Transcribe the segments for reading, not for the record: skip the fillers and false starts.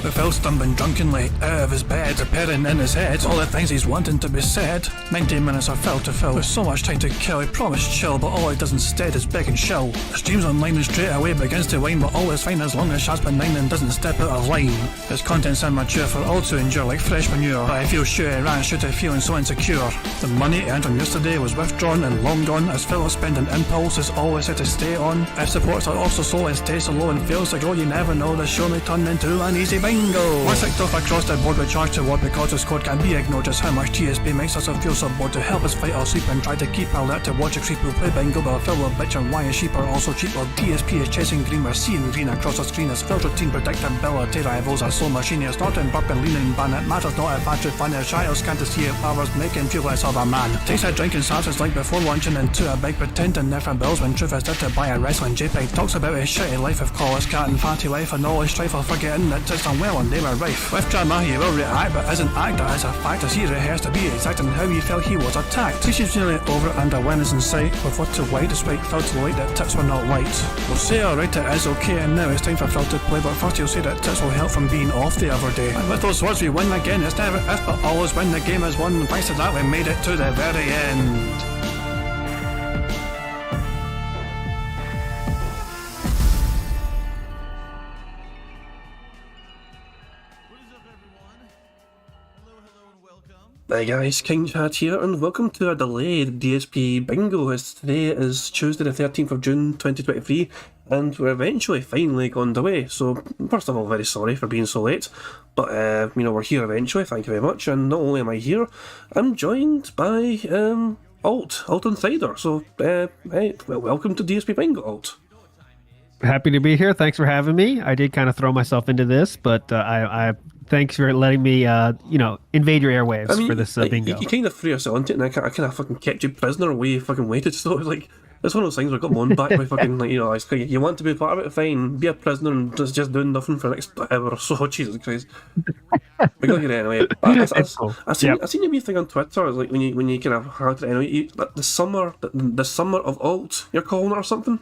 With Phil stumbling drunkenly out of his bed, appearing in his head all the things he's wanting to be said. 90 minutes of Phil to Phil, with so much time to kill. He promised chill, but all he does instead is beg and chill. The stream's online and straight away begins to whine, but all is fine as long as Shad's benign and doesn't step out of line. His content's immature for all to endure like fresh manure, but I feel sure he ran shoot of feeling so insecure. The money he earned on yesterday was withdrawn and long gone, as Phil's spending impulse is always set to stay on. If supports are also slow and stays so low and fails to grow, you never know, the show may turn into an easy bingo. Once ticked off across the board with charge to what because his code can be ignored, just how much DSP makes us feel so bored. To help us fight our sleep and try to keep alert to watch a creep who play bingo, but Phil will bitch and why his sheep are also cheap, or DSP is chasing green, we're seeing green across the screen as Phil's routine predictability rivals are so machinist, snorting, burping, leaning, ban. It matters not if battery fun, if child can't see if hours make him feel less of a man. Takes a drink and starts his like before launching into a big pretending different bills when truth is there to buy a wrestling JPEG. Talks about his shitty life of call his cat and fatty wife and all his strife of forgetting that it's unwell and they were rife. With drama he will react but isn't act, that is a fact as he rehearsed to be exact in how he felt he was attacked. Teaches nearly over and a win is in sight, with what to white despite Phil to light that tips were not right. We'll say alright it is okay and now it's time for Phil to play, but first he'll say that tips will help from being off the other day. And with those words we win again, it's never if but always when the game is won. Thanks to that we made it to the very end. Hi guys, King Chat here, and welcome to a delayed DSP Bingo, as today is Tuesday the 13th of June 2023, and we're eventually finally gone away. So, first of all, very sorry for being so late, but, we're here eventually, thank you very much, and not only am I here, I'm joined by, Alt Insider, so, hey, welcome to DSP Bingo, Alt. Happy to be here, thanks for having me. I did kind of throw myself into this, but I thanks for letting me, invade your airwaves for this bingo. You kind of threw yourself into it, and I kind of fucking kept you prisoner while you fucking waited. So it was like, it's one of those things where I got my own back by fucking, it's like, you want to be part of it, fine. Be a prisoner and just doing nothing for the next hour or so. Jesus Christ. We got here anyway. I seen your wee thing on Twitter. It's like when you kind of had it anyway. The summer of alt, you're calling it or something.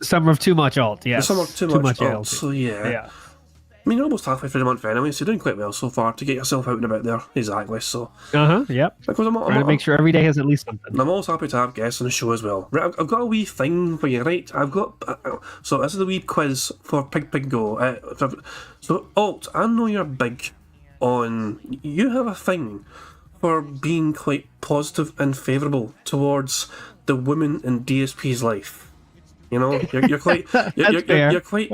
Summer of too much alt, yes. The summer of too much alt. So yeah. I mean, you're almost halfway through the month anyway, so you're doing quite well so far to get yourself out and about there. Exactly, so... yep. Because I'm trying to make sure every day has at least something. I'm also happy to have guests on the show as well. Right, I've got a wee thing for you, right? I've got... so this is a wee quiz for Pig Go. So, Alt, I know you're big on... You have a thing for being quite positive and favourable towards the women in DSP's life. You know, you're quite... You're quite,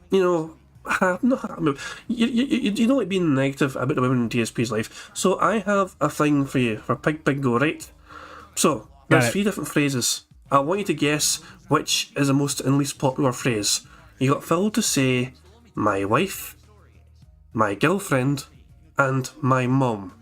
you don't like being negative about the women in DSP's life. So I have a thing for you for Pig Go, right? So there's 3 different phrases. I want you to guess which is the most and least popular phrase. You got Phil to say my wife, my girlfriend, and my mum.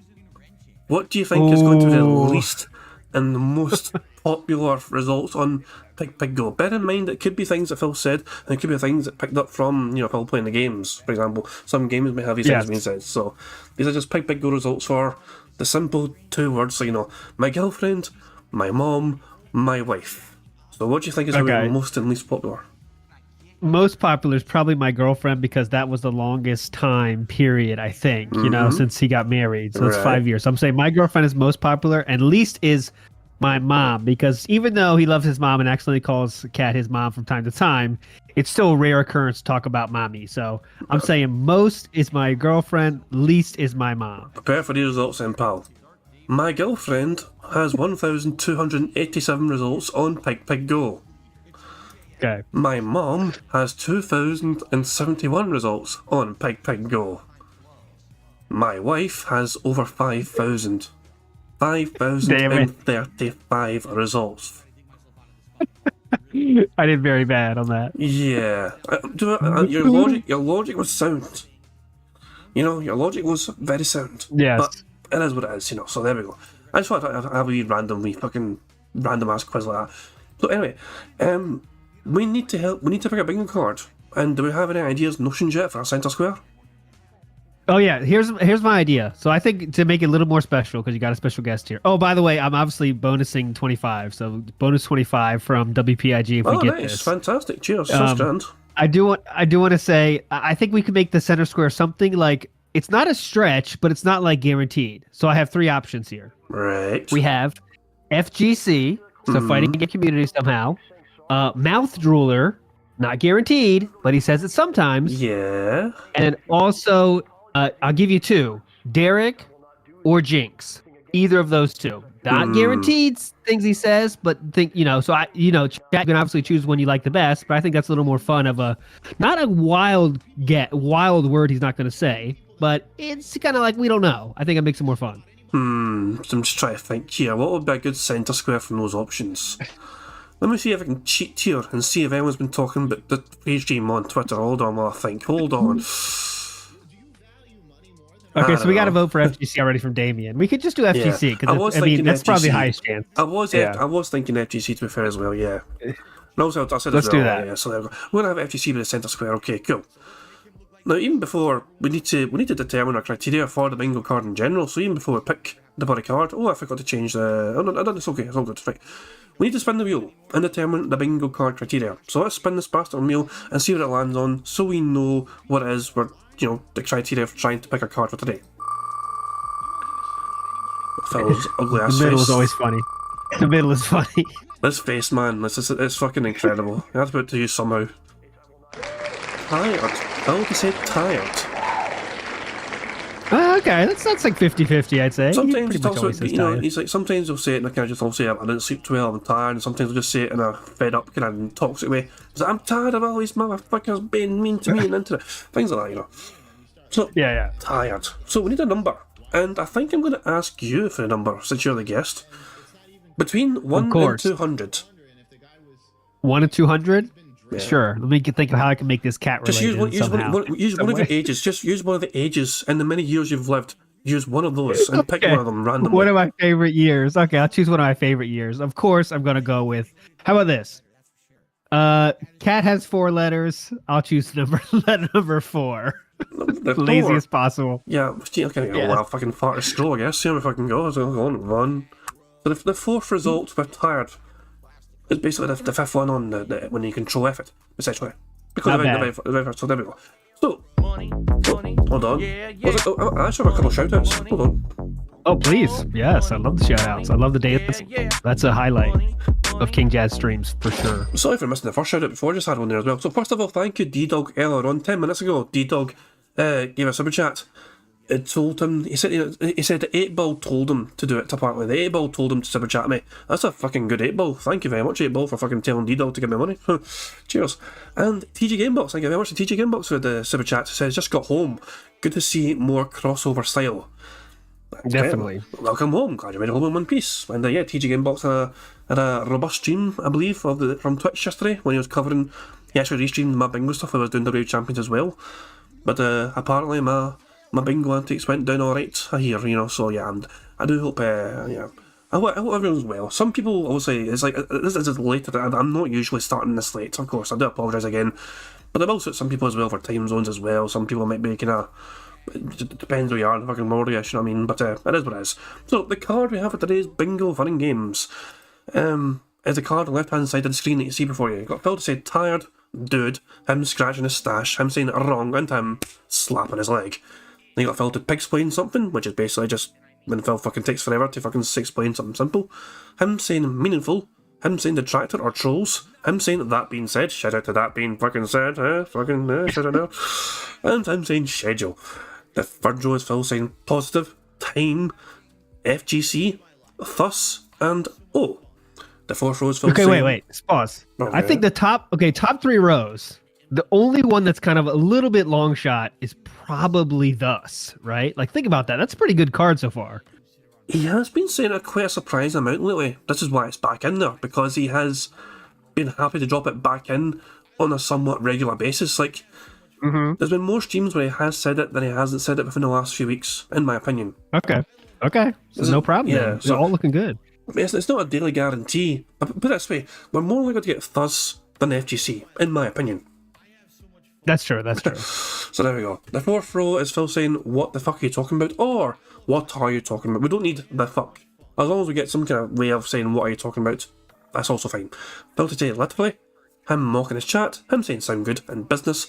What do you think is going to be the least and the most popular results on Pig Go? Bear in mind it could be things that Phil said, and it could be things that picked up from Phil playing the games. For example, some games may have these things being said. So these are just Pig Go results for the simple 2 words. So my girlfriend, my mom, my wife. So what do you think is the most and least popular? Most popular is probably my girlfriend, because that was the longest time period, I think, since he got married. So it's 5 years. So I'm saying my girlfriend is most popular, and least is my mom, because even though he loves his mom and accidentally calls Kat his mom from time to time, it's still a rare occurrence to talk about mommy. So I'm saying most is my girlfriend, least is my mom. Prepare for the results then, pal. My girlfriend has 1,287 results on Pig Go. Okay. My mom has 2,071 results on Pig Go. My wife has over 5,000. 5,035 results. I did very bad on that. Yeah. Your logic was sound. Your logic was very sound. Yes. But it is what it is, so there we go. I just thought I'd have a wee random ass quiz like that. So anyway, we need to pick a bingo card. And do we have any ideas, notions yet for our centre square? Oh yeah, here's my idea. So I think to make it a little more special, because you got a special guest here. Oh, by the way, I'm obviously bonusing 25, so bonus 25 from WPIG if we get nice. this. Fantastic, cheers. So stand. I do want to say I think we could make the center square something like it's not a stretch, but it's not like guaranteed. So I have 3 options here. Right. We have FGC, so fighting against community somehow. Mouth drooler, not guaranteed, but he says it sometimes. Yeah. And also, I'll give you 2: Derek or Jinx. Either of those 2. Not guaranteed things he says, but think So you can obviously choose one you like the best. But I think that's a little more fun of not a wild word he's not going to say, but it's kind of like we don't know. I think it makes it more fun. So I'm just trying to think here. What would be a good centre square from those options? Let me see if I can cheat here and see if anyone's been talking about the page game on Twitter. Hold on while I think. Hold on. Okay, so we got to vote for FGC already from Damien. We could just do FGC because that's probably the highest chance. I was thinking FGC to be fair as well. Yeah. And also, I said Let's as well, do that. Yeah, so there we go. We're gonna have FGC with the centre square. Okay, cool. Now, even before we need to determine our criteria for the bingo card in general. So even before we pick the body card, I forgot to change the. Oh no, it's okay. It's all good. Right. We need to spin the wheel and determine the bingo card criteria. So let's spin this bastard wheel and see what it lands on, so we know what it is we're the criteria for trying to pick a card for today. Phil's ugly ass The middle face. is always funny. The middle is funny. This face, man, it's fucking incredible. I have to put it to use somehow. Tired. I would say tired. Okay, that's like 50-50, I'd say. Sometimes he pretty much talks always about, says tired. he's like, sometimes he'll say it in a kind of just, I'll say, I didn't sleep too well, I'm tired, and sometimes he'll just say it in a fed up, kind of toxic way. He's like, I'm tired of all these motherfuckers being mean to me and into it. Things like that, So, Yeah. tired. So we need a number. And I think I'm going to ask you for a number, since you're the guest. Between 1 and 200. 1 and 200? Yeah. Sure. Let me think of how I can make this cat Just related use one of your way. ages. Just use one of the ages and the many years you've lived. Use one of those and pick Okay. one of them randomly. One of my favorite years. Okay, I'll choose one of my favorite years. Of course, I'm going to go with... How about this? Cat has 4 letters. I'll choose letter number 4. Lazy as possible. Yeah, okay, well, fucking fart a scroll, I guess. See how I can go. So go on, run. So the 4th result with tired is basically the 5th one on when you control effort, essentially. Because Not the very first, so there we go. So, hold on. I actually have a couple shout outs. Hold on. Oh, please. Yes, I love the shout-outs. I love the dance. That's a highlight of King Jazz streams, for sure. Sorry for missing the first shout out before, I just had one there as well. So first of all, thank you D-Dog earlier on, 10 minutes ago. D-Dog gave a super chat. It told him, he said the 8-Ball told him to do it, apparently. The 8-Ball told him to super chat me. That's a fucking good 8-Ball. Thank you very much, 8-Ball, for fucking telling D-Dog to give me money. Cheers. And TG Gamebox, thank you very much to TG Gamebox for the super chat. It says, just got home. Good to see more crossover style. Definitely. Welcome home. Glad you made it home in one piece. And yeah, TG Gamebox had a robust stream, I believe, from Twitch yesterday when he was covering. He actually restreamed my bingo stuff. I was doing the Brave Champions as well. But apparently my bingo antics went down alright, I hear, so yeah, and I do hope, I hope everyone's well. Some people, obviously, it's like, this is later, I'm not usually starting this late, of course, I do apologise again, but I've also some people as well for time zones as well. Some people might be kind of, it depends where you are in the fucking world, you know what I mean, but it is what it is. So, the card we have for today's bingo fun and games, is the card on the left hand side of the screen that you see before you. You've got Phil to say tired, dude, him scratching his stash, him saying it wrong, and him slapping his leg. Then you got Phil to pig-splain something, which is basically just when Phil fucking takes forever to fucking explain something simple. Him saying meaningful, him saying detractor or trolls, him saying that being said, shout out to that being fucking said, shout out now, and him saying schedule. The third row is Phil saying positive, time, FGC, thus, and oh. The fourth row is Phil saying... Okay, wait. Pause. Okay. I think the top 3 rows, the only one that's kind of a little bit long shot is probably thus, right? Like, think about that. That's a pretty good card so far. He has been saying a quite a surprising amount lately. This is why it's back in there, because he has been happy to drop it back in on a somewhat regular basis. Like, there's been more streams where he has said it than he hasn't said it within the last few weeks, in my opinion. Okay. So no problem. Yeah, It's all looking good. It's not a daily guarantee. But put it this way, we're more likely to get Thus than FGC, in my opinion. That's true. So there we go. The fourth row is Phil saying, what the fuck are you talking about? Or, what are you talking about? We don't need the fuck. As long as we get some kind of way of saying, what are you talking about? That's also fine. Phil to say, literally, him mocking his chat, him saying sound good in business,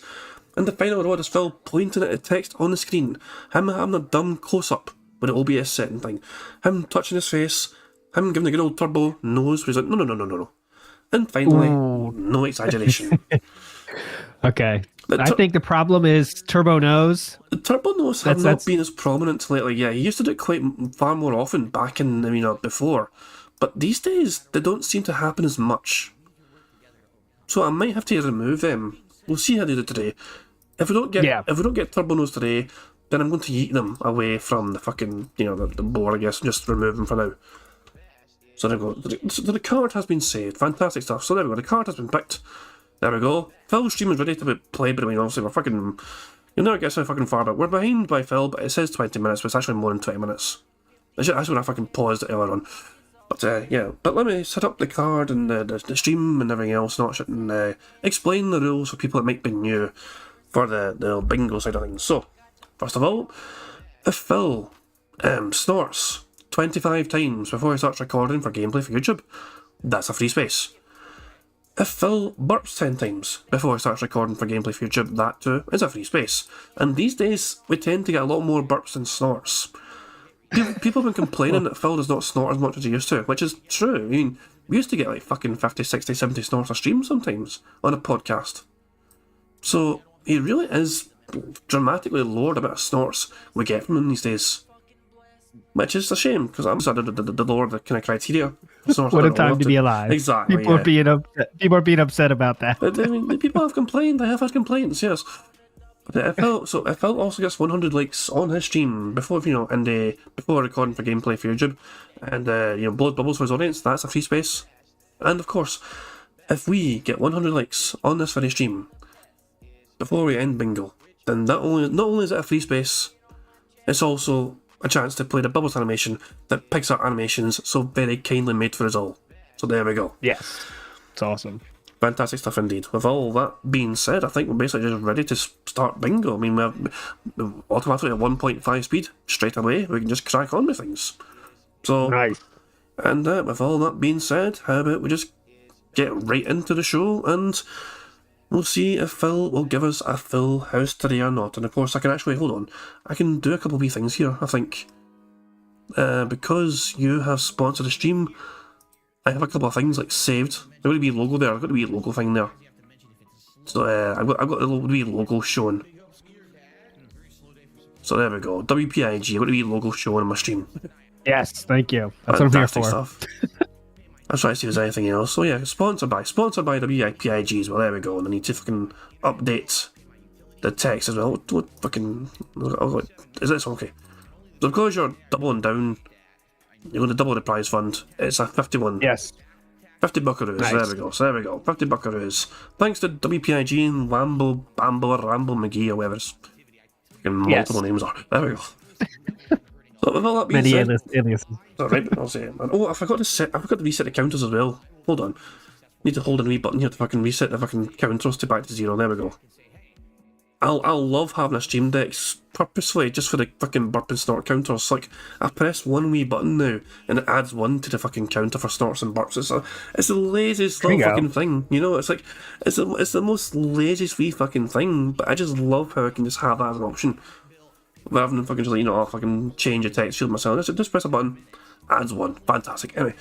and the final reward is Phil pointing at the text on the screen, him having a dumb close-up with the OBS setting thing, him touching his face, him giving a good old turbo nose, where he's like, no. And finally, no exaggeration. Okay. I think the problem is Turbo Nose. The turbo nose have not been as prominent lately. Yeah, he used to do it quite far more often back in, before. But these days, they don't seem to happen as much. So I might have to remove them. We'll see how they do today. If we don't get turbo nose today, then I'm going to yeet them away from the fucking, the board, I guess, and just remove them for now. So there we go. So the card has been saved. Fantastic stuff. So there we go. The card has been picked. There we go. Phil's stream is ready to be played, but obviously we're fucking... You'll never get so fucking far back. We're behind by Phil, but it says 20 minutes, but it's actually more than 20 minutes. That's when I fucking paused it earlier on. But, yeah. But let me set up the card and the stream and everything else, and explain the rules for people that might be new for the bingo side of things. So, first of all, if Phil snorts 25 times before he starts recording for gameplay for YouTube, that's a free space. If Phil burps 10 times before he starts recording for gameplay for YouTube, that too is a free space. And these days, we tend to get a lot more burps than snorts. People have been complaining that Phil does not snort as much as he used to, which is true. I mean, we used to get like fucking 50, 60, 70 snorts a stream sometimes on a podcast. So, he really is dramatically lowered the amount of snorts we get from him these days. Which is a shame, because I'm sort of the lower the kind of criteria. What a time to be alive. Exactly. People are being upset about that. But, I mean, people have complained. I have had complaints, yes. But if Phil also gets 100 likes on his stream before before recording for gameplay for YouTube, and blows bubbles for his audience, that's a free space. And of course, if we get 100 likes on this very stream before we end bingo, then not only is it a free space, it's also a chance to play the Bubbles animation that Pixar Animations so very kindly made for us all. So there we go. Yes. It's awesome. Fantastic stuff indeed. With all that being said, I think we're basically just ready to start bingo. I mean, we're automatically at 1.5 speed straight away. We can just crack on with things. So, nice. And with all that being said, how about we just get right into the show, and we'll see if Phil will give us a full house today or not. And of course, I can actually, hold on, I can do a couple of wee things here, I think. Because you have sponsored the stream, I have a couple of things like saved. There's got to be a logo there, I've got to be a logo thing there. So I've got a little wee logo showing. So there we go, WPIG, I've got a wee logo showing on my stream. Yes, thank you. That's fantastic what I'm here for. Stuff. I was trying to see if there's anything else. So yeah, sponsored by WPIG as well. There we go. And I need to fucking update the text as well. What fucking is this okay? So because you're doubling down, you're going to double the prize fund. It's a 51. Yes. 50 buckaroos. Nice. There we go. So there we go. 50 buckaroos. Thanks to WPIG and Lambo, Bambo, or Rambo McGee or whatever his fucking multiple names are. There we go. So with all that being said, aliases. Right, I'll say it. Oh, I forgot to reset the counters as well. Hold on. Need to hold a wee button here to fucking reset the fucking counters to back to 0. There we go. I'll love having a stream deck purposefully just for the fucking burp and snort counters. Like, I press one wee button now and it adds 1 to the fucking counter for snorts and burps. It's the laziest little fucking thing. It's like it's the most laziest wee fucking thing. But I just love how I can just have that as an option. Rather than fucking just like, I can change the text field myself. Just press a button, adds 1. Fantastic. Anyway,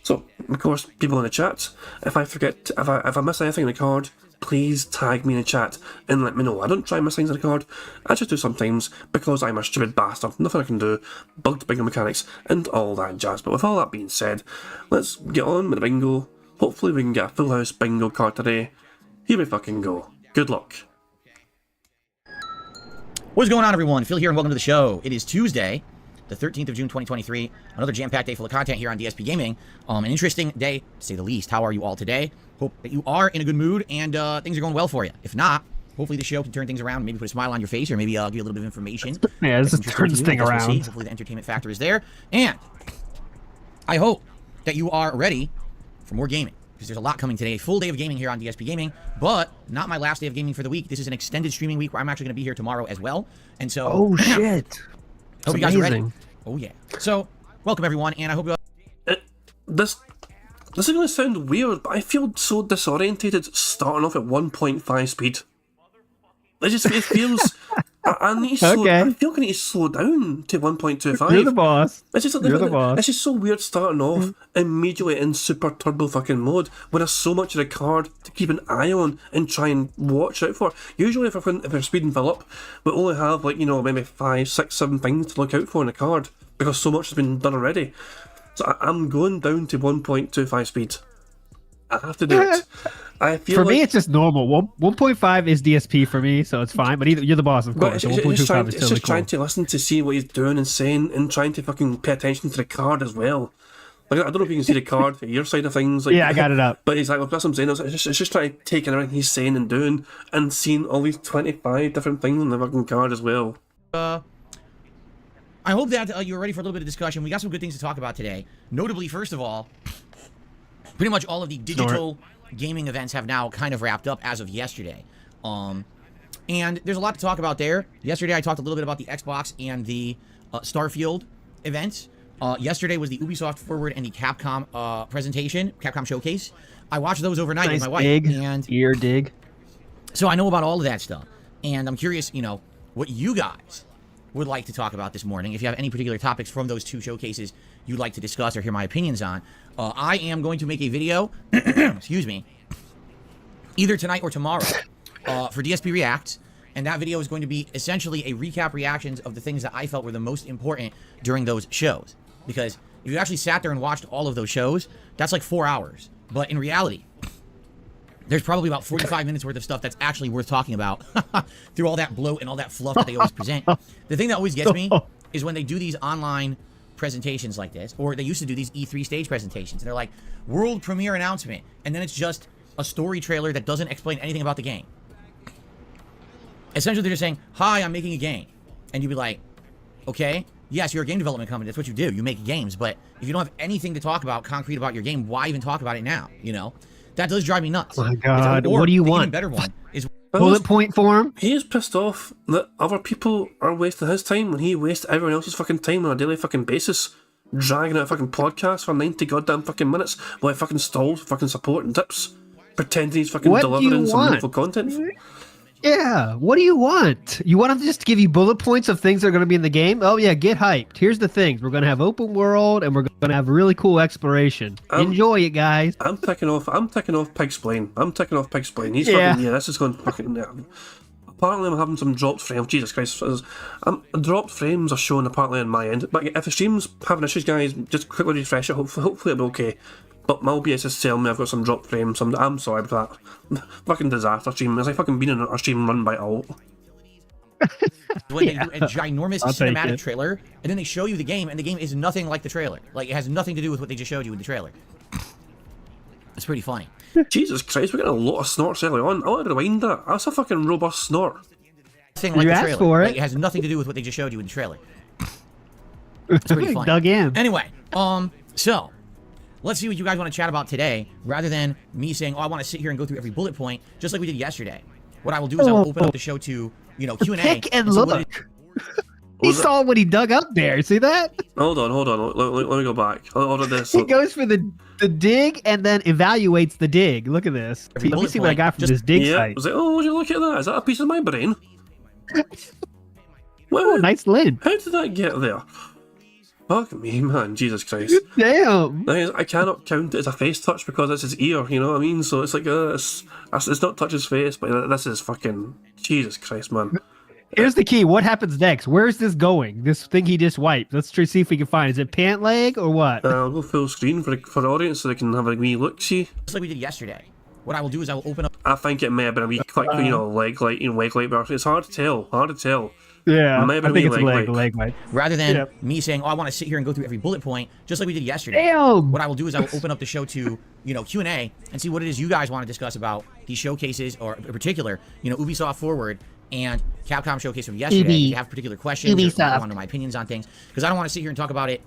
so of course, people in the chat, if I miss anything in the card, please tag me in the chat and let me know. I don't try and miss things in the card. I just do sometimes because I'm a stupid bastard. Nothing I can do. Bugged bingo mechanics and all that jazz. But with all that being said, let's get on with the bingo. Hopefully we can get a full house bingo card today. Here we fucking go. Good luck. What's going on, everyone? Phil here, and welcome to the show. It is Tuesday, the 13th of June, 2023. Another jam-packed day full of content here on DSP Gaming. An interesting day, to say the least. How are you all today? Hope that you are in a good mood and things are going well for you. If not, hopefully the show can turn things around and maybe put a smile on your face, or maybe give you a little bit of information. Yeah, this turns this thing around. We'll see. Hopefully the entertainment factor is there. And I hope that you are ready for more gaming, because there's a lot coming today. A full day of gaming here on DSP Gaming, but not my last day of gaming for the week. This is an extended streaming week where I'm actually going to be here tomorrow as well. And so, oh shit! Hope you guys are ready. Oh yeah. So, welcome everyone, and I hope you. This This is going to sound weird, but I feel so disorientated starting off at 1.5 speed. It feels... I need to slow, I feel like I need to slow down to 1.25. You're the boss. It's just, You're the boss. It's just so weird starting off immediately in super turbo fucking mode when there's so much of the card to keep an eye on and try and watch out for. Usually if we're speeding Philip, we only have like, maybe 5, 6, 7 things to look out for in the card because so much has been done already. So I'm going down to 1.25 speed. I have to do it. I feel me, it's just normal. 1.5 is DSP for me, so it's fine. But you're the boss, of course. It's just trying to listen to see what he's doing and saying, and trying to fucking pay attention to the card as well. Like, I don't know if you can see the card for your side of things. Like, yeah, I got it up. But exactly, that's what I'm saying. It's just trying to take in everything he's saying and doing, and seeing all these 25 different things on the fucking card as well. I hope that you're ready for a little bit of discussion. We got some good things to talk about today. Notably, first of all, pretty much all of the digital gaming events have now kind of wrapped up as of yesterday. And there's a lot to talk about there. Yesterday, I talked a little bit about the Xbox and the Starfield events. Yesterday was the Ubisoft Forward and the Capcom presentation, Capcom Showcase. I watched those overnight with my wife. And ear dig. So I know about all of that stuff. And I'm curious, what you guys would like to talk about this morning. If you have any particular topics from those two showcases you'd like to discuss or hear my opinions on, I am going to make a video, excuse me, either tonight or tomorrow for DSP Reacts, and that video is going to be essentially a recap reactions of the things that I felt were the most important during those shows. Because if you actually sat there and watched all of those shows, that's like 4 hours. But in reality, there's probably about 45 minutes worth of stuff that's actually worth talking about through all that bloat and all that fluff that they always present. The thing that always gets me is when they do these online presentations like this, or they used to do these E3 stage presentations, and they're like, world premiere announcement, and then it's just a story trailer that doesn't explain anything about the game. Essentially, they're just saying, hi, I'm making a game. And you'd be like, okay, yes, you're a game development company, that's what you do, you make games, but if you don't have anything to talk about, concrete about your game, why even talk about it now, That does drive me nuts. Oh my God, what do you want? Even better one is bullet point form. He is pissed off that other people are wasting his time when he wastes everyone else's fucking time on a daily fucking basis, dragging out a fucking podcast for 90 goddamn fucking minutes while he fucking stalls fucking support and tips, pretending he's fucking delivering some meaningful content. Yeah, what do you want? You want them to just give you bullet points of things that are going to be in the game? Oh yeah, get hyped. Here's the things. We're going to have open world, and we're going to have really cool exploration. Enjoy it, guys. I'm ticking off Pig's Plane. He's fucking, this is going to fucking... Apparently I'm having some dropped frames. Jesus Christ. Dropped frames are showing apparently on my end. But if the stream's having issues, guys, just quickly refresh it. Hopefully it'll be okay. But my OBS is telling me I've got some dropped frames. I'm sorry about that. Fucking disaster stream. It's like fucking being in a stream run by alt. When they do a ginormous cinematic trailer, and then they show you the game, and the game is nothing like the trailer. Like, it has nothing to do with what they just showed you in the trailer. It's pretty funny. Jesus Christ, we're getting a lot of snorts early on. I want to rewind that. That's a fucking robust snort. Nothing like the trailer. For it. Like, it has nothing to do with what they just showed you in the trailer. It's pretty funny. Dug in. Anyway, so let's see what you guys want to chat about today, rather than me saying, oh, I want to sit here and go through every bullet point, just like we did yesterday. What I will do is I will open up the show to, Q&A. Pick and look. He saw what he dug up there. See that? Hold on. Let me go back. Hold on this. He goes for the dig and then evaluates the dig. Look at this. Let me see what I got from this dig site. I was like, oh, would you look at that? Is that a piece of my brain? Well, nice lid. How did that get there? Fuck me, man. Jesus Christ. Damn. I cannot count it as a face touch because it's his ear, you know what I mean? So it's like, it's not touch his face, but this is fucking... Jesus Christ, man. Here's the key. What happens next? Where is this going? This thing he just wiped. Let's try to see if we can find. Is it pant leg or what? I'll go full screen for the audience so they can have a wee look-see. Just like we did yesterday. What I will do is I will open up... I think it may have been a wee quick, leg light burst. It's hard to tell. Yeah, I think it's a leg wipe. Rather than me saying, oh, I want to sit here and go through every bullet point, just like we did yesterday. Damn. What I will do is I will open up the show to, Q&A and see what it is you guys want to discuss about these showcases, or in particular, Ubisoft Forward and Capcom Showcase from yesterday. If you have particular questions or want to know my opinions on things, because I don't want to sit here and talk about it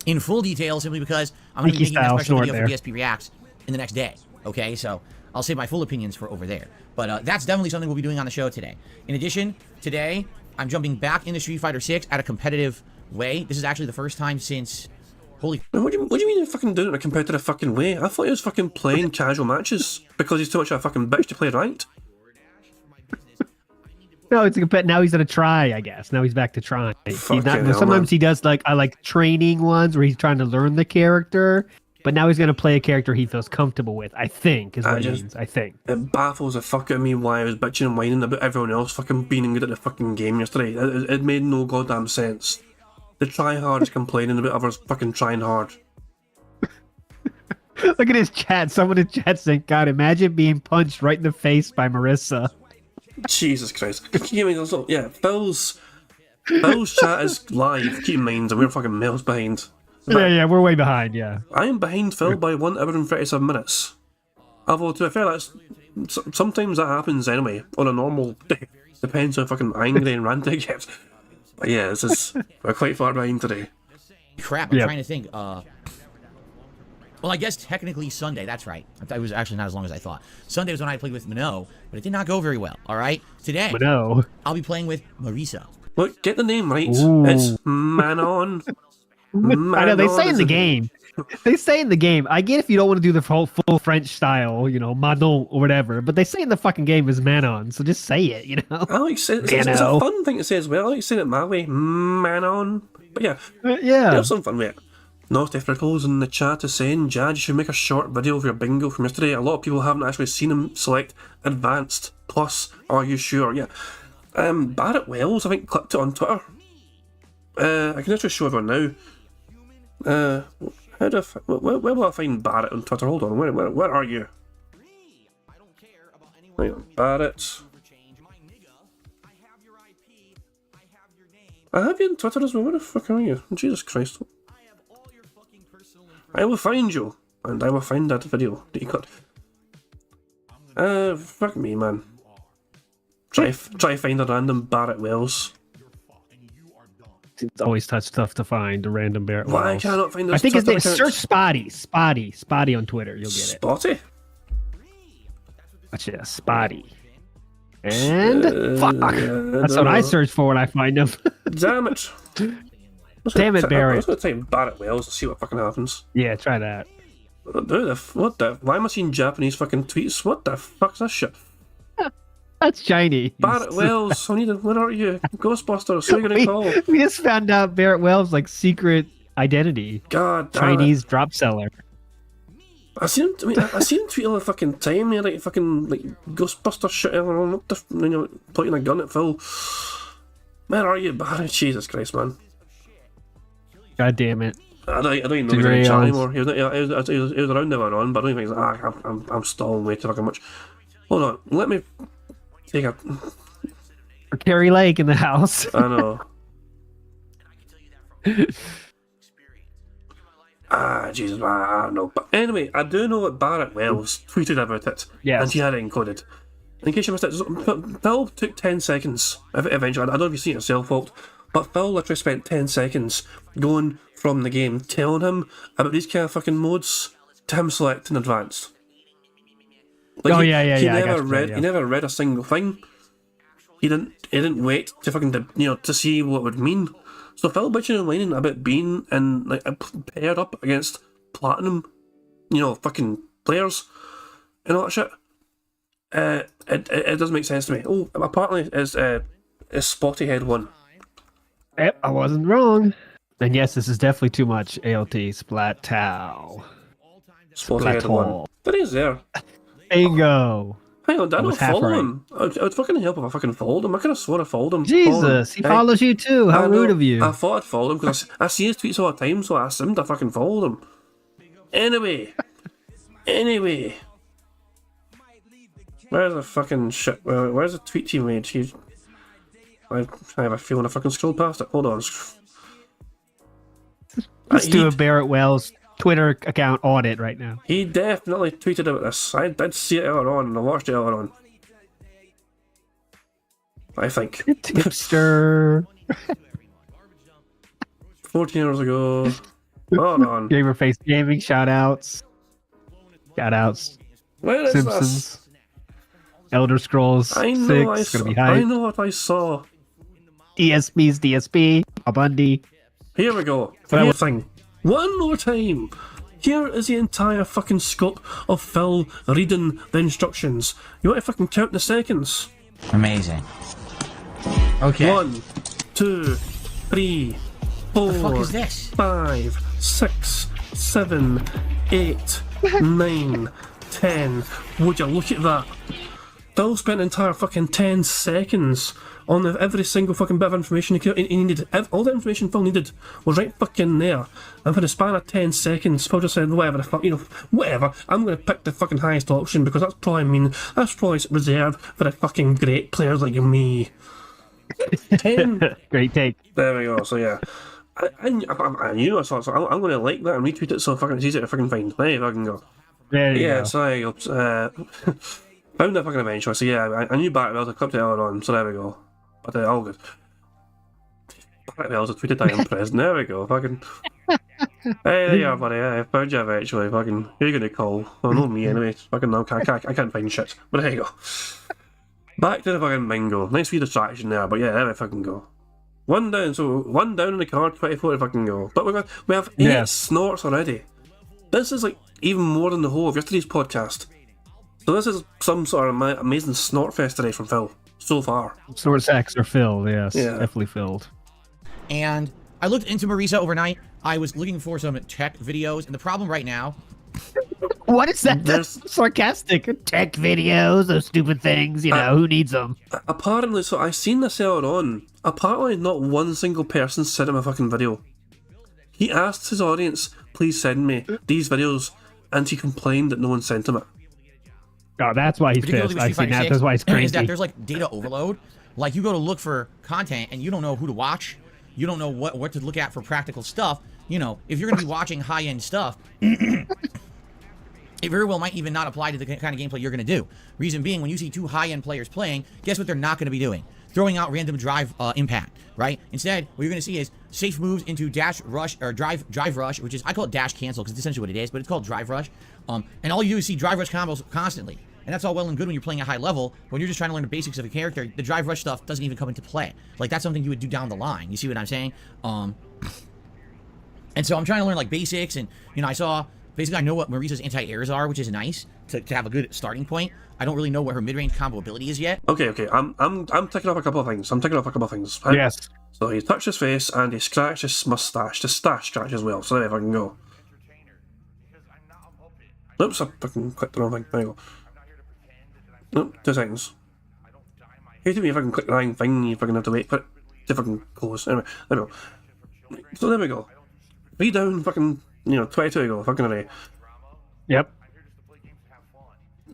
in full detail simply because I'm going to be making a special video for DSP Reacts in the next day. Okay, so I'll save my full opinions for over there. But that's definitely something we'll be doing on the show today. In addition, today, I'm jumping back into Street Fighter 6 at a competitive way. This is actually the first time since Holy What do you mean he's fucking doing it in a competitive fucking way? I thought he was fucking playing casual matches because he's too much of a fucking bitch to play ranked. No, it's a now he's gonna try, I guess. Now he's back to trying. Fucking hell, sometimes man. he does like training ones where he's trying to learn the character, but now he's gonna play a character he feels comfortable with. I think is what it means. I think. It baffles the fuck out of me why I was bitching and whining about everyone else fucking being good at the fucking game yesterday. It made no goddamn sense. The tryhard is complaining about others fucking trying hard. Look at his chat. Someone in chat saying, "God, imagine being punched right in the face by Marissa." Jesus Christ. Yeah, Phil's chat is live, keep in mind, and we're fucking miles behind. Yeah, we're way behind. Yeah. I am behind Phil by 1 hour and 37 minutes. Although, to be fair, sometimes that happens anyway, on a normal day. Depends how fucking angry and ranty it gets. But yeah, we're quite far behind today. crap! I'm trying to think. Well, I guess technically Sunday. That's right. It was actually not as long as I thought. Sunday was when I played with Minot, but it did not go very well. All right. Today, No. I'll be playing with Marisa. Look, get the name right. Ooh. It's Manon. I know they say in the game. They say in the game. I get if you don't want to do the full French style, Manon or whatever, but they say in the fucking game is Manon, so just say it, I like saying it's a fun thing to say as well. I like saying it my way, Manon. But yeah, there's some fun with it. Naughty Frickles in the chat is saying, Jad, you should make a short video of your bingo from yesterday. A lot of people haven't actually seen him select Advanced Plus. Are you sure? Yeah. Barrett Wells, I think, clipped it on Twitter. I can actually show everyone now. Where will I find Barrett on Twitter? Hold on, where are you? Right, Barrett. I have you on Twitter as well. Where the fuck are you? Jesus Christ. I will find you, and I will find that video that you got. Fuck me, man. Try find a random Barrett Wells. It's always tough to find a random Barrett Wells. Why I cannot find this? I think his Twitter name is account? search Spotty on Twitter. You'll get it. Spotty? Gotcha, Spotty. And fuck, that's what I search for when I find him. Damn it! Damn it, I Barrett. was going to type Barrett Wells and see what fucking happens. Yeah, try that. What the? Why am I seeing Japanese fucking tweets? What the fuck's this shit? That's Chinese. Barrett Wells, where are you? Ghostbusters, who are you going to call? We just found out Barrett Wells' secret identity. God damn Chinese drop seller. I see him tweet all the fucking time. He had fucking Ghostbuster shit. Pointing a gun at Phil. Where are you, Barrett? Jesus Christ, man. God damn it. I don't even know if he's in chat anymore. He was around there on, but I don't even think I'm stalling way too fucking much. Hold on, let me take a. Or Carrie Lake in the house. I know. Jesus, I don't know. But anyway, I do know that Barrett Wells tweeted about it. Yes. And he had it encoded. In case you missed it, Phil took 10 seconds, eventually. I don't know if you've seen it yourself, Walt, but Phil literally spent 10 seconds going from the game, telling him about these kind of fucking modes to him selecting Advanced. He never read a single thing. He didn't wait to fucking to see what it would mean. So Phil bitching and whining about being paired up against platinum, fucking players and all that shit. It doesn't make sense to me. Oh, apparently is Spotty Head one. Yep, I wasn't wrong. And yes, this is definitely too much. ALT Splat Tau. Spotty Head one. That is there. Bingo. Hang on, I don't follow him. It would fucking help if I fucking followed him. I could have sworn I followed him. Jesus, he follows you too. How rude of you. I thought I'd followed him because I see his tweets all the time, so I assumed I fucking followed him. Anyway. Where's the fucking shit? Where's the tweet he made? I have a feeling I fucking scrolled past it. Hold on. Let's do a Barrett Wells Twitter account audit right now. He definitely tweeted about this. I did see it earlier on, and I watched it earlier on. I think. Tipster. 14 hours ago. Hold on. Gamerface Gaming shoutouts. Shoutouts. Where is Simpsons. this? Elder Scrolls 6. Gonna be hype. I know what I saw. DSP's DSP. Bundy. Here we go. Here's the thing. One more time. Here is the entire fucking scope of Phil reading the instructions. You want to fucking count the seconds? Amazing. Okay. 1, 2, 3, 4, The fuck is this? 5, 6, 7, 8, 9, 10. Would you look at that? Phil spent an entire fucking 10 seconds on every single fucking bit of information he needed. All the information Phil needed was right fucking there. And for the span of 10 seconds, Phil just said, whatever the fuck, whatever, I'm going to pick the fucking highest option because that's probably reserved for the fucking great players like me. 10. Great take. There we go, so yeah. I knew I saw it, so I'm going to like that and retweet it so fucking it's easy to fucking find. There you fucking go. There you Yeah, go. so there you go. Found that fucking eventually, so yeah, I knew Barrett Wells, I clipped it earlier on, so there we go. But all good. Barrett Wells, I tweeted I am present, there we go, fucking. Hey, there you are, buddy, I found you eventually, fucking. Who are you going to call? Oh, no, me anyway, fucking no, I can't find shit. But there you go. Back to the fucking bingo. Nice wee distraction there, but yeah, there we fucking go. One down, so one down on the card, 24 to fucking go. But we have 8 snorts already. This is like even more than the whole of yesterday's podcast. So this is some sort of amazing snort fest today from Phil, so far. Snort sacks are filled, yes. Yeah. Definitely filled. And I looked into Marisa overnight. I was looking for some tech videos, and the problem right now... What is that? There's- That's sarcastic. Tech videos, those stupid things, who needs them? Apparently, so I seen this earlier on. Apparently, not one single person sent him a fucking video. He asked his audience, please send me these videos, and he complained that no one sent him it. Oh, that's why he's particularly pissed. with I've Street seen Fighter that. That's why he's 6, crazy. is that there's like data overload. Like you go to look for content and you don't know who to watch. You don't know what to look at for practical stuff. If you're going to be watching high-end stuff, it very well might even not apply to the kind of gameplay you're going to do. Reason being, when you see 2 high-end players playing, guess what they're not going to be doing? Throwing out random drive impact, right? Instead, what you're going to see is safe moves into dash rush or drive rush, which is, I call it dash cancel because it's essentially what it is, but it's called drive rush. And all you do is see drive rush combos constantly. And that's all well and good when you're playing at high level. When you're just trying to learn the basics of a character, the drive rush stuff doesn't even come into play. Like, that's something you would do down the line. You see what I'm saying? And so I'm trying to learn, like, basics. And, basically I know what Marisa's anti-airs are, which is nice to have a good starting point. I don't really know what her mid-range combo ability is yet. Okay, I'm ticking off a couple of things. Yes. So he touched his face and he scratched his mustache. The stash scratch as well, so there if I can go. Oops, I fucking clicked the wrong thing. There you go. Nope, 2 seconds. Hate to be if I can click the wrong thing, you fucking have to wait for it to fucking close. Anyway, there we go. So there we go. 3 down, fucking, 22 to go, fucking array. Yep.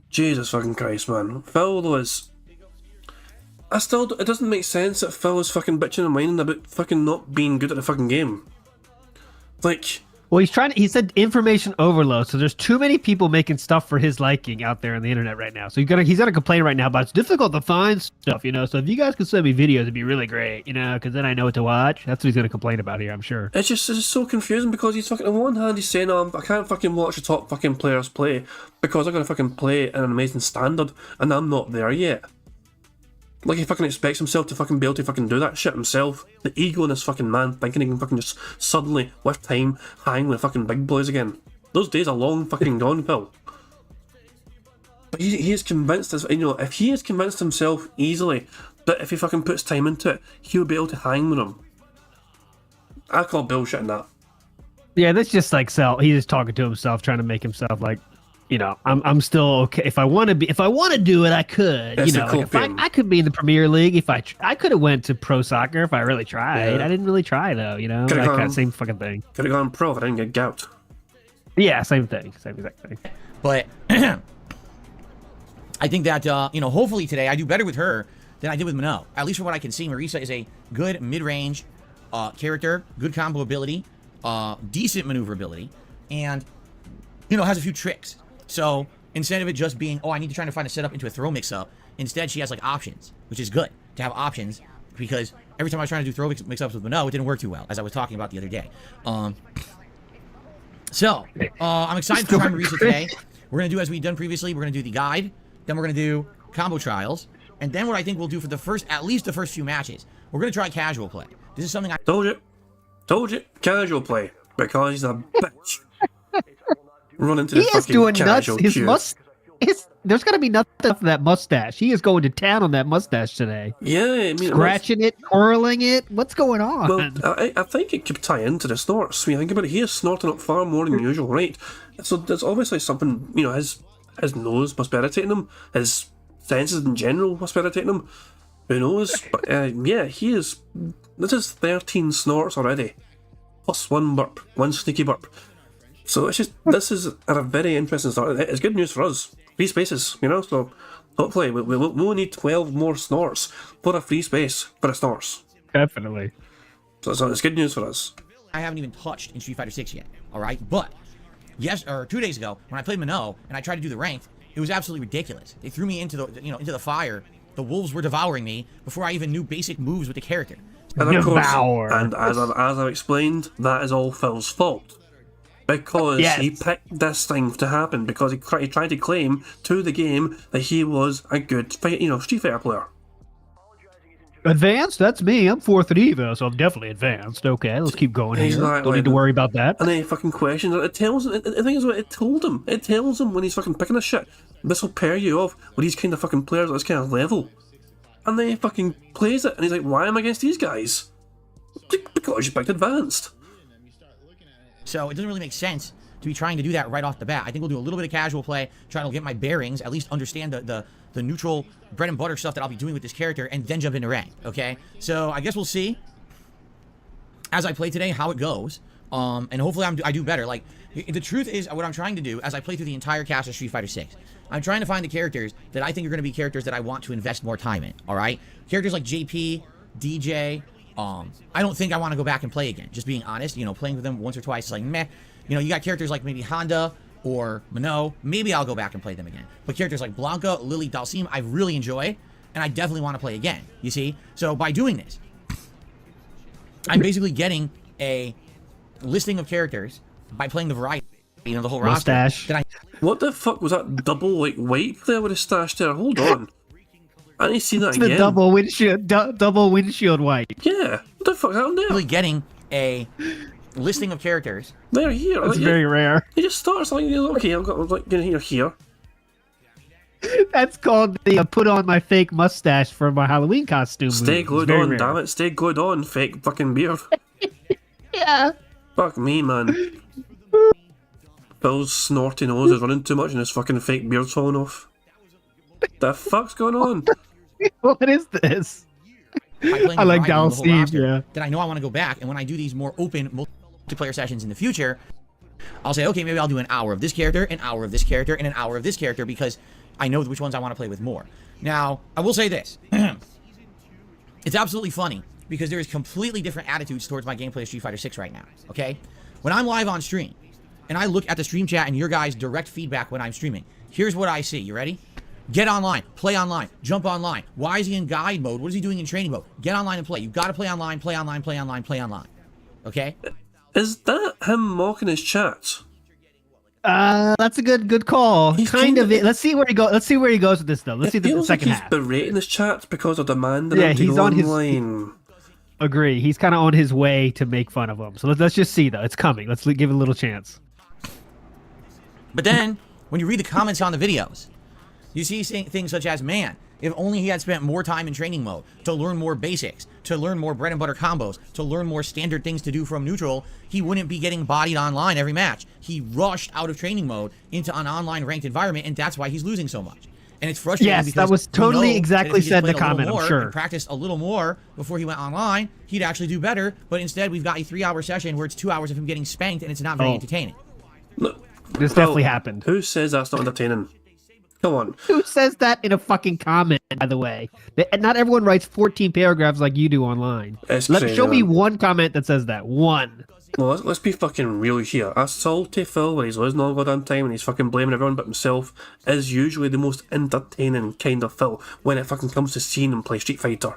Jesus fucking Christ, man. Phil was... it doesn't make sense that Phil is fucking bitching and whining about fucking not being good at the fucking game. Like... Well, he said information overload, so there's too many people making stuff for his liking out there on the internet right now. So he's gonna complain right now about it's difficult to find stuff, So if you guys could send me videos, it'd be really great, because then I know what to watch. That's what he's gonna complain about here, I'm sure. It's just so confusing because he's fucking... On one hand, he's saying, I can't fucking watch the top fucking players play because I'm gonna fucking play at an amazing standard and I'm not there yet. Like, he fucking expects himself to fucking be able to fucking do that shit himself. The ego in this fucking man thinking he can fucking just suddenly, with time, hang with fucking big boys again. Those days are long fucking gone, Phil. But he is convinced, if he has convinced himself easily that if he fucking puts time into it, he'll be able to hang with him. I call bullshit in that. Yeah, that's just like he's just talking to himself, trying to make himself like, I'm still okay. If I want to do it, I could. It's I could be in the Premier League if I could have went to pro soccer if I really tried. Yeah. I didn't really try though. Same fucking thing. Could have gone pro if I didn't get gout. Yeah, same thing, same exact thing. But I think that, hopefully today I do better with her than I did with Minot. At least from what I can see, Marisa is a good mid-range character, good combo ability, decent maneuverability, and, has a few tricks. So instead of it just being, I need to try to find a setup into a throw mix-up, instead she has, like, options, which is good to have options because every time I was trying to do throw mix-ups with Minot, it didn't work too well, as I was talking about the other day. I'm excited to try Marisa today. We're going to do as we've done previously. We're going to do the guide. Then we're going to do combo trials. And then what I think we'll do for at least the first few matches, we're going to try casual play. This is something I... Told you. Casual play. because he's a bitch. Run into He the is fucking doing nuts. casual His queue. there's got to be nothing for that mustache. He is going to town on that mustache today. Yeah, I mean, Scratching it, curling it. What's going on? well, I think it could tie into the snorts. I mean, think about it. He is snorting up far more than usual, right? So there's obviously something, you know, his nose must be irritating him. His senses in general must be irritating him. Who knows? But yeah, he is. This is 13 snorts already, plus one burp, one sneaky burp. So it's just, this is a very interesting start. It's good news for us. Free spaces, you know. So hopefully we'll need 12 more snorts for a free space for the snorts. Definitely. So it's good news for us. I haven't even touched in Street Fighter 6 yet. All right, but 2 days ago when I played Minot and I tried to do the ranked, it was absolutely ridiculous. They threw me into the fire. The wolves were devouring me before I even knew basic moves with the character. And of course, Devour. and as I've explained, that is all Phil's fault. Because he picked this thing to happen, because he tried to claim to the game that he was a good Street Fighter player. Advanced? That's me. I'm 4th at EVA, so I'm definitely advanced. Okay, let's keep going here. Exactly. Don't need to worry about that. And then he fucking questions it. It tells him, the thing is what it told him. It tells him when he's fucking picking this shit. This will pair you off with these kind of fucking players at this kind of level. And then he fucking plays it, and he's like, why am I against these guys? Because you picked advanced. So it doesn't really make sense to be trying to do that right off the bat. I think we'll do a little bit of casual play, try to get my bearings, at least understand the neutral bread and butter stuff that I'll be doing with this character, and then jump into rank, okay? So I guess we'll see as I play today how it goes, and hopefully I do better. Like, the truth is, what I'm trying to do as I play through the entire cast of Street Fighter 6, I'm trying to find the characters that I think are going to be characters that I want to invest more time in, all right? Characters like JP, DJ, I don't think I want to go back and play again. Just being honest, playing with them once or twice is like meh. You got characters like maybe Honda or Minot. Maybe I'll go back and play them again. But characters like Blanca, Lily, Dalsim, I really enjoy, and I definitely want to play again. You see? So by doing this, I'm basically getting a listing of characters by playing the variety, the whole Mustache. roster. What the fuck was that double white there with a stash there? Hold on. I need to see that It's again. the double windshield wipe. Yeah. What the fuck happened there? Really getting a listing of characters. They're here. It's very rare. He just starts like, okay, I'm going here. That's called the put on my fake mustache for my Halloween costume. Stay move. glued It's very on, rare. damn it. Stay glued on, fake fucking beard. Yeah. Fuck me, man. Phil's snorty nose is running too much and his fucking fake beard's falling off. The fuck's going on? What is this? I like Dalsim, yeah. That I know I want to go back, and when I do these more open multiplayer sessions in the future, I'll say, okay, maybe I'll do an hour of this character, an hour of this character, and an hour of this character, because I know which ones I want to play with more. Now, I will say this. It's absolutely funny, because there is completely different attitudes towards my gameplay of Street Fighter 6 right now, okay? When I'm live on stream, and I look at the stream chat and your guys' direct feedback when I'm streaming, here's what I see. You ready? Get online, play online, jump online. Why is he in guide mode? What is he doing in training mode? Get online and play. You've got to play online, play online, play online, play online. Okay? Is that him mocking his chat? That's a good call. He's Kind of. kinda- Let's see where he goes. Let's see where he goes with this though. Let's see the Feels like second he's half. berating his chat because of demanding Yeah, him to he's go on his- online. Agree. He's kind of on his way to make fun of him. So let's just see though. It's coming. Let's give it a little chance. But then, when you read the comments on the videos, you see things such as, man, if only he had spent more time in training mode to learn more basics, to learn more bread and butter combos, to learn more standard things to do from neutral, he wouldn't be getting bodied online every match. He rushed out of training mode into an online ranked environment, and that's why he's losing so much. And it's frustrating Yes, because that was we know totally that exactly if he just said in the played a little comment, I'm more sure. and practiced a little more before he went online, he'd actually do better. But instead, we've got a 3-hour session where it's 2 hours of him getting spanked, and it's not very entertaining. Look, This Phil, definitely happened. Who says that's not entertaining? Come on. Who says that in a fucking comment, by the way? And not everyone writes 14 paragraphs like you do online. It's crazy, Show me man. one comment that says that. One. Well, let's be fucking real here. A salty Phil where he's losing all goddamn time and he's fucking blaming everyone but himself is usually the most entertaining kind of Phil when it fucking comes to seeing him play Street Fighter.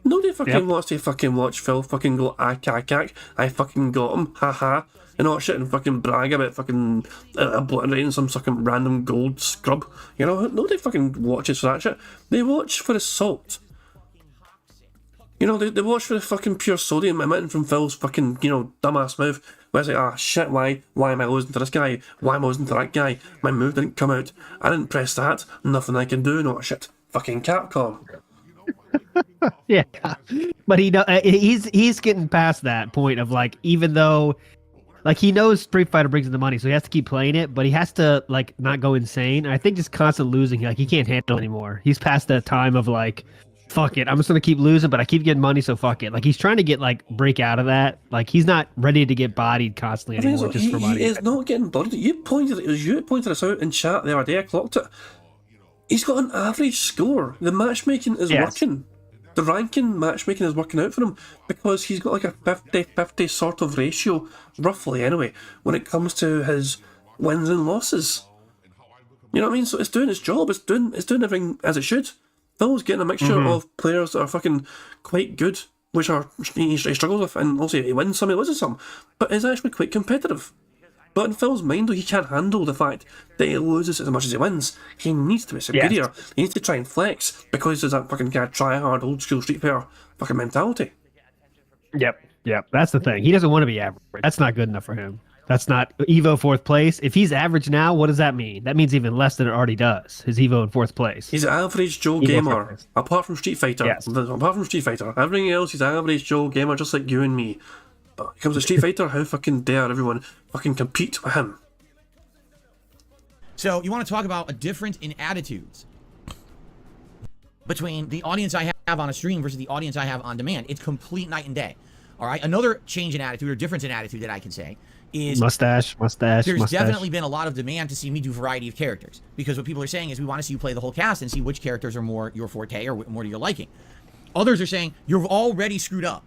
Nobody fucking wants to fucking watch Phil fucking go ack, I fucking got him, haha, and all that shit and fucking brag about fucking obliterating some fucking random gold scrub. You know, nobody fucking watches for that shit. They watch for the salt. You know, they watch for the fucking pure sodium emitting from Phil's fucking, dumbass mouth. where it's like, ah, shit, why am I losing to this guy? Why am I losing to that guy? My move didn't come out. I didn't press that. Nothing I can do. No shit. Fucking Capcom. Yeah, but he's getting past that point of like, even though like he knows Street Fighter brings in the money, so he has to keep playing it, but he has to like not go insane. I think just constant losing, like he can't handle it anymore. He's past that time of like, fuck it, I'm just gonna keep losing, but I keep getting money, so fuck it. Like he's trying to get like break out of that. Like he's not ready to get bodied constantly anymore just for money. He is not getting bodied. You pointed this out in chat the other day. I clocked it. He's got an average score. The matchmaking is working. The ranking matchmaking is working out for him because he's got like a 50-50 sort of ratio, roughly anyway, when it comes to his wins and losses. You know what I mean? So it's doing its job. It's doing everything as it should. Phil's getting a mixture of players that are fucking quite good, which are he struggles with, and also he wins some, he loses some, but is actually quite competitive. But in Phil's mind, though, he can't handle the fact that he loses as much as he wins. He needs to be superior. Yes. He needs to try and flex because there's that fucking guy try-hard, old-school Street Fighter fucking mentality. Yep. That's the thing. He doesn't want to be average. That's not good enough for him. That's not Evo 4th place. If he's average now, what does that mean? That means even less than it already does. His Evo in 4th place. He's an average Joe gamer, apart from Street Fighter. Yes. Apart from Street Fighter. Everything else, he's an average Joe gamer, just like you and me. But when it comes to Street Fighter, how fucking dare everyone fucking compete with him? So you want to talk about a difference in attitudes between the audience I have on a stream versus the audience I have on demand. It's complete night and day. All right. Another change in attitude or difference in attitude that I can say is mustache. There's definitely been a lot of demand to see me do variety of characters, because what people are saying is we want to see you play the whole cast and see which characters are more your forte or more to your liking. Others are saying you've already screwed up.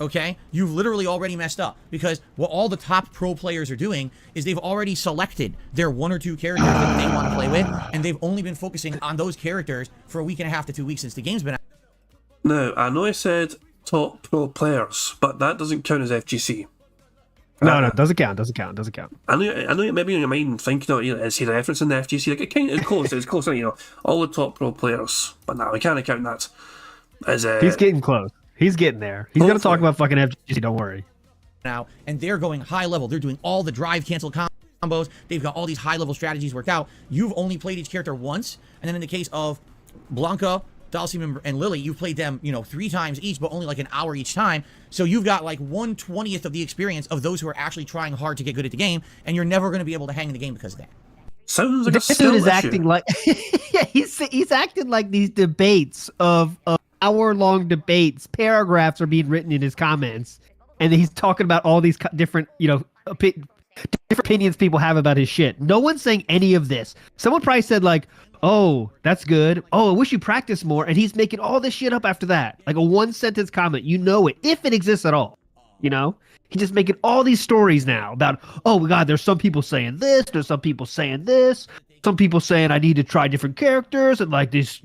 Okay, you've literally already messed up, because what all the top pro players are doing is they've already selected their 1 or 2 characters that they want to play with, and they've only been focusing on those characters for a week and a half to 2 weeks since the game's been out. Now, I know I said top pro players, but that doesn't count as FGC. No, it doesn't count. I know. Maybe in your mind thinking, is he referencing the FGC? Like, it's close. It's close. All the top pro players, but no, we can't count that as. He's getting close. He's getting there. He's going to talk about fucking FGC, don't worry. Now, and they're going high level. They're doing all the drive cancel combos. They've got all these high level strategies worked out. You've only played each character once. And then in the case of Blanca, Dalsim, and Lily, you've played them, 3 times each, but only like an hour each time. So you've got like 1/20th of the experience of those who are actually trying hard to get good at the game. And you're never going to be able to hang in the game because of that. Sounds like this dude is acting like he's acting like these debates of hour-long debates, paragraphs are being written in his comments, and he's talking about all these different, different opinions people have about his shit. No one's saying any of this. Someone probably said like, "Oh, that's good. Oh, I wish you practiced more," and he's making all this shit up after that, like a 1-sentence comment. It, if it exists at all. He's just making all these stories now about, oh my God, there's some people saying this, there's some people saying this, some people saying I need to try different characters, and like these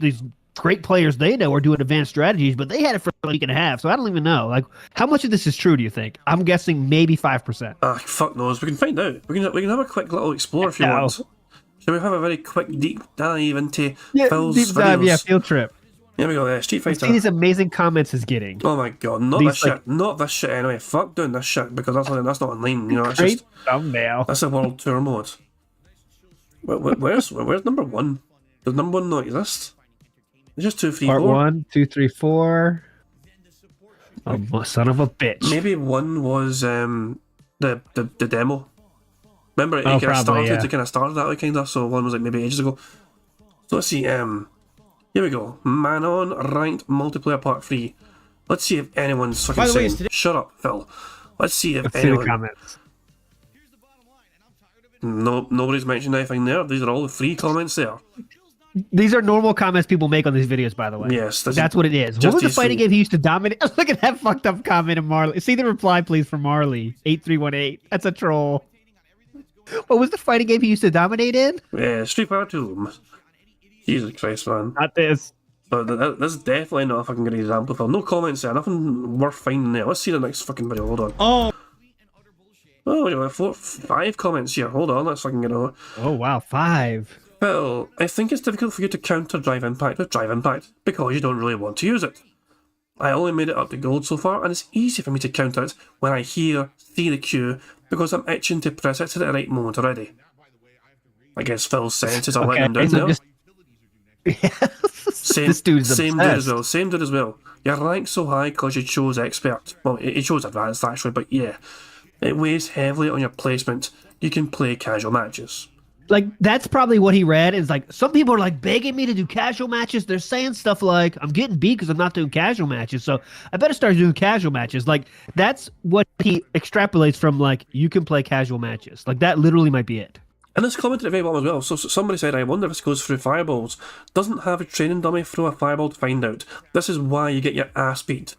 great players they know are doing advanced strategies, but they had it for a week and a half, so I don't even know. Like, how much of this is true, do you think? I'm guessing maybe 5%. Fuck knows. We can find out. We can have a quick little explore if you want. Shall we have a very quick deep dive into Phil's deep dive, videos? Field trip. Here we go, Street Fighter. See these amazing comments he's getting. Oh my God, not this shit anyway. Fuck doing this shit, because that's not online, That's great just thumbnail. That's a world tour mode. Where's number 1? Does number 1 not exist? It's just 2, 3, 4. Part 1, 2, 3, 4. Oh, son of a bitch. Maybe 1 was the demo. Remember, it kind of started that way, kind of. So 1 was like maybe ages ago. So let's see. Here we go. Man on ranked multiplayer part 3. Let's see if anyone's fucking saying. Shut up, Phil. Let's see if anyone. See the comments. No, nobody's mentioned anything there. These are all the free comments there. These are normal comments people make on these videos, by the way. Yes, that's what it is. What was the fighting game he used to dominate? Look at that fucked up comment of Marley. See the reply, please, from Marley 8318. That's a troll. What was the fighting game he used to dominate in? Yeah, Street Fighter 2. Jesus Christ, man. Not this. But this is definitely not a fucking good example, Phil. No comments there. Nothing worth finding there. Let's see the next fucking video. Hold on. Oh, we got 5 comments here. Hold on. Let's fucking get on. Oh, wow. 5. Phil, I think it's difficult for you to counter Drive Impact with Drive Impact because you don't really want to use it. I only made it up to gold so far, and it's easy for me to counter it when I see the queue because I'm itching to press it at the right moment already. I guess Phil's senses are Okay, letting him down so now. just- This dude's same dude as obsessed. well. Same dude as well. Your rank's so high because you chose expert. Well, it chose advanced actually, but yeah, it weighs heavily on your placement. You can play casual matches. Like, that's probably what he read. Is like, some people are like begging me to do casual matches. They're saying stuff like, I'm getting beat because I'm not doing casual matches, so I better start doing casual matches. Like, that's what he extrapolates from. Like, you can play casual matches. Like, that literally might be it. And this commented very well as well. So somebody said, I wonder if this goes through fireballs. Doesn't have a training dummy, throw a fireball to find out. This is why you get your ass beat.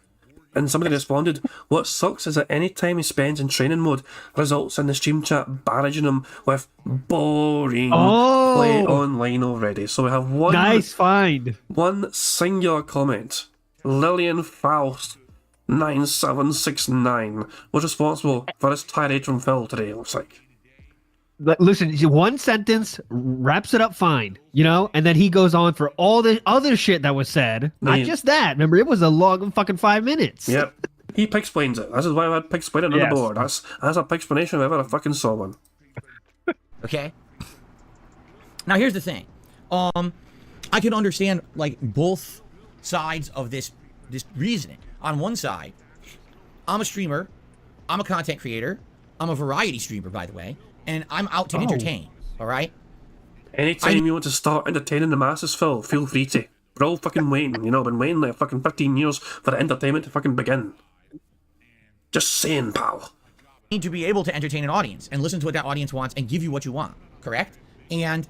And somebody responded, what sucks is that any time he spends in training mode results in the stream chat barraging him with boring play online already. So we have one Nice find. one singular comment. Lillian Faust 9769 was responsible for this tirade from Phil today, it looks like. But listen, one sentence wraps it up fine, you know, and then he goes on for all the other shit that was said. Not Yeah. just that. Remember, it was a long fucking 5 minutes. Yep. He pig explains it. This is why I had pig explaining on Yes. the board. That's a pig explanation if ever I fucking saw one. Okay. Now here's the thing. I can understand like both sides of this reasoning. On one side, I'm a streamer, I'm a content creator, I'm a variety streamer, by the way, and I'm out to entertain. All right. Anytime you want to start entertaining the masses, Phil, feel free to. We're all fucking waiting, you know, been waiting like fucking 15 years for the entertainment to fucking begin. Just saying, pal. Need to be able to entertain an audience and listen to what that audience wants and give you what you want, correct? And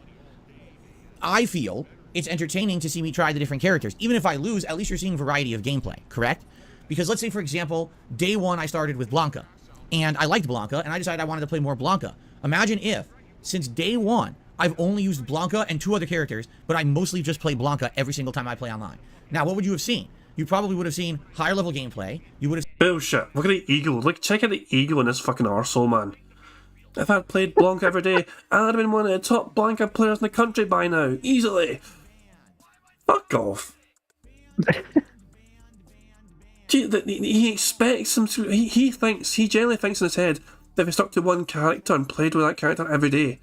I feel it's entertaining to see me try the different characters. Even if I lose, at least you're seeing variety of gameplay, correct? Because let's say, for example, day one I started with Blanca, and I liked Blanca, and I decided I wanted to play more Blanca. Imagine if, since day one, I've only used Blanca and 2 other characters, but I mostly just play Blanca every single time I play online. Now, what would you have seen? You probably would have seen higher level gameplay. You would have Bullshit. Look at the ego. Like, check out the ego in this fucking arsehole, man. If I'd played Blanca every day, I'd have been one of the top Blanca players in the country by now. Easily. Fuck off. Gee, he expects him to... He generally thinks in his head that if he stuck to one character and played with that character every day,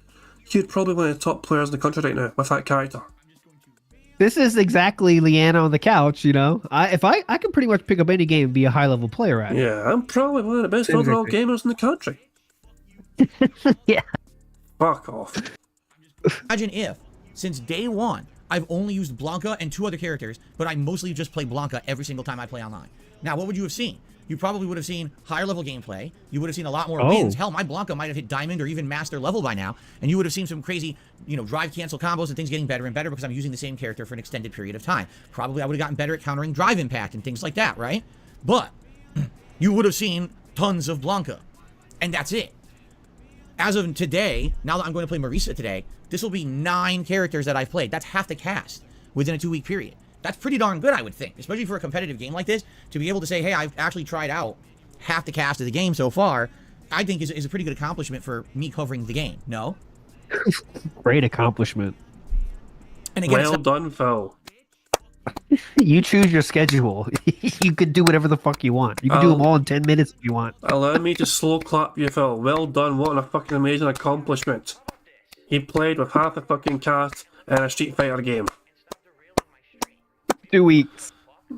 he'd probably be one of the top players in the country right now with that character. This is exactly Leanna on the couch, you know. I can pretty much pick up any game and be a high level player at it. Yeah, I'm probably one of the best overall gamers in the country. Yeah. Fuck off. Imagine if, since day one, I've only used Blanca and 2 other characters, but I mostly just play Blanca every single time I play online. Now, what would you have seen? You probably would have seen higher level gameplay. You would have seen a lot more wins. Hell, my Blanca might have hit Diamond or even Master level by now, and you would have seen some crazy, you know, drive cancel combos and things getting better and better because I'm using the same character for an extended period of time. Probably I would have gotten better at countering drive impact and things like that, right? But you would have seen tons of Blanca, and that's it. As of today, now that I'm going to play Marisa today, this will be 9 characters that I've played. That's half the cast within a 2-week period. That's pretty darn good, I would think, especially for a competitive game like this, to be able to say, hey, I've actually tried out half the cast of the game so far, I think is a pretty good accomplishment for me covering the game, no? Great accomplishment. And again, Well done, Phil. You choose your schedule. You could do whatever the fuck you want. You can do them all in 10 minutes if you want. Allow me to slow clap you, Phil. Well done. What a fucking amazing accomplishment. He played with half the fucking cast in a Street Fighter game. 2 weeks.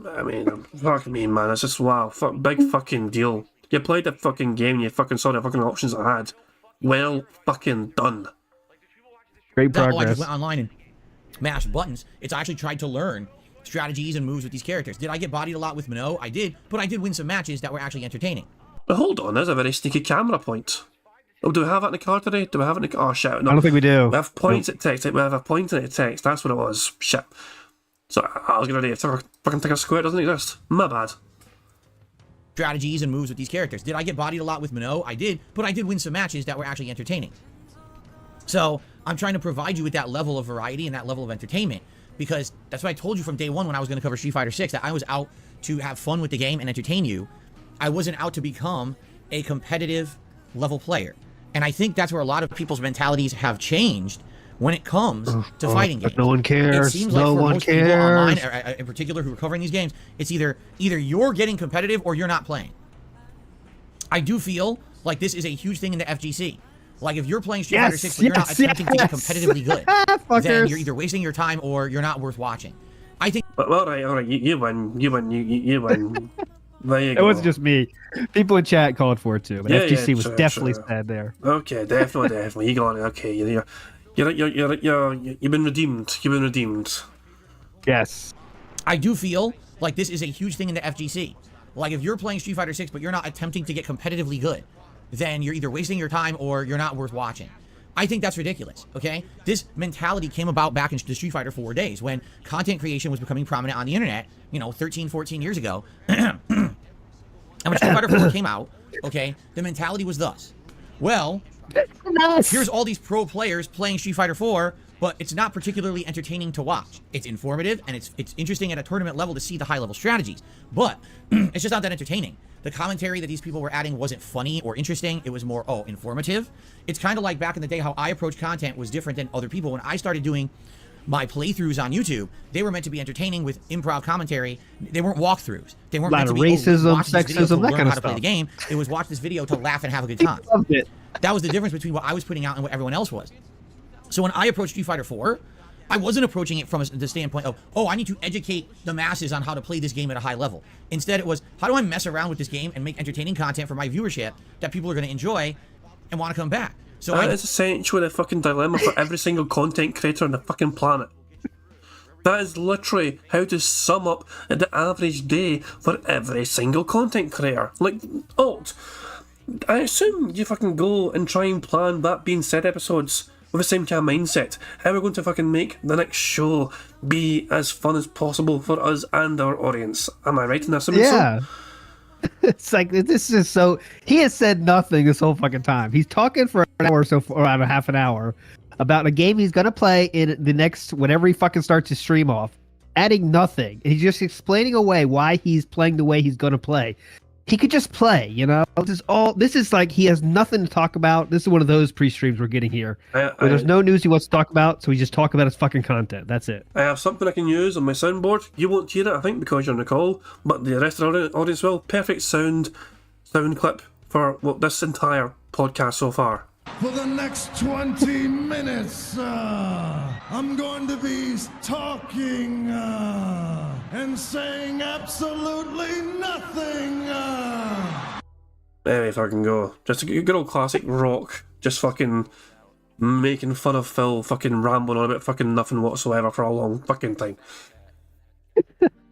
I mean, fuck me, man. It's just wow. Big fucking deal. You played the fucking game and you fucking saw the fucking options I had. Well fucking done. Great I just progress. went online and mashed buttons. It's actually tried to learn strategies and moves with these characters. Did I get bodied a lot with Minot? I did, but I did win some matches that were actually entertaining. But hold on, there's a very sneaky camera point. Oh, do we have that in the card today? Do we have it in the... Oh, shit. No. I don't think we do. We have points at text. We have a point in the text. That's what it was. Shit. So I was going to fucking take a square. It doesn't exist. My bad. Strategies and moves with these characters. Did I get bodied a lot with Minot? I did, but I did win some matches that were actually entertaining. So I'm trying to provide you with that level of variety and that level of entertainment, because that's what I told you from day one when I was going to cover Street Fighter 6, that I was out to have fun with the game and entertain you. I wasn't out to become a competitive level player. And I think that's where a lot of people's mentalities have changed when it comes to fighting games. No one cares. It seems like No for one most people online, cares. in particular who are covering these games, it's either you're getting competitive or you're not playing. I do feel Like, this is a huge thing in the FGC. Like, if you're playing Street Fighter 6, but you're not attempting to get competitively good, then you're either wasting your time or you're not worth watching. I think. But all right, you win. There you It go. wasn't just me. People in chat called for it too, but FGC was definitely said there. Okay, definitely. You got it. Okay, you've been redeemed. You've been redeemed. Yes. I do feel like this is a huge thing in the FGC. Like, if you're playing Street Fighter 6, but you're not attempting to get competitively good, then you're either wasting your time or you're not worth watching. I think that's ridiculous, okay? This mentality came about back in the Street Fighter 4 days when content creation was becoming prominent on the internet, 13, 14 years ago. And when Street Fighter 4 came out, okay, the mentality was thus. Well, here's all these pro players playing Street Fighter 4, but it's not particularly entertaining to watch. It's informative, and it's interesting at a tournament level to see the high-level strategies. But it's just not that entertaining. The commentary that these people were adding wasn't funny or interesting. It was more, informative. It's kind of like back in the day how I approached content was different than other people. When I started doing my playthroughs on YouTube, they were meant to be entertaining with improv commentary. They weren't walkthroughs. They weren't meant to be racism, watch this video to sexism, that learn kind of how to play stuff. the game. It was watch this video to laugh and have a good time. Loved it. That was the difference between what I was putting out and what everyone else was. So when I approached Street Fighter 4, I wasn't approaching it from the standpoint of, I need to educate the masses on how to play this game at a high level. Instead, it was, how do I mess around with this game and make entertaining content for my viewership that people are going to enjoy and want to come back? So That is essentially the fucking dilemma for every single content creator on the fucking planet. That is literally how to sum up the average day for every single content creator. Like, I assume you fucking go and try and plan that being said episodes with the same kind of mindset. How are we going to fucking make the next show be as fun as possible for us and our audience? Am I right in assuming Yeah. It's like, this is so. He has said nothing this whole fucking time. He's talking for an hour or so, or about half an hour, about a game he's gonna play in the next whenever he fucking starts his stream off, adding nothing. He's just explaining away why he's playing the way he's gonna play. He could just play, This is like he has nothing to talk about. This is one of those pre-streams we're getting here, where there's no news he wants to talk about, so he just talk about his fucking content. That's it. I have something I can use on my soundboard. You won't hear it, I think, because you're on the call, but the rest of the audience will. Perfect sound clip for this entire podcast so far. For the next 20 minutes, I'm going to be talking and saying absolutely nothing. There we fucking go. Just a good old classic rock. Just fucking making fun of Phil, fucking rambling on about fucking nothing whatsoever for a long fucking time.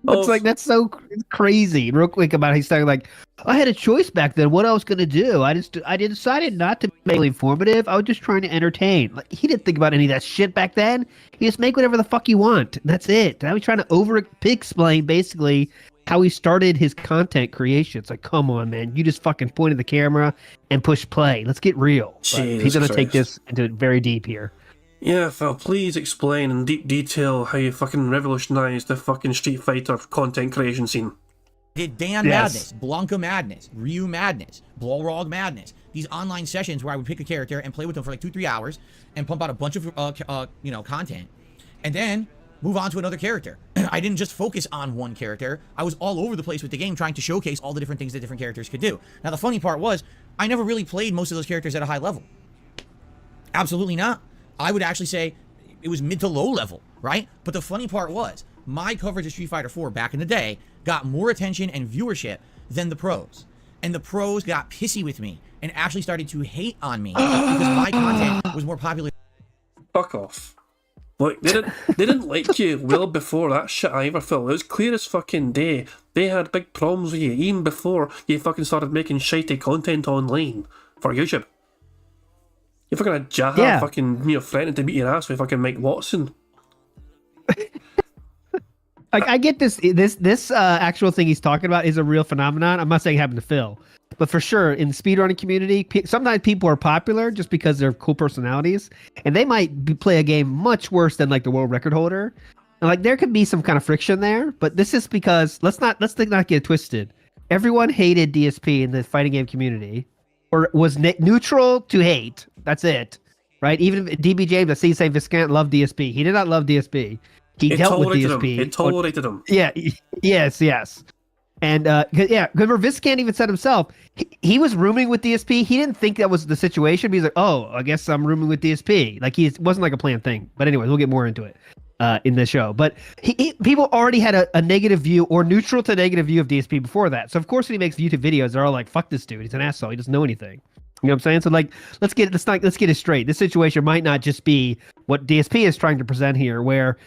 It's like, that's so crazy. Real quick about he's saying, like, I had a choice back then what I was gonna do. I decided not to make it informative. I was just trying to entertain. Like, he didn't think about any of that shit back then. He just make whatever the fuck you want. That's it. Now he's trying to explain basically how he started his content creation. It's like, come on, man. You just fucking pointed the camera and push play. Let's get real. He's gonna take this into very deep here. Yeah, Phil, please explain in deep detail how you fucking revolutionised the fucking Street Fighter content creation scene. Did Dan Madness, Blanca Madness, Ryu Madness, Balrog Madness. These online sessions where I would pick a character and play with them for like 2-3 hours and pump out a bunch of content, and then move on to another character. I didn't just focus on one character. I was all over the place with the game trying to showcase all the different things that different characters could do. Now the funny part was, I never really played most of those characters at a high level. Absolutely not. I would actually say it was mid to low level, right? But the funny part was, my coverage of Street Fighter 4 back in the day got more attention and viewership than the pros. And the pros got pissy with me and actually started to hate on me because my content was more popular. Fuck off. Look, they didn't like you well before that shit either, Phil. It was clear as fucking day. They had big problems with you even before you fucking started making shitey content online for YouTube. You fucking had Jaha fucking threatening to beat your ass with fucking Mike Watson. I get this actual thing he's talking about is a real phenomenon. I'm not saying it happened to Phil, but for sure in the speedrunning community, sometimes people are popular just because they're cool personalities, and they might play a game much worse than like the world record holder. And like there could be some kind of friction there, but this is because let's not get it twisted. Everyone hated DSP in the fighting game community, or was neutral to hate. That's it, right? Even DB James, I see say Viscant loved DSP. He did not love DSP. He dealt with DSP. It tolerated him. Yeah. Yes. And yeah, remember Viscant even said himself, he was rooming with DSP. He didn't think that was the situation. But he's like, oh, I guess I'm rooming with DSP. Like it wasn't like a planned thing. But anyways, we'll get more into it in the show. But people already had a negative view or neutral to negative view of DSP before that. So of course when he makes YouTube videos, they're all like, fuck this dude. He's an asshole. He doesn't know anything. You know what I'm saying? So like, let's get it straight. This situation might not just be what DSP is trying to present here, where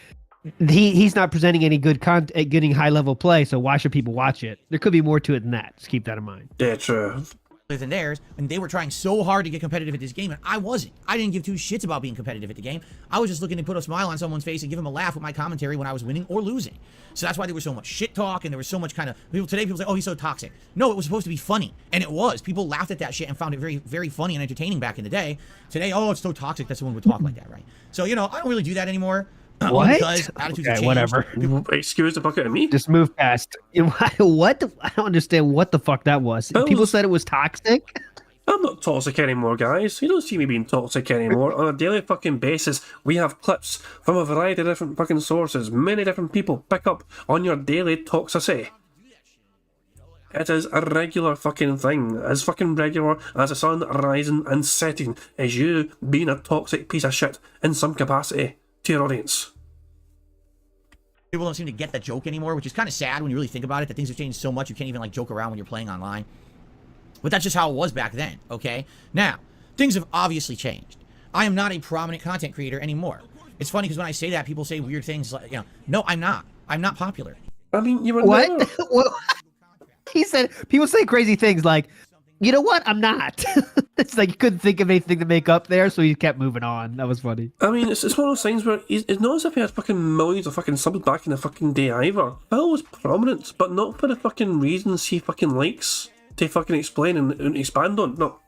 he's not presenting any good content, getting high level play. So why should people watch it? There could be more to it than that. Just keep that in mind. Yeah, true. Than theirs, and they were trying so hard to get competitive at this game, and I wasn't. I didn't give two shits about being competitive at the game. I was just looking to put a smile on someone's face and give them a laugh with my commentary when I was winning or losing. So that's why there was so much shit talk, and there was so much kind of people say, oh, he's so toxic. No, it was supposed to be funny, and it was. People laughed at that shit and found it very, very funny and entertaining back in the day. Today, oh, it's so toxic that someone would talk like that, right? So I don't really do that anymore. What? Because attitudes have changed. Whatever. Excuse the fuck out of me. Just move past. What? I don't understand what the fuck that was. People said it was toxic. I'm not toxic anymore, guys. You don't see me being toxic anymore. On a daily fucking basis, we have clips from a variety of different fucking sources. Many different people pick up on your daily toxicity. It is a regular fucking thing. As fucking regular as the sun rising and setting is you being a toxic piece of shit in some capacity to your audience. People don't seem to get that joke anymore, which is kind of sad when you really think about it, that things have changed so much you can't even like joke around when you're playing online. But that's just how it was back then, okay? Now, things have obviously changed. I am not a prominent content creator anymore. It's funny because when I say that, people say weird things like, no, I'm not. I'm not popular. I mean, you were What? never... What? He said, people say crazy things like, you know what? I'm not. It's like you couldn't think of anything to make up there, so he kept moving on. That was funny. I mean, it's one of those things where it's not as if he had fucking millions of fucking subs back in the fucking day either. Phil was prominent, but not for the fucking reasons he fucking likes to fucking explain and expand on. No.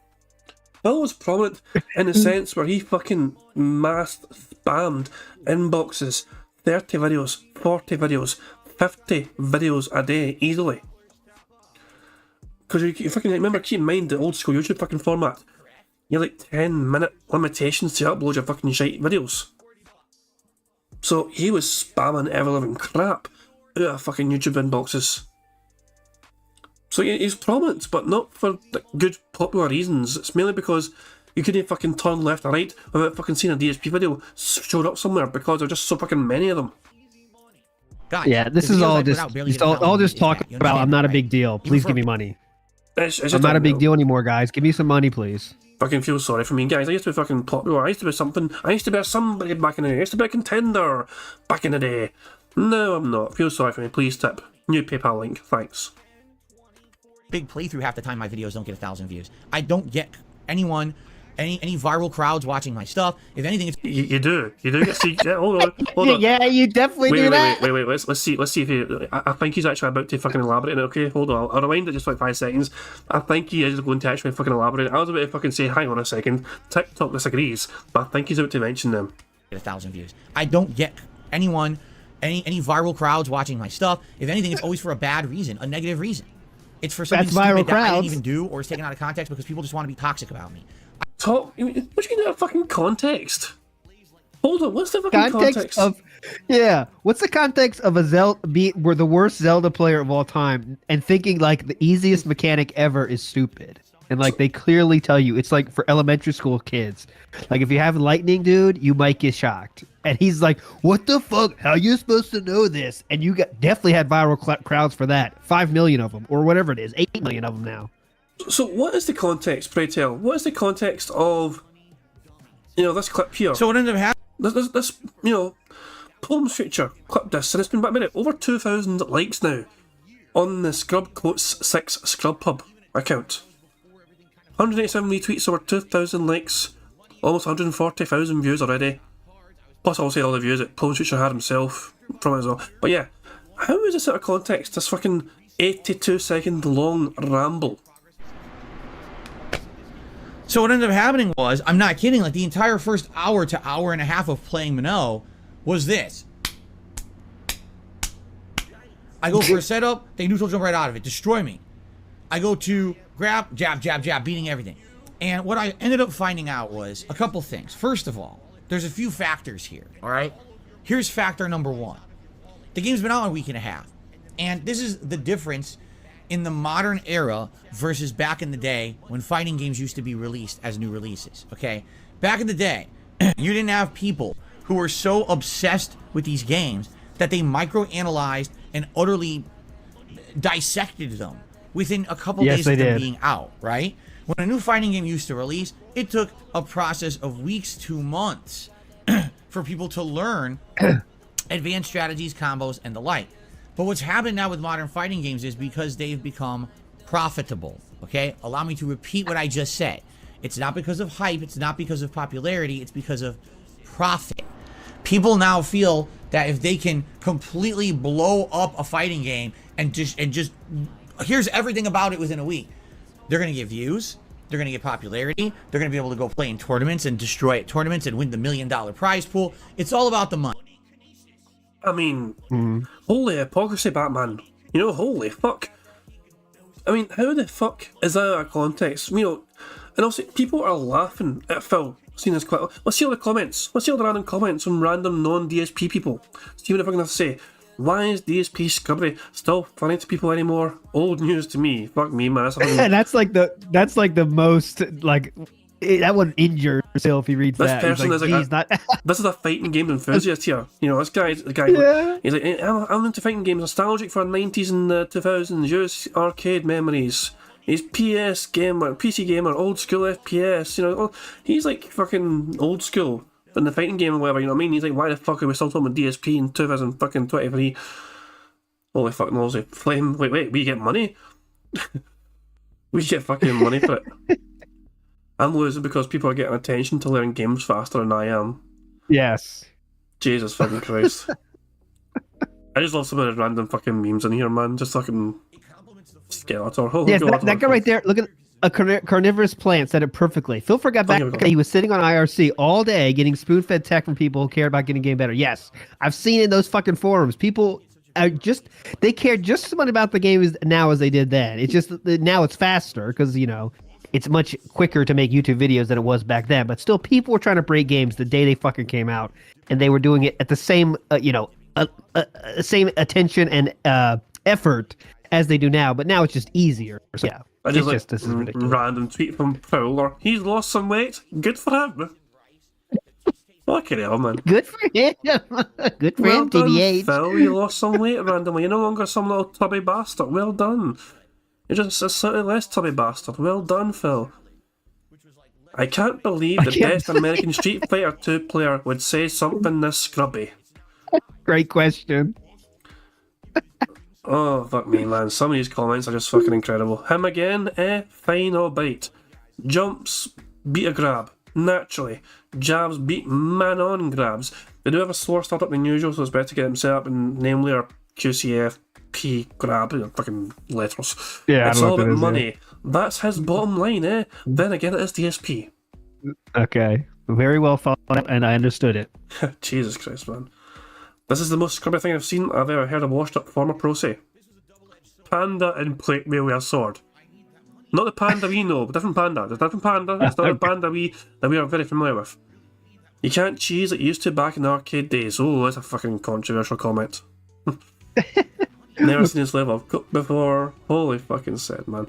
Phil was prominent in the sense where he fucking spammed inboxes, 30 videos, 40 videos, 50 videos a day easily. Because you fucking remember, keep in mind the old school YouTube fucking format. You're like 10-minute limitations to upload your fucking shite videos. So he was spamming ever living crap out of fucking YouTube inboxes. So he's prominent, but not for good popular reasons. It's mainly because you couldn't fucking turn left or right without fucking seeing a DSP video showed up somewhere because there's just so fucking many of them. God, yeah, this is all just talk about. I'm not a big deal. Please give me money. I'm not a big deal anymore, guys. Give me some money, please. Fucking feel sorry for me, guys. I used to be fucking popular. I used to be something. I used to be somebody back in the day. I used to be a contender back in the day. No, I'm not. Feel sorry for me. Please tip. New PayPal link. Thanks. Big playthrough half the time my videos don't get 1,000 views. I don't get anyone, any viral crowds watching my stuff. If anything, it's... You do get see. Yeah, hold on. Yeah, you definitely do that. Wait. Let's see if he. I think he's actually about to fucking elaborate. Okay, hold on. I'll rewind it just like 5 seconds. I think he is going to actually fucking elaborate. I was about to fucking say, hang on a second. TikTok disagrees, but I think he's about to mention them. Get 1,000 views. I don't get anyone, any viral crowds watching my stuff. If anything, it's always for a bad reason, a negative reason. It's for something stupid that I didn't even do, or it's taken out of context because people just want to be toxic about me. What do you mean out of fucking context? Hold on, what's the fucking context? What's the context of we're the worst Zelda player of all time and thinking like the easiest mechanic ever is stupid? And like they clearly tell you it's like for elementary school kids. Like if you have lightning, dude, you might get shocked. And he's like, "What the fuck? How are you supposed to know this?" And you definitely had viral crowds for that. 5 million of them, or whatever it is, 8 million of them now. So what is the context? Pray tell. What is the context of this clip here? So what ended up happening? This Poem Future clip this, and it's been about over 2,000 likes now on the Scrub Quotes 6 Scrub Pub account. 187 retweets, over 2,000 likes, almost 140,000 views already. Plus, I'll say all the views that Poem Future had himself from it as well. But yeah, how is this out of context? This fucking 82-second long ramble. So what ended up happening was, I'm not kidding, like the entire first hour to hour and a half of playing Minnow was this. I go for a setup, they neutral jump right out of it, destroy me. I go to grab, jab, jab, jab, beating everything. And what I ended up finding out was a couple things. First of all, there's a few factors here, all right? Here's factor number one. The game's been out a week and a half. And this is the difference in the modern era versus back in the day when fighting games used to be released as new releases, okay? Back in the day, you didn't have people who were so obsessed with these games that they microanalyzed and utterly dissected them within a couple days of them being out, right? When a new fighting game used to release, it took a process of weeks to months for people to learn advanced strategies, combos, and the like. But what's happened now with modern fighting games is because they've become profitable, okay? Allow me to repeat what I just said. It's not because of hype, it's not because of popularity, it's because of profit. People now feel that if they can completely blow up a fighting game and just here's everything about it within a week, they're going to get views, they're going to get popularity, they're going to be able to go play in tournaments and destroy at tournaments and win the $1 million prize pool. It's all about the money. I mean, holy hypocrisy, Batman. You know, holy fuck. I mean, how the fuck is that out of context? You know, and also, people are laughing at Phil. Seen this quite. Let's see all the comments. Let's see all the random comments from random non-DSP people. See what I'm going to say. Why is DSP Scrubbery still funny to people anymore? Old news to me. Fuck me, man. That's like the most like. That wouldn't injure yourself if he reads this that. Person like, is like this is a fighting game enthusiast here. You know, this guy. Yeah. He's like, I'm into fighting games, nostalgic for 90s and 2000s, US arcade memories. He's PS gamer, PC gamer, old school FPS. You know, he's like fucking old school in the fighting game or whatever. You know what I mean? He's like, why the fuck are we still talking about DSP in 2023? Holy fucking nosy. Flame. Wait, we get money? We get fucking money for it. I'm losing because people are getting attention to learn games faster than I am. Yes. Jesus fucking Christ. I just love some of the random fucking memes in here, man. Just fucking Skeletor. Oh, yes, that guy right there. Look at a carnivorous plant said it perfectly. Phil forgot back. He was sitting on IRC all day getting spoon-fed tech from people who care about getting game better. Yes, I've seen in those fucking forums. People are they care just as much about the game now as they did then. It's just now it's faster because, you know, it's much quicker to make YouTube videos than it was back then. But still, people were trying to break games the day they fucking came out, and they were doing it at the same, same attention and effort as they do now. But now it's just easier. So, yeah, I just it's this is ridiculous. Random tweet from Prowler. He's lost some weight. Good for him. Fucking hell, man. Good for him. Good for him, done, TBH. Phil, you lost some weight randomly. You're no longer some little tubby bastard. Well done. You're just a slightly less tubby bastard. Well done, Phil. I can't believe the best American Street Fighter 2 player would say something this scrubby. Great question. Oh, fuck me, man. Some of these comments are just fucking incredible. Him again? Fine, alright. Jumps, beat a grab. Naturally. Jabs, beat man-on grabs. They do have a slower startup than usual, so it's better to get them set up, and namely our QCF grab, fucking letters. Yeah, it's all about money. That's his bottom line, eh? Then again, it is DSP. Okay. Very well thought out, and I understood it. Jesus Christ, man. This is the most scrubby thing I've ever heard of washed up former pro say. Panda in plate mail with a sword. Not the panda we know, but different panda. There's a different panda. It's not the panda that we are very familiar with. You can't cheese like you used to back in the arcade days. Oh, that's a fucking controversial comment. Never seen this level before. Holy fucking shit, man.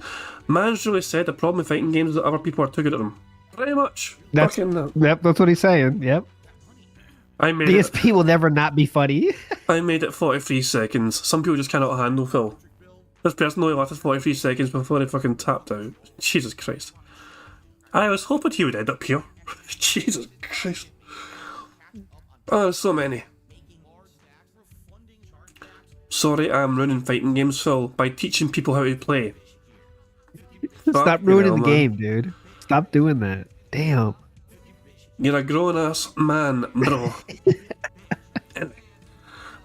Man's really said the problem with fighting games is that other people are too good at them. Pretty much. Yep, that's what he's saying. Yep. DSP will never not be funny. I made it 43 seconds. Some people just cannot handle Phil. This person only lasted 43 seconds before they fucking tapped out. Jesus Christ. I was hoping he would end up here. Jesus Christ. Oh, so many. Sorry, I'm ruining fighting games, Phil, by teaching people how to play. Stop ruining the game, dude. Stop doing that. Damn. You're a grown-ass man, bro.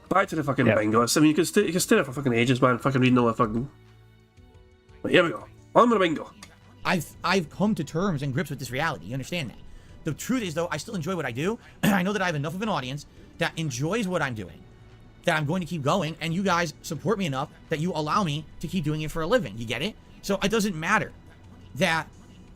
Back to the fucking bingo. I mean, you can stay there for fucking ages, man. Fucking reading all the fucking... But here we go. On with the bingo. I've come to terms and grips with this reality. You understand that? The truth is, though, I still enjoy what I do. I know that I have enough of an audience that enjoys what I'm doing, that I'm going to keep going, and you guys support me enough that you allow me to keep doing it for a living. You get it? So it doesn't matter that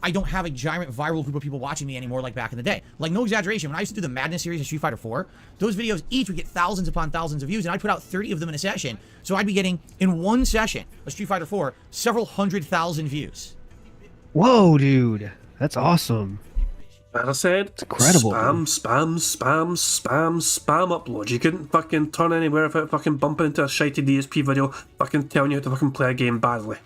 I don't have a giant viral group of people watching me anymore like back in the day. Like, no exaggeration, when I used to do the Madness series of Street Fighter 4, those videos each would get thousands upon thousands of views, and I'd put out 30 of them in a session. So I'd be getting, in one session of Street Fighter 4, several 100,000 views. Whoa, dude. That's awesome. As I said, It's incredible. spam upload. You couldn't fucking turn anywhere without fucking bumping into a shitey DSP video fucking telling you how to fucking play a game badly.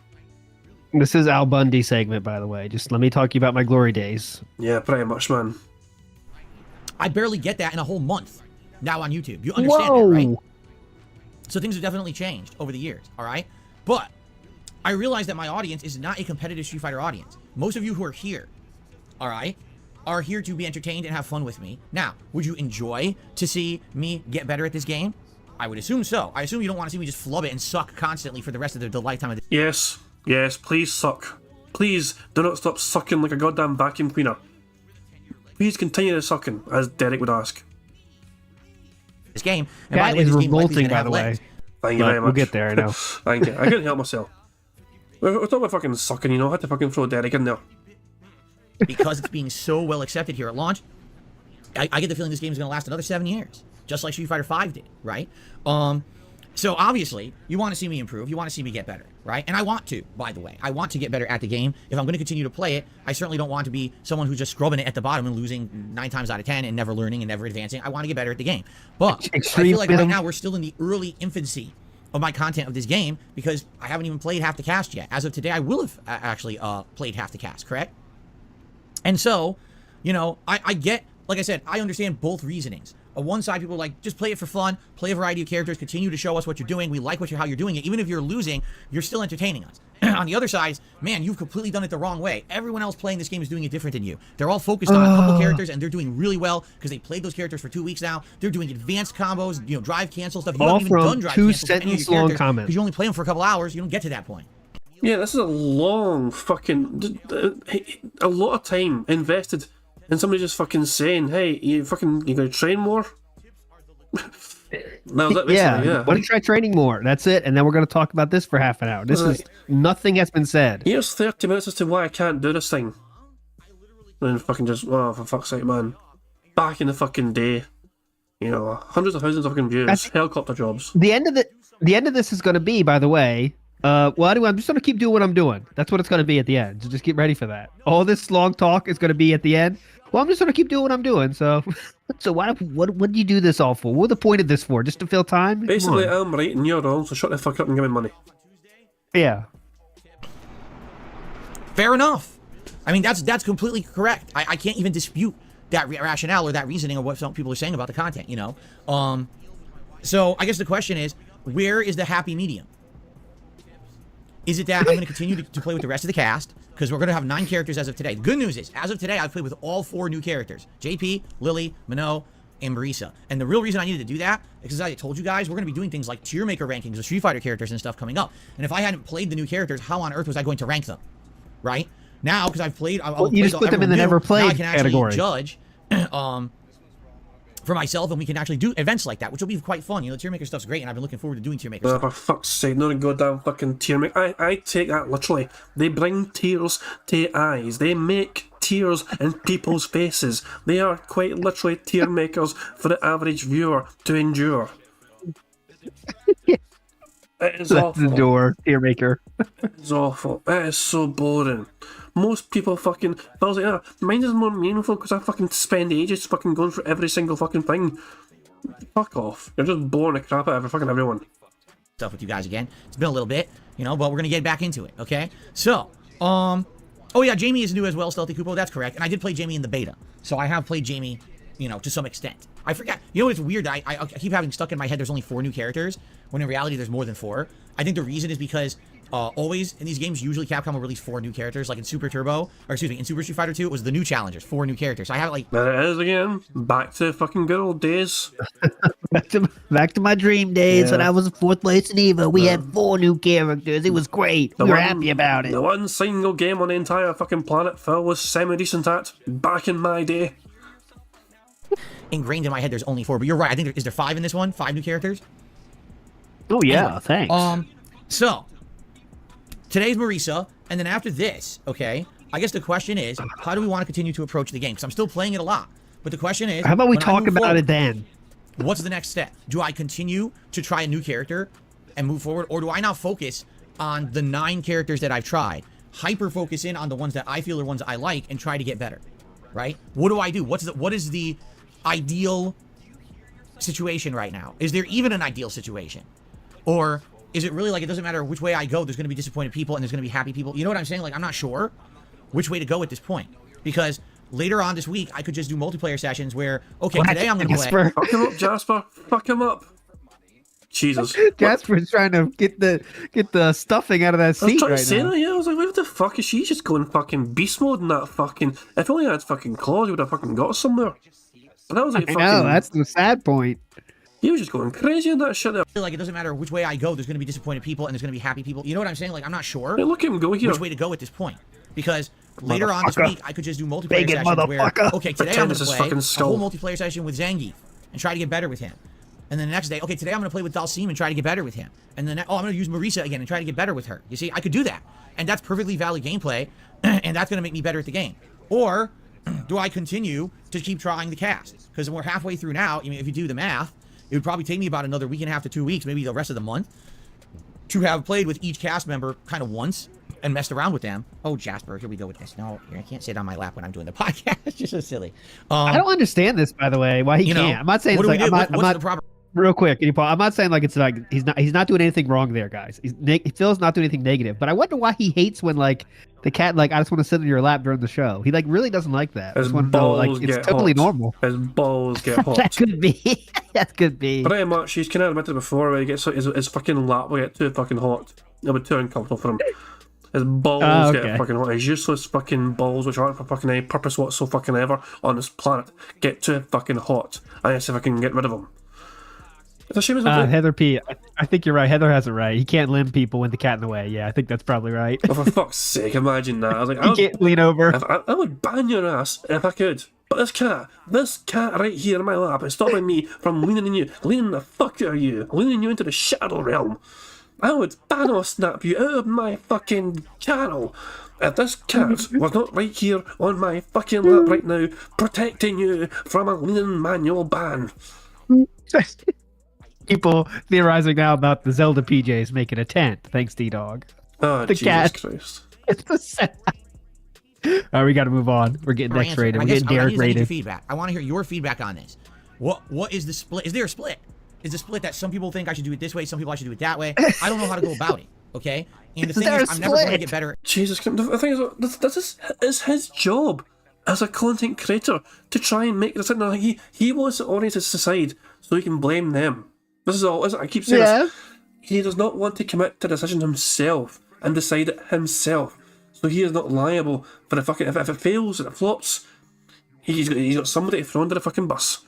This is Al Bundy segment, by the way. Just let me talk to you about my glory days. Yeah, pretty much, man. I barely get that in a whole month now on YouTube. You understand that, right? So things have definitely changed over the years, all right? But I realize that my audience is not a competitive Street Fighter audience. Most of you who are here, all right, are here to be entertained and have fun with me. Now, would you enjoy to see me get better at this game? I would assume so. I assume you don't want to see me just flub it and suck constantly for the rest of the lifetime of the... Yes, please suck. Please do not stop sucking like a goddamn vacuum cleaner. Please continue to sucking, as Derek would ask. this game. And by That the way, is this game likely revolting, gonna by have the way. legs. Thank you very much. We'll get there, I know. Thank you. I couldn't help myself. We're talking about fucking sucking, you know. I had to fucking throw Derek in there. Because it's being so well accepted here at launch, I get the feeling this game is going to last another 7 years, just like Street Fighter 5 did, right? So obviously, you want to see me improve. You want to see me get better, right? And I want to, by the way. I want to get better at the game. If I'm going to continue to play it, I certainly don't want to be someone who's just scrubbing it at the bottom and losing 9 times out of 10 and never learning and never advancing. I want to get better at the game. But I feel like right now we're still in the early infancy of my content of this game because I haven't even played half the cast yet. As of today, I will have actually played half the cast, correct? And so, you know, I get, like I said, I understand both reasonings. On one side, people are like, just play it for fun, play a variety of characters, continue to show us what you're doing. We like how you're doing it. Even if you're losing, you're still entertaining us. On the other side, man, you've completely done it the wrong way. Everyone else playing this game is doing it different than you. They're all focused on a couple characters, and they're doing really well because they played those characters for 2 weeks now. They're doing advanced combos, you know, drive cancel stuff. You All haven't even from done drive two cancels for any of your sentence long characters comments. because you only play them for a couple hours. You don't get to that point. Yeah, this is a long fucking... a lot of time invested in somebody just fucking saying, hey, you gonna train more? No, that Yeah. Why don't you try training more? That's it. And then we're going to talk about this for half an hour. This is nothing has been said. Here's 30 minutes as to why I can't do this thing. And then fucking just, oh, for fuck's sake, man. Back in the fucking day. You know, hundreds of thousands of fucking views, helicopter jobs. The end of this is going to be, by the way, well, anyway, I'm just going to keep doing what I'm doing. That's what it's going to be at the end. So just get ready for that. All this long talk is going to be at the end. Well, I'm just going to keep doing what I'm doing. So, what do you do this all for? What was the point of this for? Just to fill time? Come Basically, on. I'm right and you're wrong, so shut the fuck up and give me money. Yeah. Fair enough. I mean, that's completely correct. I can't even dispute that rationale or that reasoning of what some people are saying about the content, you know? So I guess the question is, where is the happy medium? Is it that I'm going to continue to play with the rest of the cast? Because we're going to have 9 characters as of today. The good news is, as of today, I've played with all 4 new characters. JP, Lily, Minot, and Marisa. And the real reason I needed to do that is because I told you guys we're going to be doing things like tier maker rankings of Street Fighter characters and stuff coming up. And if I hadn't played the new characters, how on earth was I going to rank them? Right? Now, because I've played... You just put them in the never played now I can actually category. judge for myself, and we can actually do events like that, which will be quite fun. You know, the tier maker stuff's great, and I've been looking forward to doing tier maker stuff. For fuck's sake, not a goddamn fucking tear maker. I take that literally. They bring tears to eyes. They make tears in people's faces. They are quite literally tear makers for the average viewer to endure. It is That's awful. the door, tear maker. It's awful. It is so boring. Most people fucking feels like, mine is more meaningful because I fucking spend ages fucking going through every single fucking thing. Fuck off. You're just boring the crap out of fucking everyone. Stuff with you guys again. It's been a little bit, you know, but we're gonna get back into it, okay? So, oh yeah, Jamie is new as well, Stealthy Kupo, that's correct. And I did play Jamie in the beta. So I have played Jamie, you know, to some extent. I forgot. You know, it's weird. I keep having stuck in my head there's only 4 new characters, when in reality there's more than 4. I think the reason is because always in these games, usually Capcom will release 4 new characters. Like in Super in Super Street Fighter 2, it was the new challengers, 4 new characters. So I have like... There it is again. Back to fucking good old days. Back to my dream days when I was 4th place in EVA. We had 4 new characters. It was great. We were happy about it. The one single game on the entire fucking planet Phil was semi-decent at back in my day. Ingrained in my head, there's only 4. But you're right. I think is there 5 in this one? 5 new characters? Oh, yeah. Anyway, Thanks. So, today's Marisa, and then after this, okay, I guess the question is, how do we want to continue to approach the game? Because I'm still playing it a lot. But the question is, How about we when I talk move about forward, it then? what's the next step? Do I continue to try a new character and move forward? Or do I now focus on the 9 characters that I've tried? Hyper focus in on the ones that I feel are ones I like and try to get better, right? What do I do? What is the ideal situation right now? Is there even an ideal situation? Or is it really like it doesn't matter which way I go, there's going to be disappointed people and there's going to be happy people? You know what I'm saying? Like, I'm not sure which way to go at this point. Because later on this week, I could just do multiplayer sessions where, okay, today I'm going to play. Fuck him up, Jasper. Fuck him up. Jesus. Jasper's trying to get the stuffing out of that I was seat trying right to say now. that, yeah. I was like, what the fuck is she just going fucking beast mode in that fucking... If only I had fucking claws, he would have fucking got us somewhere. But that was like I fucking... know, that's the sad point. He was just going crazy on that shit there. Like, it doesn't matter which way I go, there's going to be disappointed people and there's going to be happy people. You know what I'm saying? Like, I'm not sure Hey, look at him go here. which way to go at this point. Because later on this Motherfucker. week, I could just do multiplayer Bigot sessions where, motherfucker. okay, today I'm Pretend going it's to his play fucking a skull. whole multiplayer session with Zangief and try to get better with him. And then the next day, okay, today I'm going to play with Dalsim and try to get better with him. And then, oh, I'm going to use Marisa again and try to get better with her. You see, I could do that. And that's perfectly valid gameplay, and that's going to make me better at the game. Or do I continue to keep trying the cast? Because we're halfway through now. I mean, if you do the math, it would probably take me about another week and a half to 2 weeks, maybe the rest of the month, to have played with each cast member kind of once and messed around with them. Oh, Jasper, here we go with this. No, I can't sit on my lap when I'm doing the podcast. It's just so silly. I don't understand this, by the way. Why he You know, can't? I'm not saying what it's do we like do? I'm What's not the proper... real quick. Paul, I'm not saying like it's like he's not doing anything wrong there, guys. Phil's not doing anything negative. But I wonder why he hates when like the cat like I just want to sit in your lap during the show. He like really doesn't like that. I His just want to know like balls it's get totally hot. normal. His balls get hot. That could be. That could be. Pretty much, he's kind of admitted before where he gets his fucking lap will get too fucking hot. It'll be too uncomfortable for him. His balls get okay. fucking hot. His useless fucking balls, which aren't for fucking any purpose whatsoever fucking ever on this planet, get too fucking hot. And I see if I can get rid of them. It's a shame as well. Heather P. I think you're right. Heather has it right. He can't limb people with the cat in the way. Yeah, I think that's probably right. Oh, for fuck's sake, imagine that. I was like, He can't lean over. I would ban your ass if I could. But this cat right here in my lap is stopping me from leaning the fuck out of you, leaning you into the shadow realm. I would ban or snap you out of my fucking channel if this cat was not right here on my fucking lap right now, protecting you from a leaning manual ban. People theorizing now about the Zelda PJs making a tent. Thanks, D-Dog. Oh, The Jesus cat. Christ. It's the sad. All right, we got to move on. We're getting answer. X-rated. I We're guess getting I Derek need your rated. feedback. I want to hear your feedback on this. What is the split? Is there a split? Is the split that some people think I should do it this way, some people I should do it that way? I don't know how to go about it. Okay, and the Is thing there is, a I'm never going to split? get better. Jesus Christ. The thing is, this is his job as a content creator to try and make this. No, he wants the audience to decide so he can blame them. This is all. I keep saying this. He does not want to commit to the decision himself and decide it himself. So he is not liable for the fucking. If it fails, if it flops, he's got somebody to throw under the fucking bus.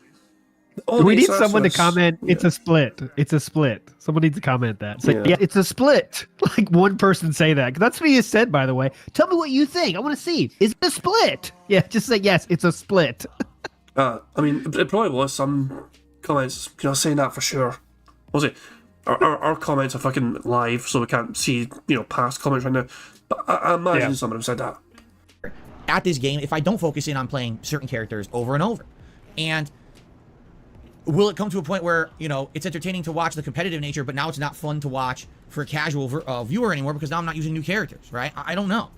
We need someone to comment. It's a split. It's a split. Someone needs to comment that. Say, yeah, it's a split. Like one person say that. 'Cause that's what he has said, by the way. Tell me what you think. I want to see. Is it a split? Yeah, just say yes. It's a split. I mean, it probably was some comments, saying that for sure. Was it? Our comments are fucking live, so we can't see, past comments right now. But I imagine someone said that. At this game, if I don't focus in on playing certain characters over and over, and will it come to a point where it's entertaining to watch the competitive nature, but now it's not fun to watch for a casual viewer anymore because now I'm not using new characters, right? I don't know.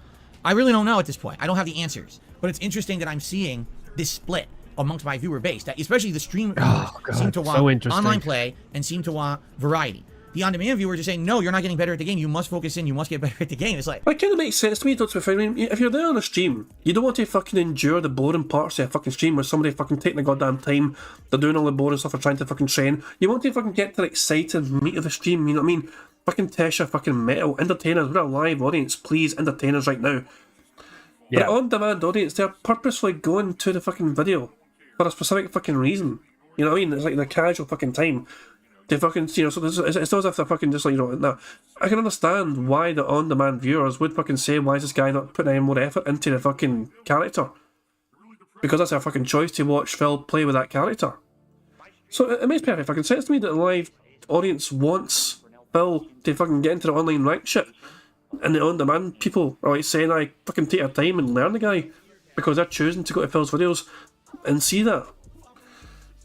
I really don't know at this point. I don't have the answers, but it's interesting that I'm seeing this split amongst my viewer base, that especially the stream viewers seem to want online play and seem to want variety. The on-demand viewers are saying, no, you're not getting better at the game. You must focus in. You must get better at the game. It's like... It kind of makes sense to me, don't it? I mean, if you're there on a stream, you don't want to fucking endure the boring parts of a fucking stream where somebody fucking taking the goddamn time, they're doing all the boring stuff, they're trying to fucking train. You want to fucking get to the exciting meat of the stream, you know what I mean? Fucking test your fucking metal. Entertainers, we're a live audience. Please, entertainers right now. Yeah. But on-demand audience, they're purposely going to the fucking video for a specific fucking reason. You know what I mean? It's like the casual fucking time. They fucking, so it's not as if they're fucking just like, now, I can understand why the on-demand viewers would fucking say, why is this guy not putting any more effort into the fucking character? Because that's their fucking choice to watch Phil play with that character. So it makes perfect fucking sense to me that the live audience wants Phil to fucking get into the online rank shit. And the on-demand people are like saying, I fucking take our time and learn the guy because they're choosing to go to Phil's videos and see that.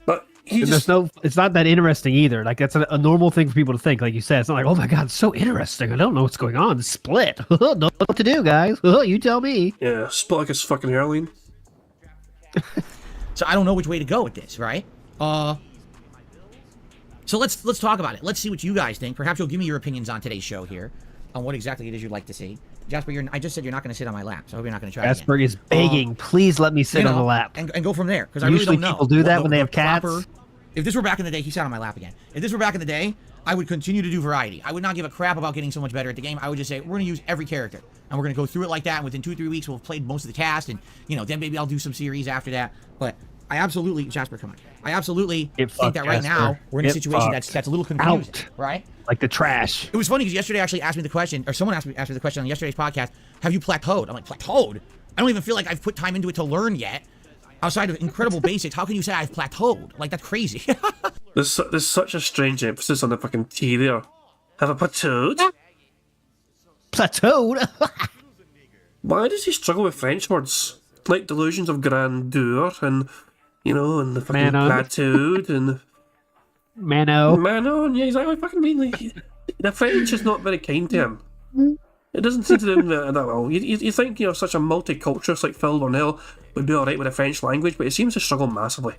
But it's not that interesting either. Like that's a normal thing for people to think. Like you said, it's not like, oh my god, it's so interesting. I don't know what's going on. It's split. Don't know what to do, guys. You tell me. Yeah, split like it's fucking hairline. So I don't know which way to go with this, right? So let's talk about it. Let's see what you guys think. Perhaps you'll give me your opinions on today's show here, on what exactly it is you'd like to see. Jasper, I just said you're not going to sit on my lap, so I hope you're not going to try. Jasper is begging, please let me sit on the lap. And go from there, because I really don't know. People do that when they have cats. If this were back in the day, he sat on my lap again. If this were back in the day, I would continue to do variety. I would not give a crap about getting so much better at the game. I would just say, we're going to use every character, and we're going to go through it like that, and within 2-3 weeks, we'll have played most of the cast, and, then maybe I'll do some series after that. But I absolutely, Jasper, come on. I absolutely think that right now, we're in a situation that's a little confusing, right? Like the trash. It was funny because yesterday actually asked me the question, or someone asked me the question on yesterday's podcast, have you plateaued? I'm like, plateaued? I don't even feel like I've put time into it to learn yet. Outside of incredible basics, how can you say I've plateaued? Like, that's crazy. There's such a strange emphasis on the fucking T there. Have I plateaued? Plateaued? Why does he struggle with French words? Like delusions of grandeur and, and the fucking plateaued and... Manon, yeah, exactly. Fucking mean, like, the French is not very kind to him. It doesn't seem to do him that well. You think, such a multiculturalist like Phil Burnell would be alright with the French language, but he seems to struggle massively.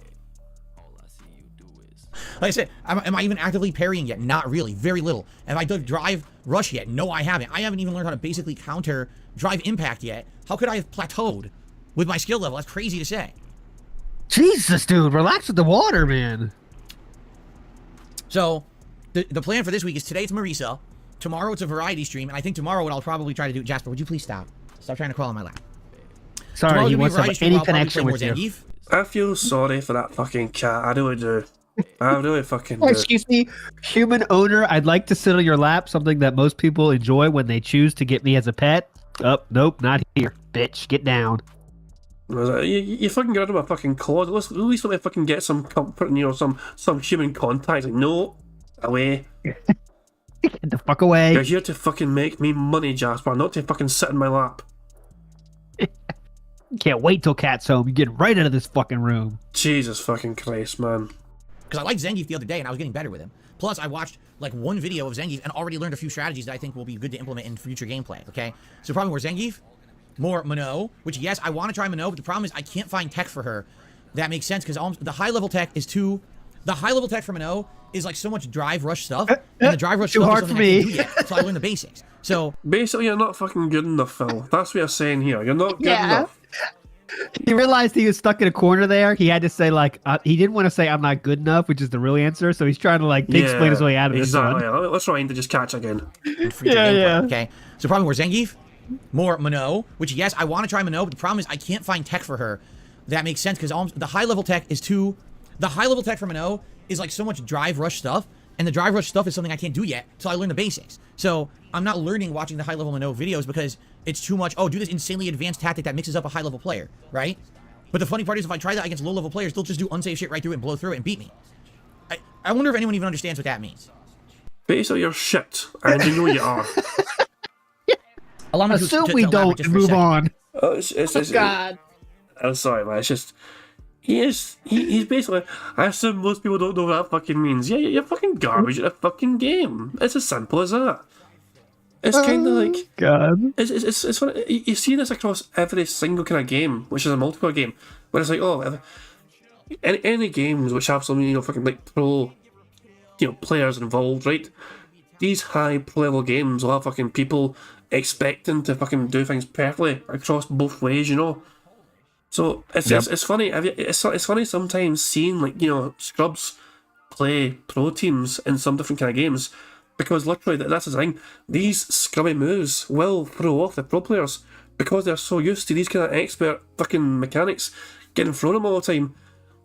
Like I said, am I even actively parrying yet? Not really. Very little. Have I done drive rush yet? No, I haven't. I haven't even learned how to basically counter drive impact yet. How could I have plateaued with my skill level? That's crazy to say. Jesus, dude. Relax with the water, man. So, the plan for this week is today it's Marisa. Tomorrow it's a variety stream. And I think tomorrow what I'll probably try to do... Jasper, would you please stop? Stop trying to crawl on my lap. Sorry, he wants to have any connection with you. Zangief. I feel sorry for that fucking cat. I really do. I really fucking do. Excuse me, human owner, I'd like to sit on your lap, something that most people enjoy when they choose to get me as a pet. Oh, nope, not here. Bitch, get down. You fucking get rid of my fucking claws. At least let me fucking get some comfort and, some human contact. Like, no, away. Get the fuck away. You're here to fucking make me money, Jasper, not to fucking sit in my lap. Can't wait till Cat's home. You get right out of this fucking room. Jesus fucking Christ, man. Because I liked Zangief the other day and I was getting better with him. Plus, I watched like one video of Zangief and already learned a few strategies that I think will be good to implement in future gameplay, okay? So probably more Zangief, more Minot, which yes, I want to try Minot, but the problem is I can't find tech for her that makes sense because the high level tech is too... The high level tech for Minot is like so much drive rush stuff, and the drive rush stuff is something I can't do yet, so I learn the basics. So basically, you're not fucking good enough, Phil. That's what you're saying here. You're not good enough. He realized he was stuck in a corner there. He had to say, like, he didn't want to say, I'm not good enough, which is the real answer. So he's trying to, like, explain his way out of this one. Exactly. Let's try to just catch again. Yeah. Okay. So probably more Zangief, more Minot, which, yes, I want to try Minot, but the problem is I can't find tech for her that makes sense because the high level tech is too... The high level tech for Minot is like so much drive rush stuff, and the drive rush stuff is something I can't do yet, so I learn the basics. So I'm not learning watching the high level Minot videos because it's too much, do this insanely advanced tactic that mixes up a high level player, right? But the funny part is if I try that against low level players, they'll just do unsafe shit right through it and blow through it and beat me. I wonder if anyone even understands what that means. Basically, you're shit, and you know you are. Allow me assume we don't and move on. Oh, God. I'm sorry, man. It's just... He's basically... I assume most people don't know what that fucking means. Yeah, you're fucking garbage at a fucking game. It's as simple as that. It's kind of like... God. It's funny. You see this across every single kind of game, which is a multiplayer game, where it's like, any games which have some, fucking like pro, players involved, right? These high pro level games will have fucking people expecting to fucking do things perfectly across both ways, So it's funny. It's funny sometimes seeing scrubs play pro teams in some different kind of games, because literally that's the thing. These scrubby moves will throw off the pro players because they're so used to these kind of expert fucking mechanics getting thrown at them all the time,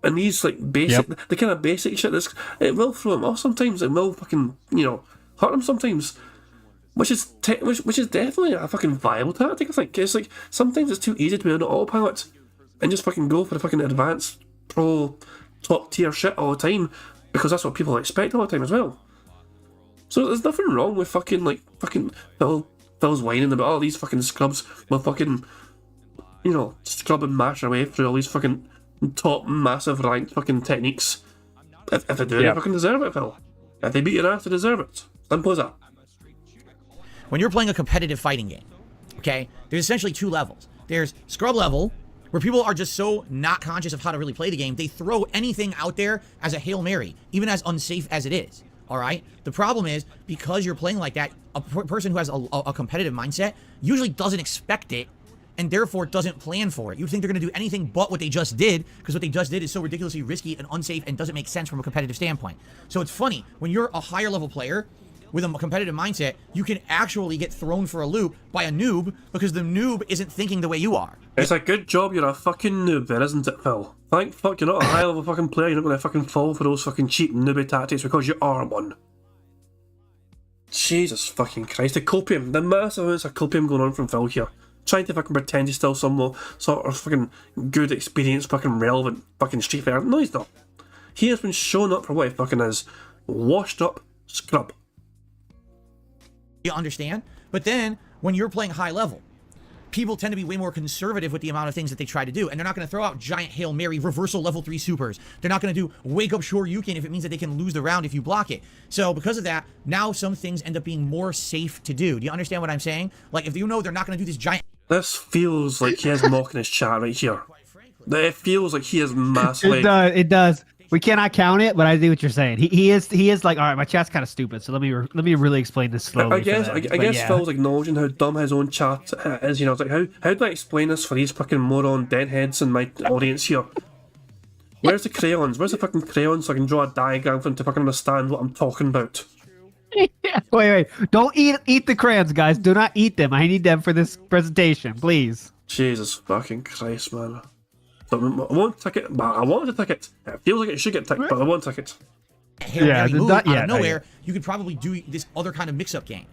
and these the kind of basic shit. It will throw them off sometimes. It will fucking hurt them sometimes. Which is definitely a fucking viable tactic. I think it's like sometimes it's too easy to be on autopilot and just fucking go for the fucking advanced pro top tier shit all the time, because that's what people expect all the time as well. So there's nothing wrong with fucking Phil Phil's whining about all these fucking scrubs will fucking, you know, scrub and mash their way through all these fucking top massive ranked fucking techniques. If they do, they fucking deserve it, Phil. If they beat your ass, they deserve it. Simple as that. When you're playing a competitive fighting game, okay, there's essentially 2 levels. There's scrub level, where people are just so not conscious of how to really play the game, they throw anything out there as a Hail Mary, even as unsafe as it is, all right? The problem is, because you're playing like that, a person who has a competitive mindset usually doesn't expect it, and therefore doesn't plan for it. You think they're going to do anything but what they just did, because what they just did is so ridiculously risky and unsafe and doesn't make sense from a competitive standpoint. So it's funny, when you're a higher level player with a competitive mindset, you can actually get thrown for a loop by a noob because the noob isn't thinking the way you are. It's a good job you're a fucking noob then, isn't it, Phil? Thank fuck you're not a high level fucking player, you're not gonna fucking fall for those fucking cheap noobie tactics because you are one. Jesus fucking Christ, the copium, the massive amounts of copium going on from Phil here. Trying to fucking pretend he's still some sort of fucking good, experienced, fucking relevant fucking Street Fighter. No, he's not. He has been shown up for what he fucking is. Washed up scrub. You understand? But then, when you're playing high level, people tend to be way more conservative with the amount of things that they try to do, and they're not going to throw out giant Hail Mary reversal level 3 supers. They're not going to do wake up Shoryuken if it means that they can lose the round if you block it. So because of that, now some things end up being more safe to do. Do you understand what I'm saying? Like, if you know they're not going to do this giant... This feels like he is mocking his chat right here. It feels like he is massively... It does. We cannot count it, but I see what you're saying. He is like, all right, my chat's kind of stupid, so let me really explain this slowly. I guess Phil's acknowledging how dumb his own chat is. You know, it's like how do I explain this for these fucking moron deadheads in my audience here? Where's the crayons? Where's the fucking crayons so I can draw a diagram for them to fucking understand what I'm talking about? Wait, don't eat the crayons, guys. Do not eat them. I need them for this presentation, please. Jesus fucking Christ, man. I want a ticket, but I want a ticket. It feels like it should get ticked, but I want a ticket. Hail Mary move out of nowhere, you could probably do this other kind of mix-up game.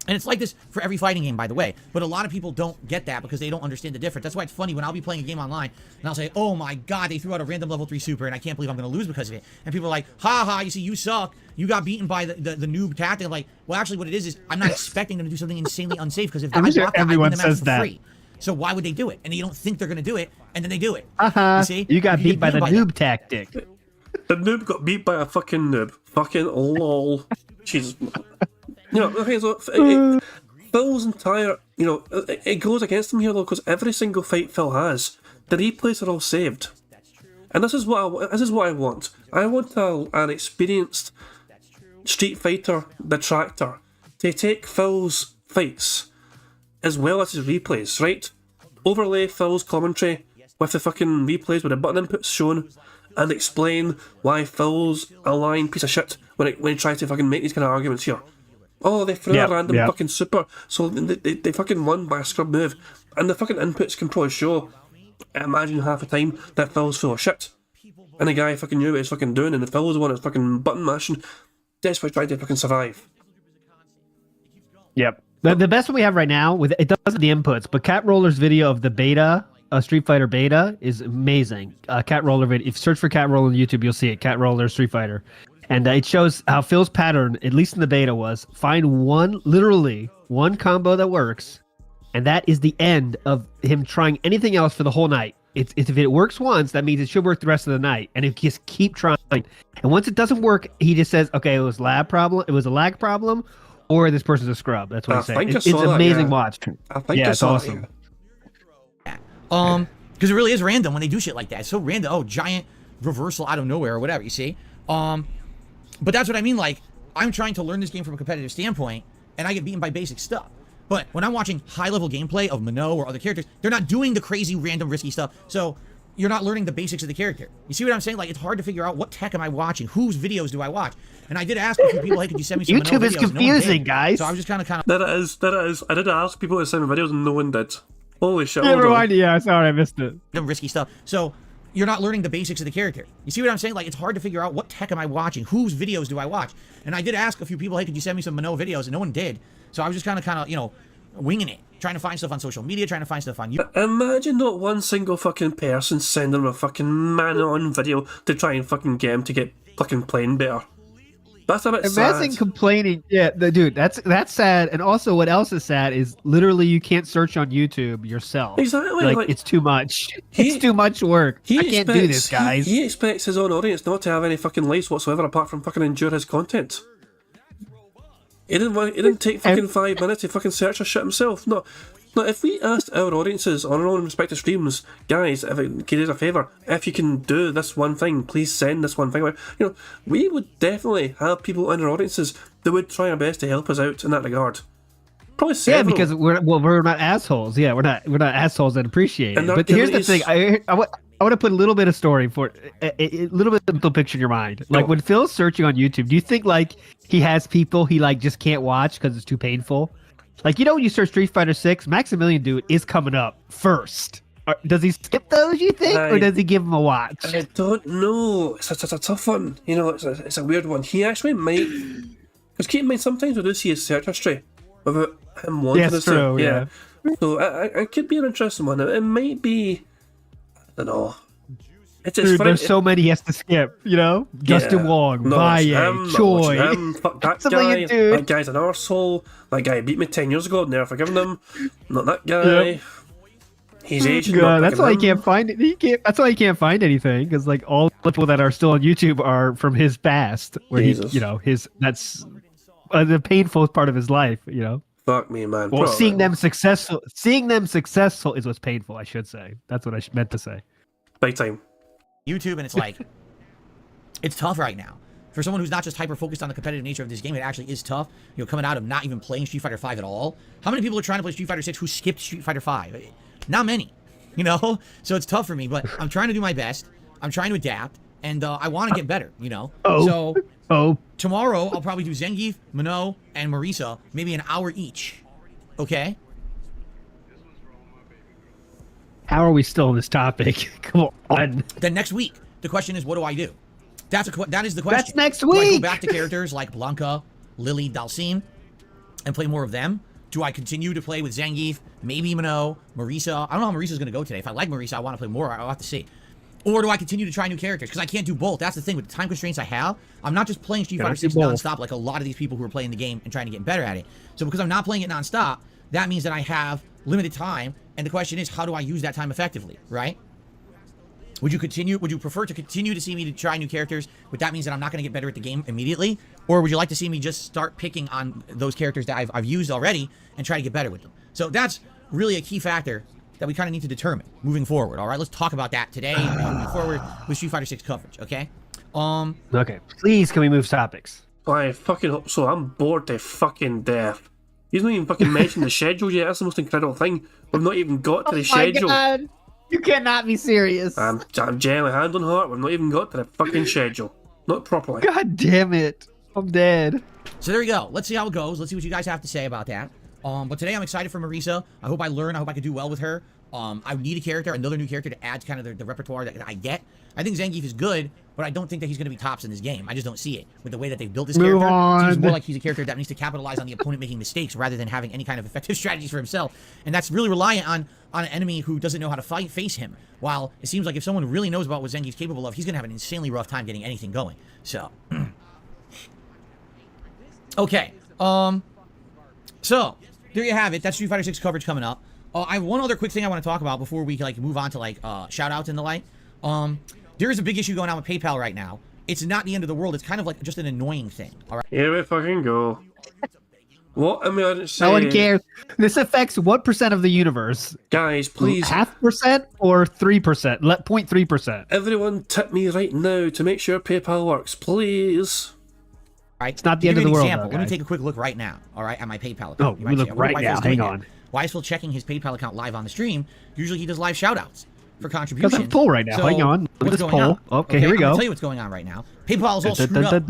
And it's like this for every fighting game, by the way. But a lot of people don't get that because they don't understand the difference. That's why it's funny when I'll be playing a game online and I'll say, oh my god, they threw out a random level 3 super and I can't believe I'm going to lose because of it. And people are like, ha ha, you see, you suck. You got beaten by the noob tactic. I'm like, well, actually what it is I'm not expecting them to do something insanely unsafe because if I block that, I win the match for free. So why would they do it? And you don't think they're going to do it, and then they do it. You see? You got beat by the noob tactic. The noob got beat by a fucking noob. Fucking lol. Jesus. You know, the thing is, Phil's entire, you know, it goes against him here though, because every single fight Phil has, the replays are all saved. And this is what I want. I want an experienced Street Fighter detractor to take Phil's fights as well as his replays, right? Overlay Phil's commentary with the fucking replays with the button inputs shown and explain why Phil's a lying piece of shit when he tries to fucking make these kind of arguments here. Oh, they threw a random fucking super, so they fucking won by a scrub move. And the fucking inputs can probably show, imagine half the time, that Phil's full of shit. And the guy fucking knew what he's fucking doing, and the Phil's the one that's fucking button mashing, desperately trying to fucking survive. Yep. The best one we have right now, it does have the inputs, but Cat Roller's video of the beta, Street Fighter beta, is amazing. Cat Roller video. If you search for Cat Roller on YouTube, you'll see it. Cat Roller Street Fighter. And it shows how Phil's pattern, at least in the beta, was find literally one combo that works, and that is the end of him trying anything else for the whole night. If it works once, that means it should work the rest of the night, and just keep trying. And once it doesn't work, he just says, okay, it was a lag problem, or this person's a scrub. That's what he's saying. It's amazing watch. I think it's awesome. Because it really is random when they do shit like that. It's so random. Oh, giant reversal out of nowhere or whatever, you see? But that's what I mean. Like, I'm trying to learn this game from a competitive standpoint, and I get beaten by basic stuff. But when I'm watching high-level gameplay of Minot or other characters, they're not doing the crazy, random, risky stuff. So you're not learning the basics of the character. You see what I'm saying? Like, it's hard to figure out what tech am I watching? Whose videos do I watch? And I did ask a few people, hey, could you send me some YouTube is confusing, guys. So I was just kind of... That it is. I did ask people to send me videos and no one did. Holy shit. Yeah, sorry, I missed it. Risky stuff. So you're not learning the basics of the character. You see what I'm saying? Like, it's hard to figure out what tech am I watching? Whose videos do I watch? And I did ask a few people, hey, could you send me some Minot videos? And no one did. So I was just kind of, you know, winging it. Trying to find stuff on social media, trying to find stuff on YouTube. Imagine not one single fucking person sending him a fucking man-on video to try and fucking get him to get fucking playing better. That's a bit Imagine sad. complaining. Yeah, dude, that's sad. And also, what else is sad is literally you can't search on YouTube yourself. Exactly, like, it's too much. he- It's too much work. I can't do this, guys. He expects his own audience not to have any fucking lives whatsoever apart from fucking endure his content. He didn't take fucking 5 minutes to fucking search his shit himself. No, if we asked our audiences on our own respective streams, guys, if it can do us a favour, if you can do this one thing, please send this one thing. You know, we would definitely have people in our audiences that would try our best to help us out in that regard. Probably Yeah, several. because we're not assholes. Yeah, we're not assholes that appreciate And it. our But here's the communities- thing. I want to put a little bit of story for a little bit of mental picture in your mind. Like Go. when Phil's searching on YouTube, do you think like he has people he like just can't watch because it's too painful? Like, you know, when you search Street Fighter 6, Maximilian Dude is coming up first. Does he skip those, you think, or does he give them a watch? I don't know. It's a tough one. You know, it's a weird one. He actually might. Because keep in mind, sometimes we do see his search history without him wanting Yes, us true, to. yeah. So it could be an interesting one. It might be. I don't know. It's Dude, funny. there's so many he has to skip, you know? Justin Wong, No, Valle, it's him, Choi. not him. Fuck that guy. Maximilian Dude. That guy's an arsehole. That guy beat me 10 years ago. I've never forgiven him. Not that guy. Yep. He's Asian. God, not that's picking why he him. can't find it. He can't. That's why he can't find anything because like all the people that are still on YouTube are from his past, where Jesus. he, you know, that's the painful part of his life. You know, Fuck me, man. well, Probably. seeing them successful is what's painful. I should say. That's what I meant to say. Big time. YouTube, and it's like, it's tough right now. For someone who's not just hyper-focused on the competitive nature of this game, it actually is tough. You know, coming out of not even playing Street Fighter 5 at all. How many people are trying to play Street Fighter 6 who skipped Street Fighter 5? Not many, you know? So it's tough for me, but I'm trying to do my best. I'm trying to adapt, and I want to get better, you know? So tomorrow, I'll probably do Zangief, Minot, and Marisa, maybe an hour each, okay? How are we still on this topic? Come on. Then next week, the question is, what do I do? That is the question. That's next Do I go week. back to characters like Blanca, Lily, Dalcine, and play more of them? Do I continue to play with Zangief, maybe Minot, Marisa? I don't know how Marisa's going to go today. If I like Marisa, I want to play more. I'll have to see. Or do I continue to try new characters? Because I can't do both. That's the thing with the time constraints I have. I'm not just playing Street Fighter 6 nonstop like a lot of these people who are playing the game and trying to get better at it. So because I'm not playing it nonstop, that means that I have limited time. And the question is, how do I use that time effectively, right? Would you prefer to continue to see me to try new characters, but that means that I'm not going to get better at the game immediately? Or would you like to see me just start picking on those characters that I've used already and try to get better with them? So that's really a key factor that we kind of need to determine moving forward. All right, let's talk about that today moving forward with Street Fighter 6 coverage, okay? Okay, please, can we move topics? I fucking hope so. I'm bored to fucking death. He's not even fucking mentioned the schedule yet. That's the most incredible thing. We've not even got to the schedule. God. You cannot be serious. I'm genuinely hand on heart. We've not even got to the fucking schedule. Not properly. God damn it. I'm dead. So there we go. Let's see how it goes. Let's see what you guys have to say about that. But today I'm excited for Marisa. I hope I learn. I hope I can do well with her. I need a character, another new character to add to kind of the repertoire that I get. I think Zangief is good, but I don't think that he's going to be tops in this game. I just don't see it with the way that they've built this Move character. It seems on. more like he's a character that needs to capitalize on the opponent making mistakes rather than having any kind of effective strategies for himself. And that's really reliant on an enemy who doesn't know how to face him. While it seems like if someone really knows about what Zangief's capable of, he's going to have an insanely rough time getting anything going. So, okay. So there you have it. That's Street Fighter 6 coverage coming up. I have one other quick thing I want to talk about before we like move on to like shout outs and the like. There is a big issue going on with PayPal right now. It's not the end of the world. It's kind of like just an annoying thing. All right. Here we fucking go. What am I saying? No one cares. This affects what percent of the universe? Guys, please, 0.5% or 3%? 0.3%. everyone tip me right now to make sure PayPal works, please. All right. It's not the To end give of you the an world, example, though, let me guys. take a quick look right now, all right, at my PayPal account. Oh, You we might look say, I wonder right why now. Phil's doing Hang that. on. Why is Phil checking his PayPal account live on the stream? Usually he does live shout outs for Because contributions. I'm full right now. So, Hang on. Look at what's this going poll. on? Okay, here we I'm gonna go. tell you what's going on right now. PayPal is all screwed up.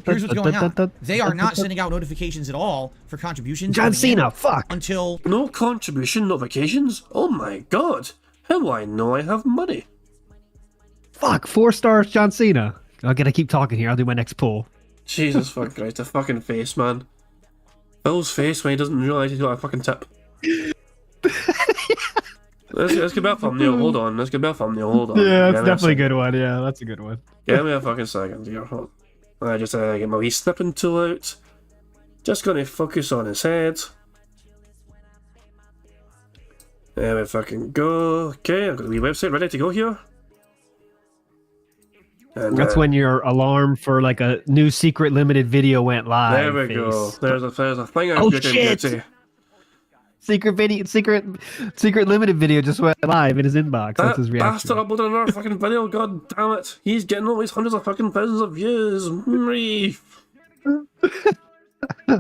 Here's what's going on. They are not sending out notifications at all for contributions. John coming in Cena, fuck. Until No contribution notifications? Oh my god. How do I know I have money? Fuck, 4 stars, John Cena. I'm gonna keep talking here. I'll do my next poll. Jesus fucking Christ, the fucking face, man. Phil's face when he doesn't realise he's got a fucking tip. Let's get back thumbnail, hold on. Let's get back thumbnail, hold on. Yeah, Give that's me a definitely a second. good one. Yeah, that's a good one. Give me a fucking second, dear. I just get my wee snipping tool out. Just going to focus on his head. There we fucking go. Okay, I've got the wee website ready to go here. And, That's when your alarm for like a new secret limited video went live. There we go. There's a thing I'm Oh, good shit! to. Secret limited video just went live in his inbox. That That's his reaction. bastard uploaded another fucking video, god damn it. He's getting all these hundreds of fucking thousands of views.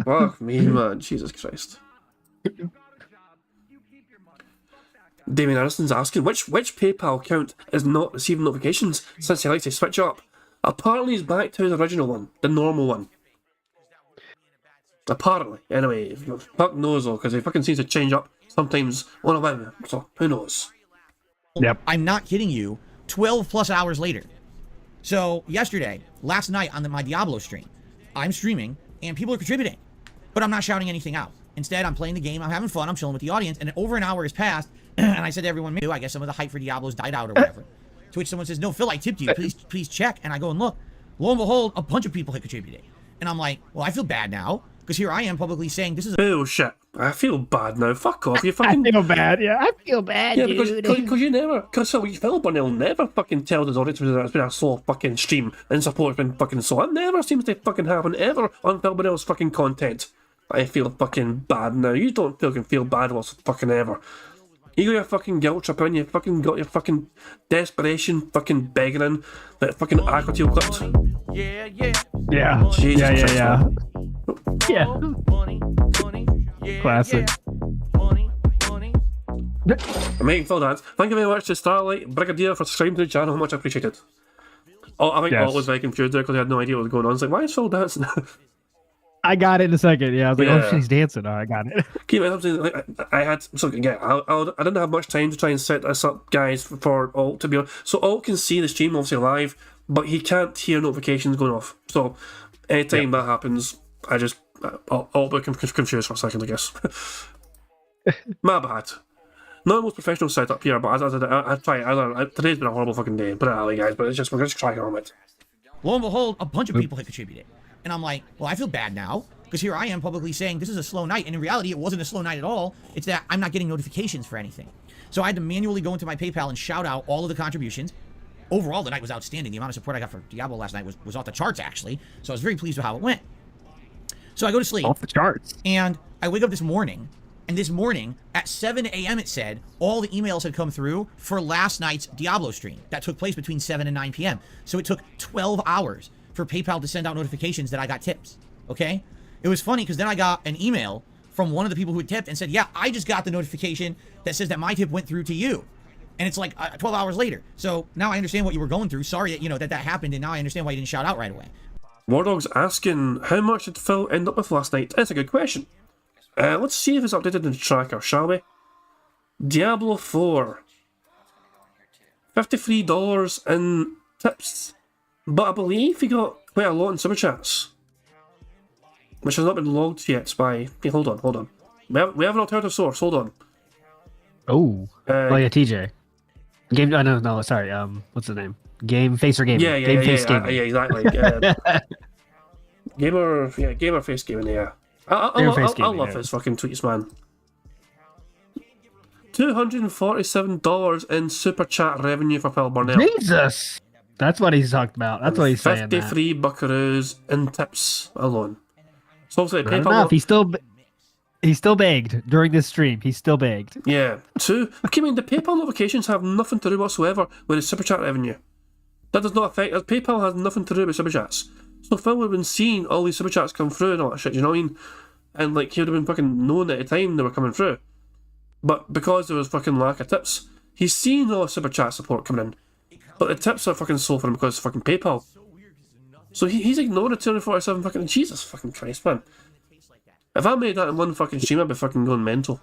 Fuck me, man. Jesus Christ. Damien Anderson's asking, which PayPal account is not receiving notifications since he likes to switch up? Apparently he's back to his original one, the normal one. Apparently. Anyway, fuck knows though, because he fucking seems to change up sometimes on a whim, so who knows? Yep. I'm not kidding you, 12 plus hours later. So yesterday, last night on my Diablo stream, I'm streaming and people are contributing, but I'm not shouting anything out. Instead, I'm playing the game, I'm having fun, I'm chilling with the audience, and over an hour has passed, and I said to everyone, I guess some of the hype for Diablo's died out or whatever. To which someone says, no, Phil, I tipped you, please check. And I go and look. Lo and behold, a bunch of people had contributed. And I'm like, well, I feel bad now, because here I am publicly saying this is Bullshit. I feel bad now. Fuck off. You fucking... I feel bad. Yeah, I feel bad, Yeah, dude. because you never... Because Phil Burnell never fucking tells his audience that it's been a slow fucking stream and support's been fucking slow. It never seems to fucking happen ever on Phil Burnell's fucking content. I feel fucking bad now. You don't fucking feel bad whatsoever ever. You got your fucking guilt trip in, you fucking got your fucking desperation fucking begging in, that fucking aqua tail clipped. Yeah. Jesus Christ, man. Yeah. Classic. I'm making Phil dance. Thank you very much to Starlight Brigadier for subscribing to the channel, much appreciated. Oh, I think Yes. Alt was very confused there because he had no idea what was going on. It's like, why is Phil dancing? I got it in a second. Yeah, I was like, Yeah. oh, she's dancing. Oh, I got it. Keep it up to, like, I had so yeah. I didn't have much time to try and set this up, guys, for Alt to be on. So Alt can see the stream obviously live, but he can't hear notifications going off. So anytime that happens, I just Alt become confused for a second, I guess. My bad. Not the most professional setup here, but I try. Today's been a horrible fucking day. Put it that way, guys. But it's just we're just trying on it. Lo and behold, a bunch of people had contributed. And I'm like, well, I feel bad now, because here I am publicly saying this is a slow night, and in reality, it wasn't a slow night at all. It's that I'm not getting notifications for anything. So I had to manually go into my PayPal and shout out all of the contributions. Overall, the night was outstanding. The amount of support I got for Diablo last night was off the charts, actually. So I was very pleased with how it went. So I go to sleep. Off the charts. And I wake up this morning, and this morning, at 7 a.m. it said, all the emails had come through for last night's Diablo stream. That took place between 7 and 9 p.m. So it took 12 hours for PayPal to send out notifications that I got tips, okay? It was funny because then I got an email from one of the people who had tipped and said, yeah, I just got the notification that says that my tip went through to you. And it's like 12 hours later. So now I understand what you were going through. Sorry that, that happened, and now I understand why you didn't shout out right away. Wardog's asking, how much did Phil end up with last night? That's a good question. Let's see if it's updated in the tracker, shall we? Diablo 4. $53 in tips. But I believe he got quite a lot in super chats, which has not been logged yet by... Hey, hold on. We have an alternative source, hold on. Oh. Yeah, TJ. Game. No, sorry. What's his name? Game Face or Gaming. Yeah, exactly. Gamer Face Gaming, yeah. I love his fucking tweets, man. $247 in super chat revenue for Phil Burnell. Jesus! That's what he's talked about. That's what he's saying. 53 buckaroos in tips alone. So obviously Not enough. He still begged during this stream. He still begged. Yeah. I mean, the PayPal notifications have nothing to do whatsoever with his super chat revenue. That does not affect... PayPal has nothing to do with super chats. So Phil would have been seeing all these super chats come through and all that shit, you know what I mean? And like, he would have been fucking knowing at the time they were coming through. But because there was fucking lack of tips, he's seen all the super chat support coming in. But the tips are fucking slow for him because of fucking PayPal. So he's ignored the 247 fucking... Jesus fucking Christ, man. If I made that in one fucking stream, I'd be fucking going mental.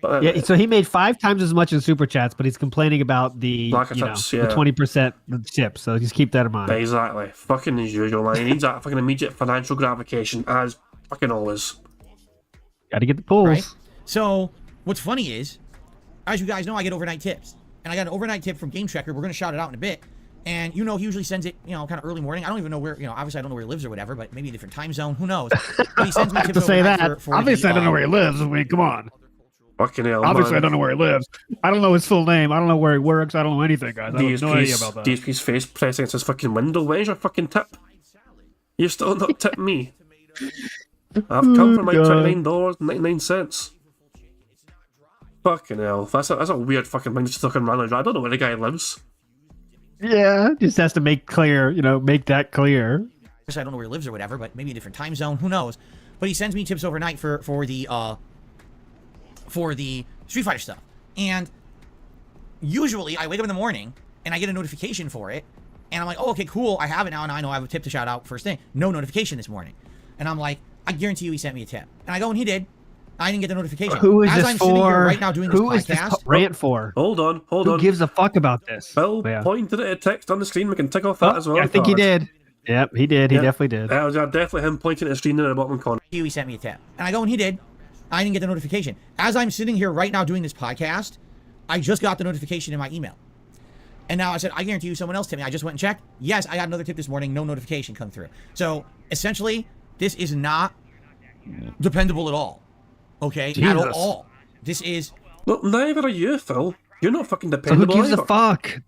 But, Yeah, so he made 5 times as much in super chats, but he's complaining about the Lack of tips, yeah. the 20% tips. So just keep that in mind. Exactly. Fucking as usual, man. He needs that fucking immediate financial gratification, as fucking always. Got to get the pulls. Right? So what's funny is, as you guys know, I get overnight tips. And I got an overnight tip from Game Checker. We're going to shout it out in a bit. And he usually sends it, kind of early morning. I don't even know where, obviously I don't know where he lives or whatever, but maybe a different time zone. Who knows? But he sends me I have tips to say overnight that. for Obviously, I don't know where he the, lives. I mean, come on. Fucking hell, Obviously, man. I don't know where he lives. I don't know his full name. I don't know where he works. I don't know anything, guys. I have no idea about that. DSP's face pressing against his fucking window. Where's your fucking tip? You're still not tipping me. I've come for my $29.99. Fucking hell. That's a weird fucking thing to just fucking run around. I don't know where the guy lives. Yeah, just has to make clear, make that clear. I don't know where he lives or whatever, but maybe a different time zone. Who knows? But he sends me tips overnight for the Street Fighter stuff. And usually I wake up in the morning and I get a notification for it. And I'm like, oh, okay, cool. I have it now. And I know I have a tip to shout out first thing. No notification this morning. And I'm like, I guarantee you he sent me a tip. And I go, and he did. I didn't get the notification. Who is As this I'm for? sitting here right now doing this Who podcast. is this rant for? Hold on. Who gives a fuck about this? Phil pointed at a text on the screen. We can tick off that as well. I think he did. Yep, he did. He definitely did. Definitely him pointing at the screen in the bottom corner. He sent me a tip. And I go, and he did. I didn't get the notification. As I'm sitting here right now doing this podcast, I just got the notification in my email. And now I said, I guarantee you someone else tipped me. I just went and checked. Yes, I got another tip this morning. No notification come through. So essentially, this is not dependable at all. Okay? Jesus. At all. This is... Well, neither are you, Phil. You're not fucking So who dependable gives either. a fuck?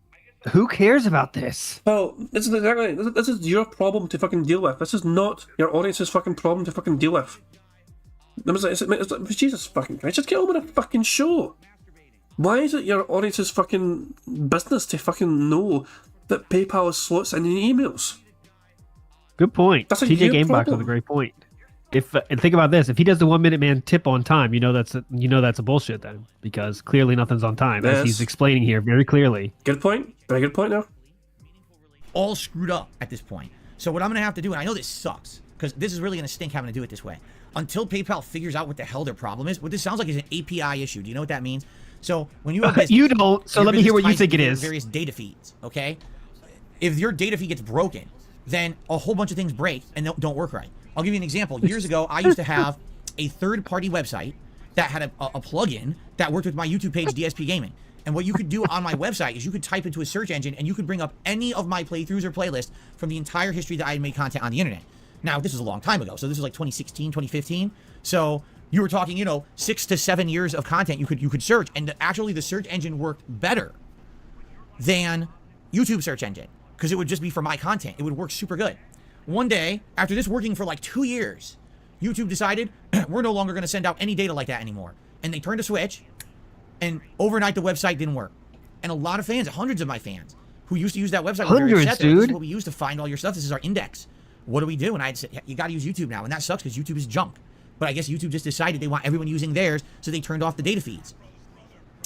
Who cares about this? Well, this is your problem to fucking deal with. This is not your audience's fucking problem to fucking deal with. Jesus fucking Christ, just get on with a fucking show. Why is it your audience's fucking business to fucking know that PayPal is slots in emails? Good point. That's a TJ huge Gamebox problem. with a great point. If and think about this, if he does the 1 minute man tip on time, that's a bullshit then, because clearly nothing's on time, as he's explaining here very clearly. Good point. Very good point now. all screwed up at this point. So what I'm going to have to do, and I know this sucks, because this is really going to stink having to do it this way. Until PayPal figures out what the hell their problem is, what this sounds like is an API issue. Do you know what that means? So when you have business, you don't. So your let me hear business what you ties think it into is. Various data feeds, okay? If your data feed gets broken, then a whole bunch of things break and don't work right. I'll give you an example. Years ago, I used to have a third-party website that had a plugin that worked with my YouTube page, DSP Gaming. And what you could do on my website is you could type into a search engine and you could bring up any of my playthroughs or playlists from the entire history that I had made content on the internet. Now, this is a long time ago. So this was like 2016, 2015. So you were talking, 6 to 7 years of content you could search. And actually, the search engine worked better than YouTube search engine because it would just be for my content. It would work super good. One day, after this working for like 2 years, YouTube decided we're no longer going to send out any data like that anymore. And they turned a switch, and overnight the website didn't work. And a lot of fans, hundreds of my fans, who used to use that website were very upset. They're like, this is what we use to find all your stuff. This is our index. What do we do? And I'd say, you got to use YouTube now. And that sucks because YouTube is junk. But I guess YouTube just decided they want everyone using theirs, so they turned off the data feeds.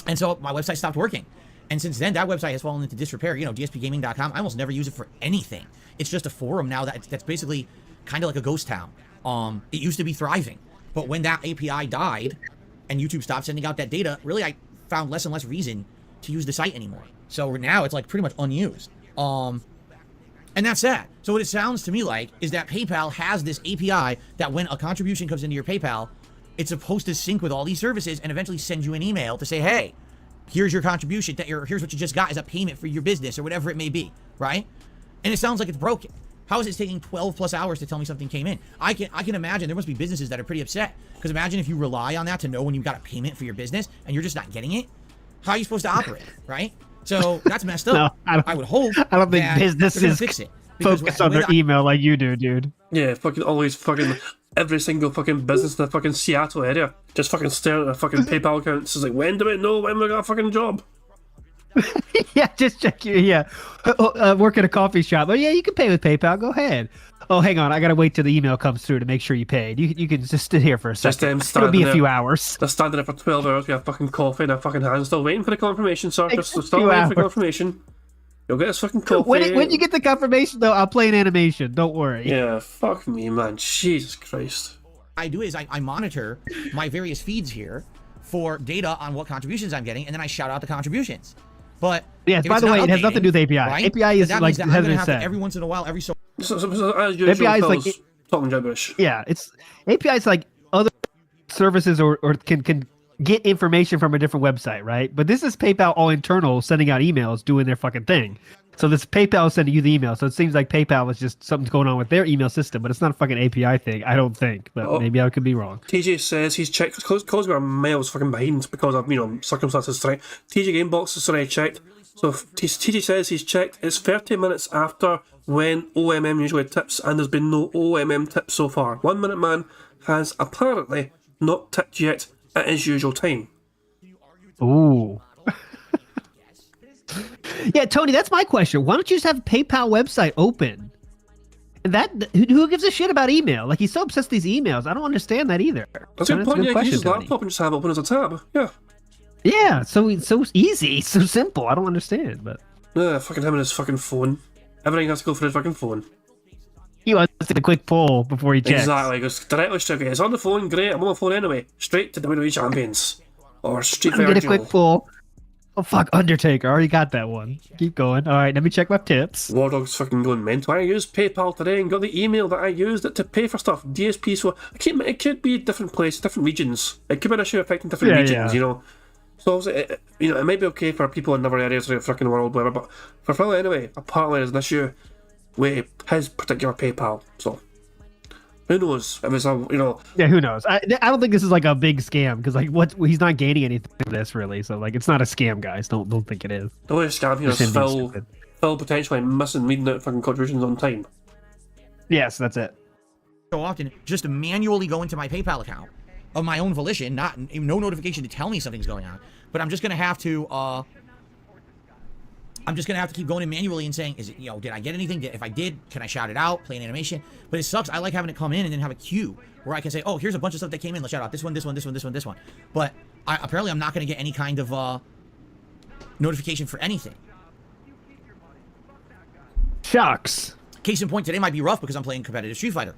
And so my website stopped working. And since then, that website has fallen into disrepair. DSPgaming.com, I almost never use it for anything. It's just a forum now that's basically kind of like a ghost town. It used to be thriving. But when that API died and YouTube stopped sending out that data, really I found less and less reason to use the site anymore. So now it's like pretty much unused. And that's that. So what it sounds to me like is that PayPal has this API that when a contribution comes into your PayPal, it's supposed to sync with all these services and eventually send you an email to say, hey, here's your contribution, here's what you just got as a payment for your business or whatever it may be, right? And it sounds like it's broken. How is it taking 12 plus hours to tell me something came in? I can imagine there must be businesses that are pretty upset. Because imagine if you rely on that to know when you got a payment for your business and you're just not getting it. How are you supposed to operate, right? So that's messed up. No, I would hope. I don't think businesses fix it. focus on their email like you do, dude. Yeah, fucking always fucking every single fucking business in the fucking Seattle area just fucking staring at their fucking PayPal accounts. It's like, when do we know when we got a fucking job? Yeah, just check your work at a coffee shop. Oh yeah, you can pay with PayPal. Go ahead. Oh, hang on, I gotta wait till the email comes through to make sure you paid. You can just sit here for a second. It'll be a few hours. They're standing there for 12 hours. We have fucking coffee in their fucking hands, still waiting for the confirmation, sir. Just a still few waiting for hours. confirmation. You'll get this fucking coffee. When you get the confirmation, though, I'll play an animation. Don't worry. Yeah, fuck me, man. Jesus Christ. I do is I monitor my various feeds here for data on what contributions I'm getting, and then I shout out the contributions. But yes, by the way, it has nothing to do with API. Right? API is that like means that I'm gonna have to said. every once in a while, every so So as usual, API is like Phil's talking gibberish. Yeah, it's API is like other services or can get information from a different website, right? But this is PayPal all internal, sending out emails, doing their fucking thing. So this PayPal is sending you the email. So it seems like PayPal was just something's going on with their email system, but it's not a fucking API thing. I don't think, but maybe I could be wrong. TJ says he's checked because we're miles fucking behind because of circumstances tonight. TJ Gamebox has already checked. So TJ says he's checked. It's 30 minutes after when OMM usually tips, and there's been no OMM tips so far. 1 Minute Man has apparently not tipped yet at his usual time. Ooh. Yeah, Tony, that's my question. Why don't you just have a PayPal website open? And who gives a shit about email? Like, he's so obsessed with these emails. I don't understand that either. That's a good point. Yeah, you can use his laptop and just have it open as a tab. Yeah. Yeah, so easy, so simple. I don't understand, but fucking him and his fucking phone. Everything has to go through his fucking phone. he wants to take a quick poll before he checks. Exactly. He goes directly straight. It's on the phone. Great. I'm on my phone anyway. Straight to WWE Champions or Street Fighter. Get a quick poll. Oh fuck, Undertaker. I already got that one. Keep going. All right, let me check my tips. War Dog's fucking going mental. I used PayPal today and got the email that I used it to pay for stuff. DSP. So it could be different places, different regions. It could be an issue affecting different regions. So obviously, it might be okay for people in other areas of the fucking world, whatever. But for Phil anyway, apparently there's an issue with his particular PayPal. So who knows? If it's Yeah, who knows? I don't think this is like a big scam because he's not gaining anything from this really. So like, it's not a scam, guys. Don't think it is. The only scam here is Phil potentially missing reading out fucking contributions on time. Yes, that's it. So often, just to manually go into my PayPal account of my own volition, no notification to tell me something's going on, but I'm just gonna have to keep going in manually and saying, is it, did I get anything? If I did, can I shout it out, play an animation? But it sucks. I like having it come in and then have a queue where I can say, oh, here's a bunch of stuff that came in. Let's shout out this one, this one, this one, this one, this one. But apparently I'm not going to get any kind of notification for anything. Shucks. Case in point, today might be rough because I'm playing competitive Street Fighter.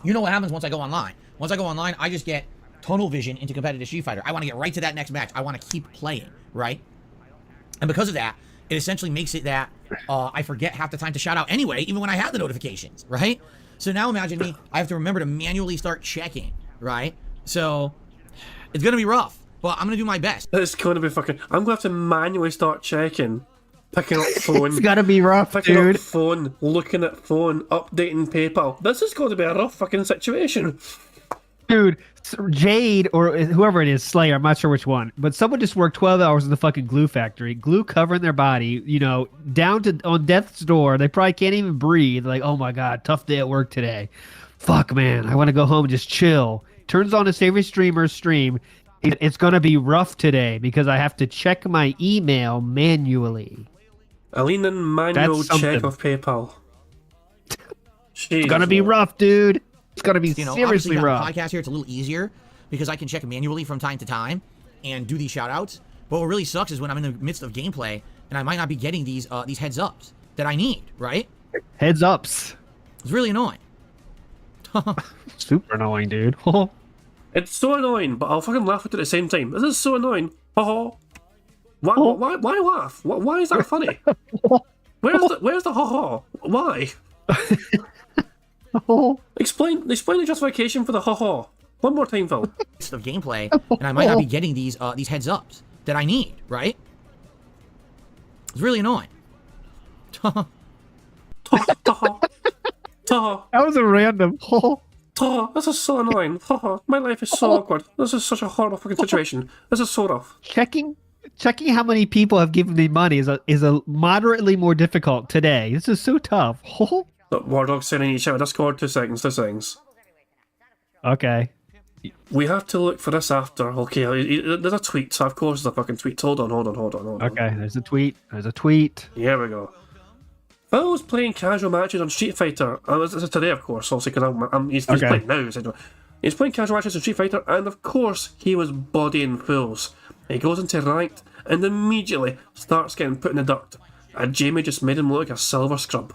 You know what happens once I go online? Once I go online, I just get tunnel vision into competitive Street Fighter. I want to get right to that next match. I want to keep playing, right? And because of that, it essentially makes it that I forget half the time to shout out anyway, even when I have the notifications, right? So now imagine me, I have to remember to manually start checking, right? So it's going to be rough, but I'm going to do my best. It's going to be fucking... I'm going to have to manually start checking. Picking up phone. It's got to be rough, picking dude. Up phone, looking at phone, updating PayPal. This is going to be a rough fucking situation. Dude, Jade or whoever it is, Slayer, I'm not sure which one, but someone just worked 12 hours in the fucking glue factory, glue covering their body, down to on death's door. They probably can't even breathe. Like, oh my God, tough day at work today. Fuck, man, I want to go home and just chill. Turns on his favorite streamer's stream. It's going to be rough today because I have to check my email manually. A lean-in manual check of PayPal. It's going to be rough, dude. It's going to be seriously rough. The podcast here, it's a little easier because I can check manually from time to time and do these shout-outs. But what really sucks is when I'm in the midst of gameplay and I might not be getting these heads-ups that I need, right? Heads-ups. It's really annoying. Super annoying, dude. It's so annoying, but I'll fucking laugh at it at the same time. This is so annoying. Why laugh? Why is that funny? Where's the ha-ha? Why? Explain the justification for the ha-ha. One more time, Phil. Of gameplay, and I might not be getting these heads-ups that I need, right? It's really annoying. That was a random. This is so annoying. My life is so awkward. This is such a horrible fucking situation. This is so rough. Checking how many people have given me money is a moderately more difficult today. This is so tough. War Dog saying each out of Discord. 2 seconds. Okay. We have to look for this after. Okay, there's a tweet. So of course there's a fucking tweet. Hold on. Okay, there's a tweet. Here we go. Phil was playing casual matches on Street Fighter. This is today, of course, obviously, because he's playing now. He's playing casual matches on Street Fighter, and of course, he was bodying fools. He goes into ranked and immediately starts getting put in the dirt. And Jamie just made him look like a silver scrub.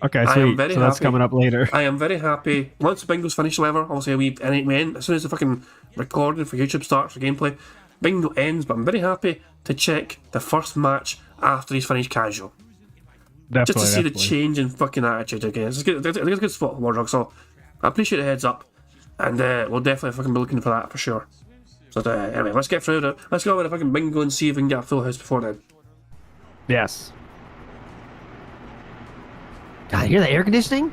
Okay, sweet. So that's coming up later. I am very happy. Once Bingo's finished, however, obviously we end as soon as the fucking recording for YouTube starts for gameplay. Bingo ends, but I'm very happy to check the first match after he's finished casual. Just to see the change in fucking attitude again. It's a good spot, War Dog, so I appreciate the heads up. And we'll definitely fucking be looking for that for sure. So anyway, let's get through it. Let's go over to fucking Bingo and see if we can get a full house before then. Yes. God, hear the air conditioning?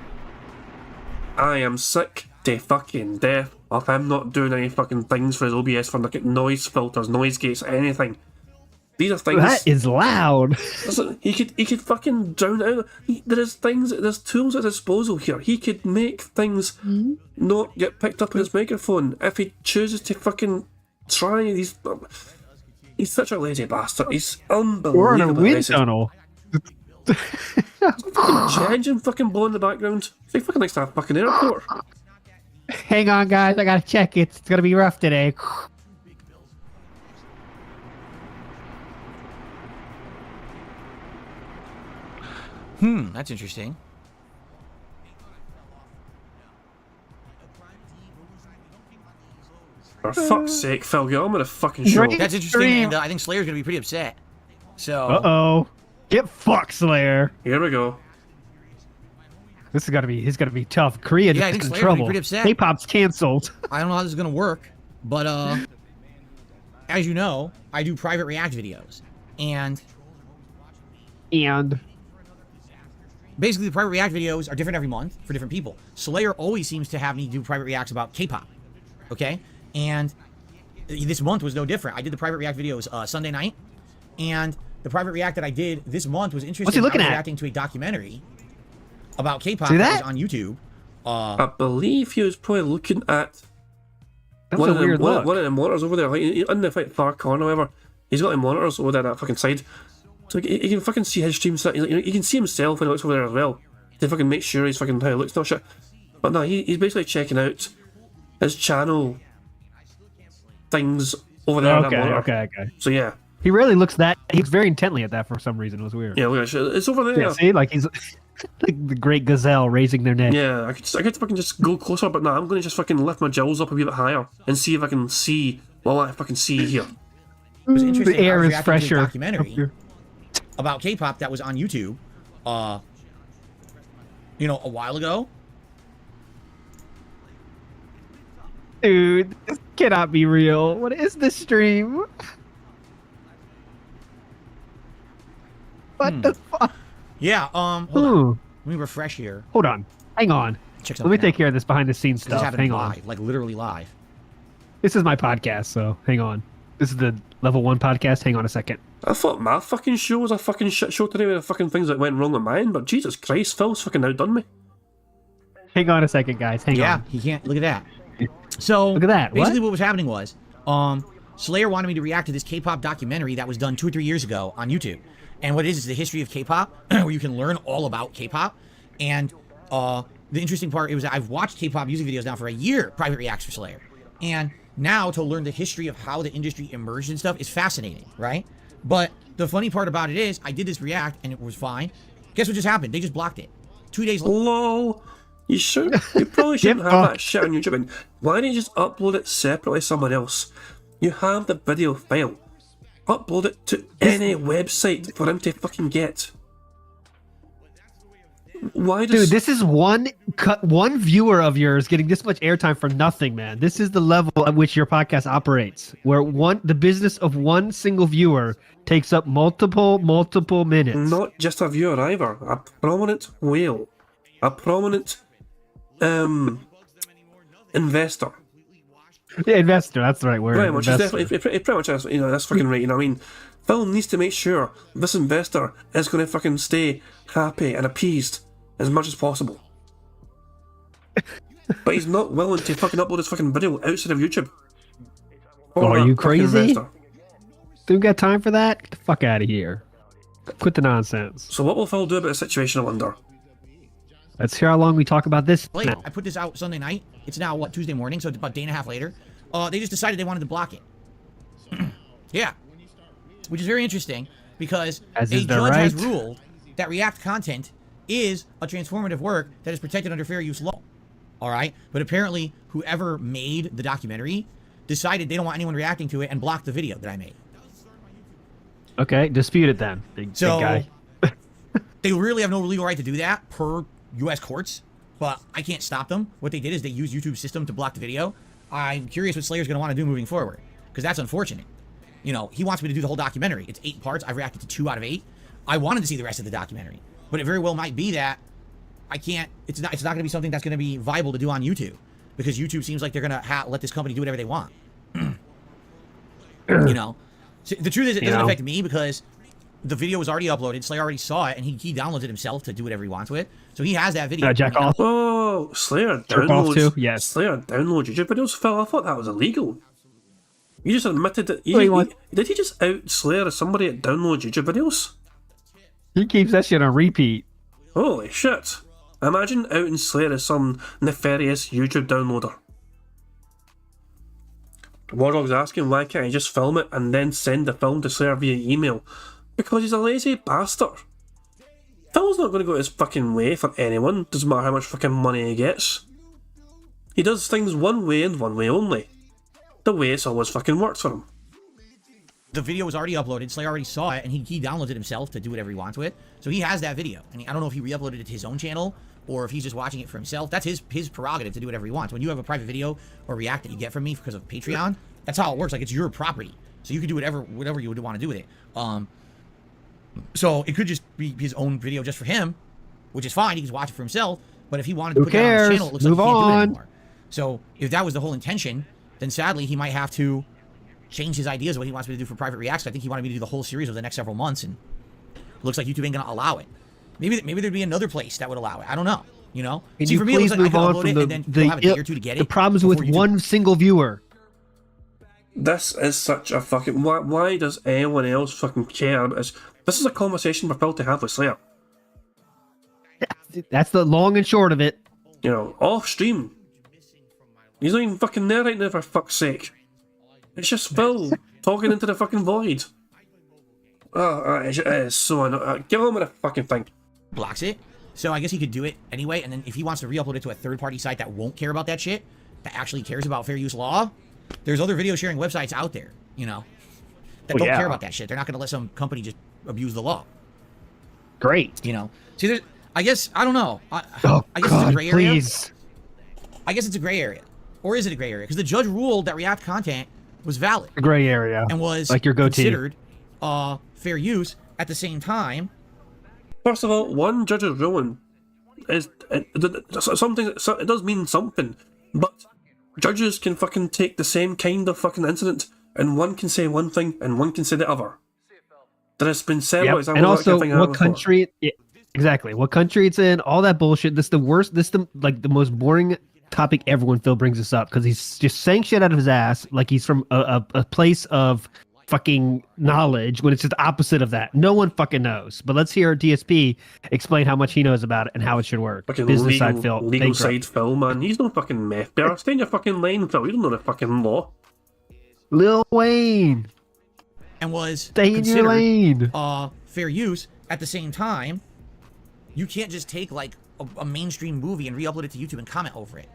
I am sick to fucking death of him not doing any fucking things for his OBS for like noise filters, noise gates, anything. These are things. That is loud. Listen, he could fucking drown out. There's tools at his disposal here. He could make things not get picked up in his microphone if he chooses to fucking try. He's such a lazy bastard. He's unbelievable. We're in a wind tunnel. Fucking jet engine fucking blowing in the background. He fucking likes that fucking airport. Hang on, guys. I gotta check it. It's gonna be rough today. That's interesting. For fuck's sake, Phil, get on with the fucking show. Great. That's interesting, and I think Slayer's gonna be pretty upset. So. Uh-oh. Get fucked, Slayer. Here we go. This is gonna be tough. Korea Yeah, I is think in Slayer's gonna be trouble. pretty upset. K-pop's canceled. I don't know how this is gonna work, but as you know, I do private react videos, and basically the private react videos are different every month for different people. Slayer always seems to have me do private reacts about K-pop, okay? And this month was no different. I did the private react videos Sunday night, and the private react that I did this month was interesting. What's he looking I was at? reacting to a documentary about K-pop See that that? was on YouTube. I believe he was probably looking at That's one a of them, weird look. one of the monitors over there, like in the far corner, however. He's got the monitors over there, that fucking side. So he can fucking see his stream. He can see himself when he looks over there as well. To fucking make sure he's fucking how he looks and all shit. But no, he's basically checking out his channel things over there on that monitor. Okay. So yeah. He really looks that. He looks very intently at that for some reason. It was weird. Yeah, look at it. It's over there. Yeah, see, like he's like the great gazelle raising their neck. Yeah, I could fucking just go closer, but no, I'm going to just fucking lift my jowls up a wee bit higher and see if I can see what I fucking see here. It was interesting. The air I was is reacting to a fresher. documentary about K-pop that was on YouTube, a while ago. Dude, this cannot be real. What is this stream? What the fuck? Yeah. Hold Ooh. on. Let me refresh here. Hold on. Hang on. Check Let me something take out. care of this behind the scenes This stuff. happened Hang live, on. like literally live. This is my podcast, so hang on. This is the level 1 podcast. Hang on a second. I thought my fucking show was a fucking shit show today with the fucking things that went wrong with mine, but Jesus Christ, Phil's fucking outdone me. Hang on a second, guys. Hang Yeah, on. he can't. Look at that. So Look at that. Basically, What? what was happening was, Slayer wanted me to react to this K-pop documentary that was done 2 or 3 years ago on YouTube. And what it is the history of K-pop, where you can learn all about K-pop. And the interesting part, I've watched K-pop music videos now for a year, private reacts for Slayer. And now to learn the history of how the industry emerged and stuff is fascinating, right? But the funny part about it is, I did this react and it was fine. Guess what just happened? They just blocked it. 2 days later. LOL. You probably shouldn't have that shit on YouTube. And why don't you just upload it separately somewhere else? You have the video file. Upload it to any website for him to fucking get. Why does... Dude, this is one viewer of yours getting this much airtime for nothing, man. This is the level at which your podcast operates, where the business of one single viewer takes up multiple minutes. Not just a viewer either. A prominent whale. A prominent investor. Yeah, investor, that's the right word. Pretty much, it's Investor. definitely, pretty much, that's fucking right. You know what I mean? Phil needs to make sure this investor is going to fucking stay happy and appeased as much as possible. But he's not willing to fucking upload his fucking video outside of YouTube. Oh, are you crazy? Investor. Do we got time for that? Get the fuck out of here. Quit the nonsense. So what will Phil do about the situation, I wonder? Let's hear how long we talk about this Later. now. I put this out Sunday night. It's now, Tuesday morning, so it's about a day and a half later. They just decided they wanted to block it. Yeah. Which is very interesting, because As a is their judge has right. ruled that React content is a transformative work that is protected under fair use law. All right? But apparently, whoever made the documentary decided they don't want anyone reacting to it and blocked the video that I made. Okay, dispute it then, big guy. They really have no legal right to do that per U.S. courts, but I can't stop them. What they did is they used YouTube's system to block the video. I'm curious what Slayer's going to want to do moving forward, because that's unfortunate. You know, he wants me to do the whole documentary. It's 8 parts. I've reacted to 2 out of 8. I wanted to see the rest of the documentary, but it very well might be that I can't. It's not going to be something that's going to be viable to do on YouTube, because YouTube seems like they're going to let this company do whatever they want. You know, so the truth is, it doesn't affect me because the video was already uploaded. Slayer already saw it, and he downloads it himself to do whatever he wants with it. So he has that video. Jack off. Oh, Slayer Jerk off downloads. too? Yes. Slayer downloads YouTube videos. Phil, I thought that was illegal. You just admitted that. Did he just out Slayer as somebody that downloads YouTube videos? He keeps that shit on repeat. Holy shit! Imagine outing Slayer as some nefarious YouTube downloader. Warhog's asking why can't he just film it and then send the film to Slayer via email? Because he's a lazy bastard. Phil's not going to go his fucking way for anyone, doesn't matter how much fucking money he gets. He does things one way and one way only. The way it's always fucking worked for him. The video was already uploaded. Slayer already saw it, and he downloads it himself to do whatever he wants with it. So he has that video, and I don't know if he re-uploaded it to his own channel or if he's just watching it for himself. That's his prerogative to do whatever he wants. When you have a private video or react that you get from me because of Patreon, that's how it works. Like, it's your property, so you can do whatever you would want to do with it. So it could just be his own video just for him, which is fine. He can watch it for himself. But if he wanted to put that on his channel, it looks like he can't do it anymore. So if that was the whole intention, then sadly he might have to change his ideas of what he wants me to do for private reacts. I think he wanted me to do the whole series over the next several months, and it looks like YouTube ain't gonna allow it. Maybe there'd be another place that would allow it. I don't know. You know? See, for me, it looks like I can upload it and then you'll have a day or two to get it. The problems with one single viewer. This is such a fucking... Why does anyone else fucking care? This is a conversation for Phil to have with Slayer. That's the long and short of it. You know, off stream. He's not even fucking there right now, for fuck's sake. It's just Phil talking into the fucking void. It is so annoying. Give him with a fucking thing. Blocks it. So I guess he could do it anyway, and then if he wants to re-upload it to a third-party site that won't care about that shit, that actually cares about fair use law, there's other video sharing websites out there, you know, that don't care about that shit. They're not going to let some company just abuse the law. Great. You know? See, there's, I guess, I don't know. I guess God, it's a gray area. Please. I guess it's a gray area. Or is it a gray area? Because the judge ruled that React content was valid. A gray area. And was like your goatee. Considered fair use at the same time. First of all, one judge's ruling is something. It does mean something, but judges can fucking take the same kind of fucking incident, and one can say one thing and one can say the other. That has been said. Yep. And also, what country? Exactly. What country it's in? All that bullshit. This is the worst. This is the most boring topic ever when Phil brings this up, because he's just saying shit out of his ass like he's from a place of fucking knowledge, when it's just the opposite of that. No one fucking knows. But let's hear DSP explain how much he knows about it and how it should work. Fucking business side Phil. Legal side Phil, man. He's no fucking meth bearer. Stay in your fucking lane, Phil. You don't know the fucking law. Lil Wayne. And was stay in your lane. Fair use at the same time. You can't just take like a mainstream movie and re-upload it to YouTube and comment over it.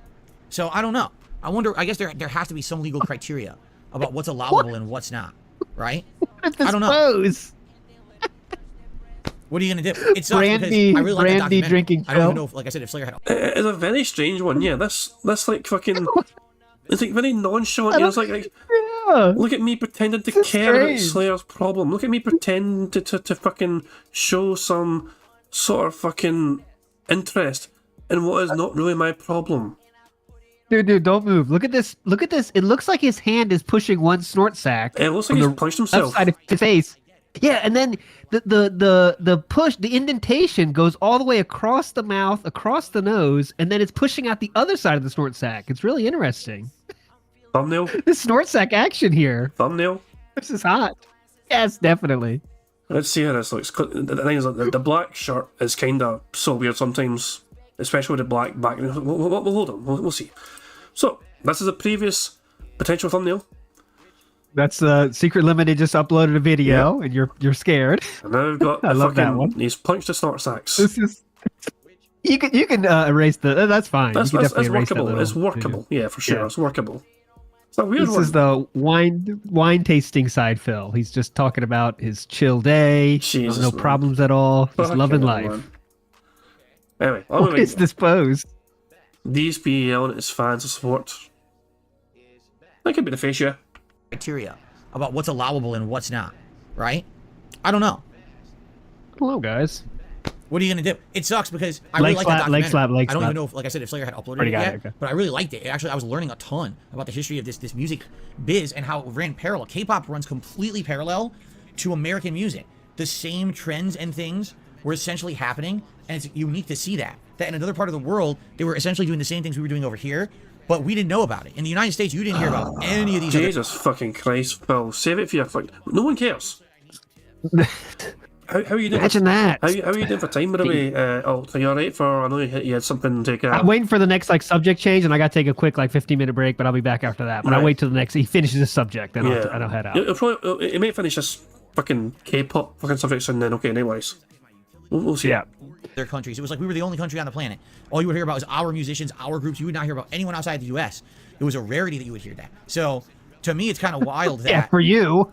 So I don't know. I wonder. I guess there has to be some legal criteria about what's allowable and what's not. Right? I don't know. What are you gonna do? It's Brandy, I really like Brandy drinking. I don't even know if, like I said, if Slayer had. It's a very strange one. Yeah, that's like fucking. It's like very nonchalant. It's like look at me pretending to care about Slayer's problem. Look at me pretend to fucking show some sort of fucking interest in what is not really my problem. Dude, don't move. Look at this. Look at this. It looks like his hand is pushing one snort sack. It looks like he's punched himself. Side of his face. Yeah, and then the push, the indentation goes all the way across the mouth, across the nose, and then it's pushing out the other side of the snort sack. It's really interesting. Thumbnail? The snort sack action here. Thumbnail? This is hot. Yes, definitely. Let's see how this looks. The thing is, the black shirt is kind of so weird sometimes, especially with the black back. We'll hold on. We'll see. So, this is a previous potential thumbnail. That's Secret Limited just uploaded a video, and you're scared. And now we've got I love that one. He's punched the snort sacks. This is you can erase the. That's fine. That's workable. It's workable. Video. Yeah, for sure. Yeah. It's workable. It's a weird this one. Is the wine tasting side, Phil. He's just talking about his chill day. Jesus, no problems at all. He's loving life. Man. Anyway, what is this pose? DSP yelling at his fans to support. That could be the face, yeah. Criteria about what's allowable and what's not, right? I don't know. Hello, guys. What are you gonna do? It sucks because I really like that documentary. I don't even know if, like I said, if Slayer had uploaded it yet, okay. but I really liked it. Actually, I was learning a ton about the history of this music biz and how it ran parallel. K-pop runs completely parallel to American music. The same trends and things were essentially happening, and it's unique to see that in another part of the world they were essentially doing the same things we were doing over here, but we didn't know about it. In the United States, you didn't hear about any of these. Jesus fucking Christ, Phil, save it for your fucking. No one cares. How are you doing? Imagine that. How are you doing for time, by the way? So you're alright for? I know you had something to. I'm waiting for the next subject change, and I got to take a quick 15-minute break, but I'll be back after that. But I'll wait till the next. He finishes the subject, then I'll head out. It may finish this fucking K-pop fucking subjects, and then anyways, we'll see. Yeah. Their countries. It was like we were the only country on the planet. All you would hear about was our musicians, our groups. You would not hear about anyone outside the U.S. It was a rarity that you would hear that. So to me, it's kind of wild that. Yeah, for you.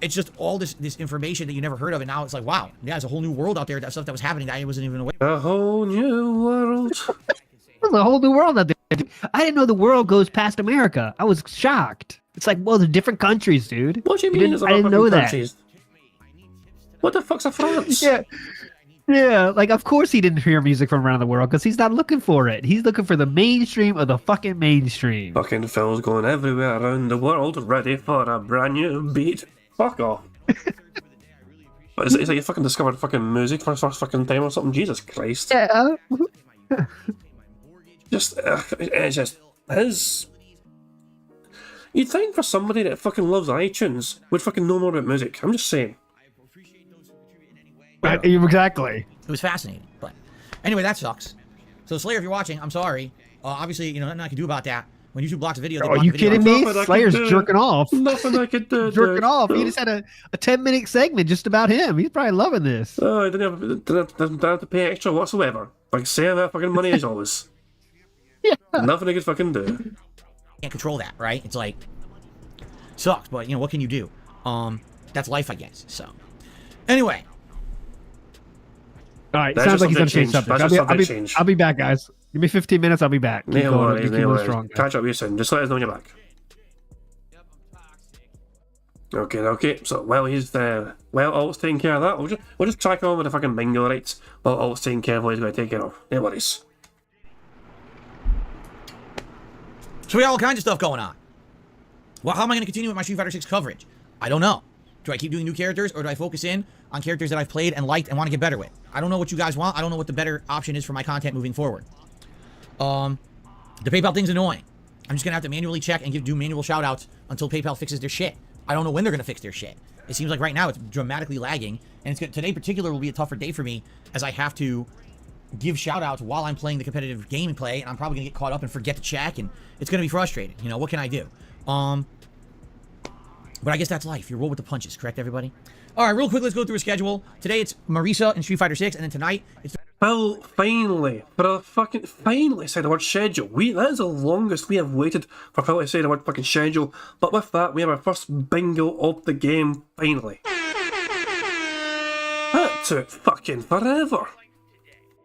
It's just all this information that you never heard of, and now it's like, wow, yeah, there's a whole new world out there. That stuff that was happening that I wasn't even aware. A whole new world. There's a whole new world out there. I didn't know the world goes past America. I was shocked. It's like, well, they're different countries, dude. What do you mean? I didn't know that. What the fuck's a France? Yeah, like, of course he didn't hear music from around the world because he's not looking for it. He's looking for the mainstream of the fucking mainstream. Fucking Phil's going everywhere around the world, ready for a brand new beat. Fuck off. But it's like you fucking discovered fucking music for the first fucking time or something. Jesus Christ. Yeah. It's just his. You'd think for somebody that fucking loves iTunes would fucking know more about music. I'm just saying. Exactly. It was fascinating, but anyway, that sucks. So Slayer, if you're watching, I'm sorry. Obviously, nothing I can do about that. When YouTube blocks a video, are you kidding me? Slayer's jerking off. Nothing I could do. Jerking off. He just had a 10-minute segment just about him. He's probably loving this. Oh, I didn't have to pay extra whatsoever. Like saving that fucking money as always. Yeah. Nothing I could fucking do. Can't control that, right? It's like sucks, but what can you do? That's life, I guess. So anyway. All right, sounds like he's gonna change subject. I'll be back, guys. Give me 15 minutes. I'll be back. Keep going. Catch up with you soon. Just let us know when you're back. Okay. So while Alt's taking care of that, we'll just track on with the fucking bingo, right? While Alt's taking care of what he's going to take care of. No worries. So we got all kinds of stuff going on. Well, how am I going to continue with my Street Fighter 6 coverage? I don't know. Do I keep doing new characters, or do I focus in on characters that I've played and liked and want to get better with? I don't know what you guys want. I don't know what the better option is for my content moving forward. The PayPal thing's annoying. I'm just going to have to manually check and do manual shoutouts until PayPal fixes their shit. I don't know when they're going to fix their shit. It seems like right now it's dramatically lagging, and today in particular will be a tougher day for me as I have to give shoutouts while I'm playing the competitive gameplay, and I'm probably going to get caught up and forget to check, and it's going to be frustrating. What can I do? But I guess that's life. You roll with the punches, correct, everybody? All right, real quick, let's go through a schedule. Today it's Marisa in Street Fighter 6, and then tonight it's... Well, finally say the word schedule. That is the longest we have waited for Phil to say the word fucking schedule. But with that, we have our first bingo of the game, finally. That took fucking forever.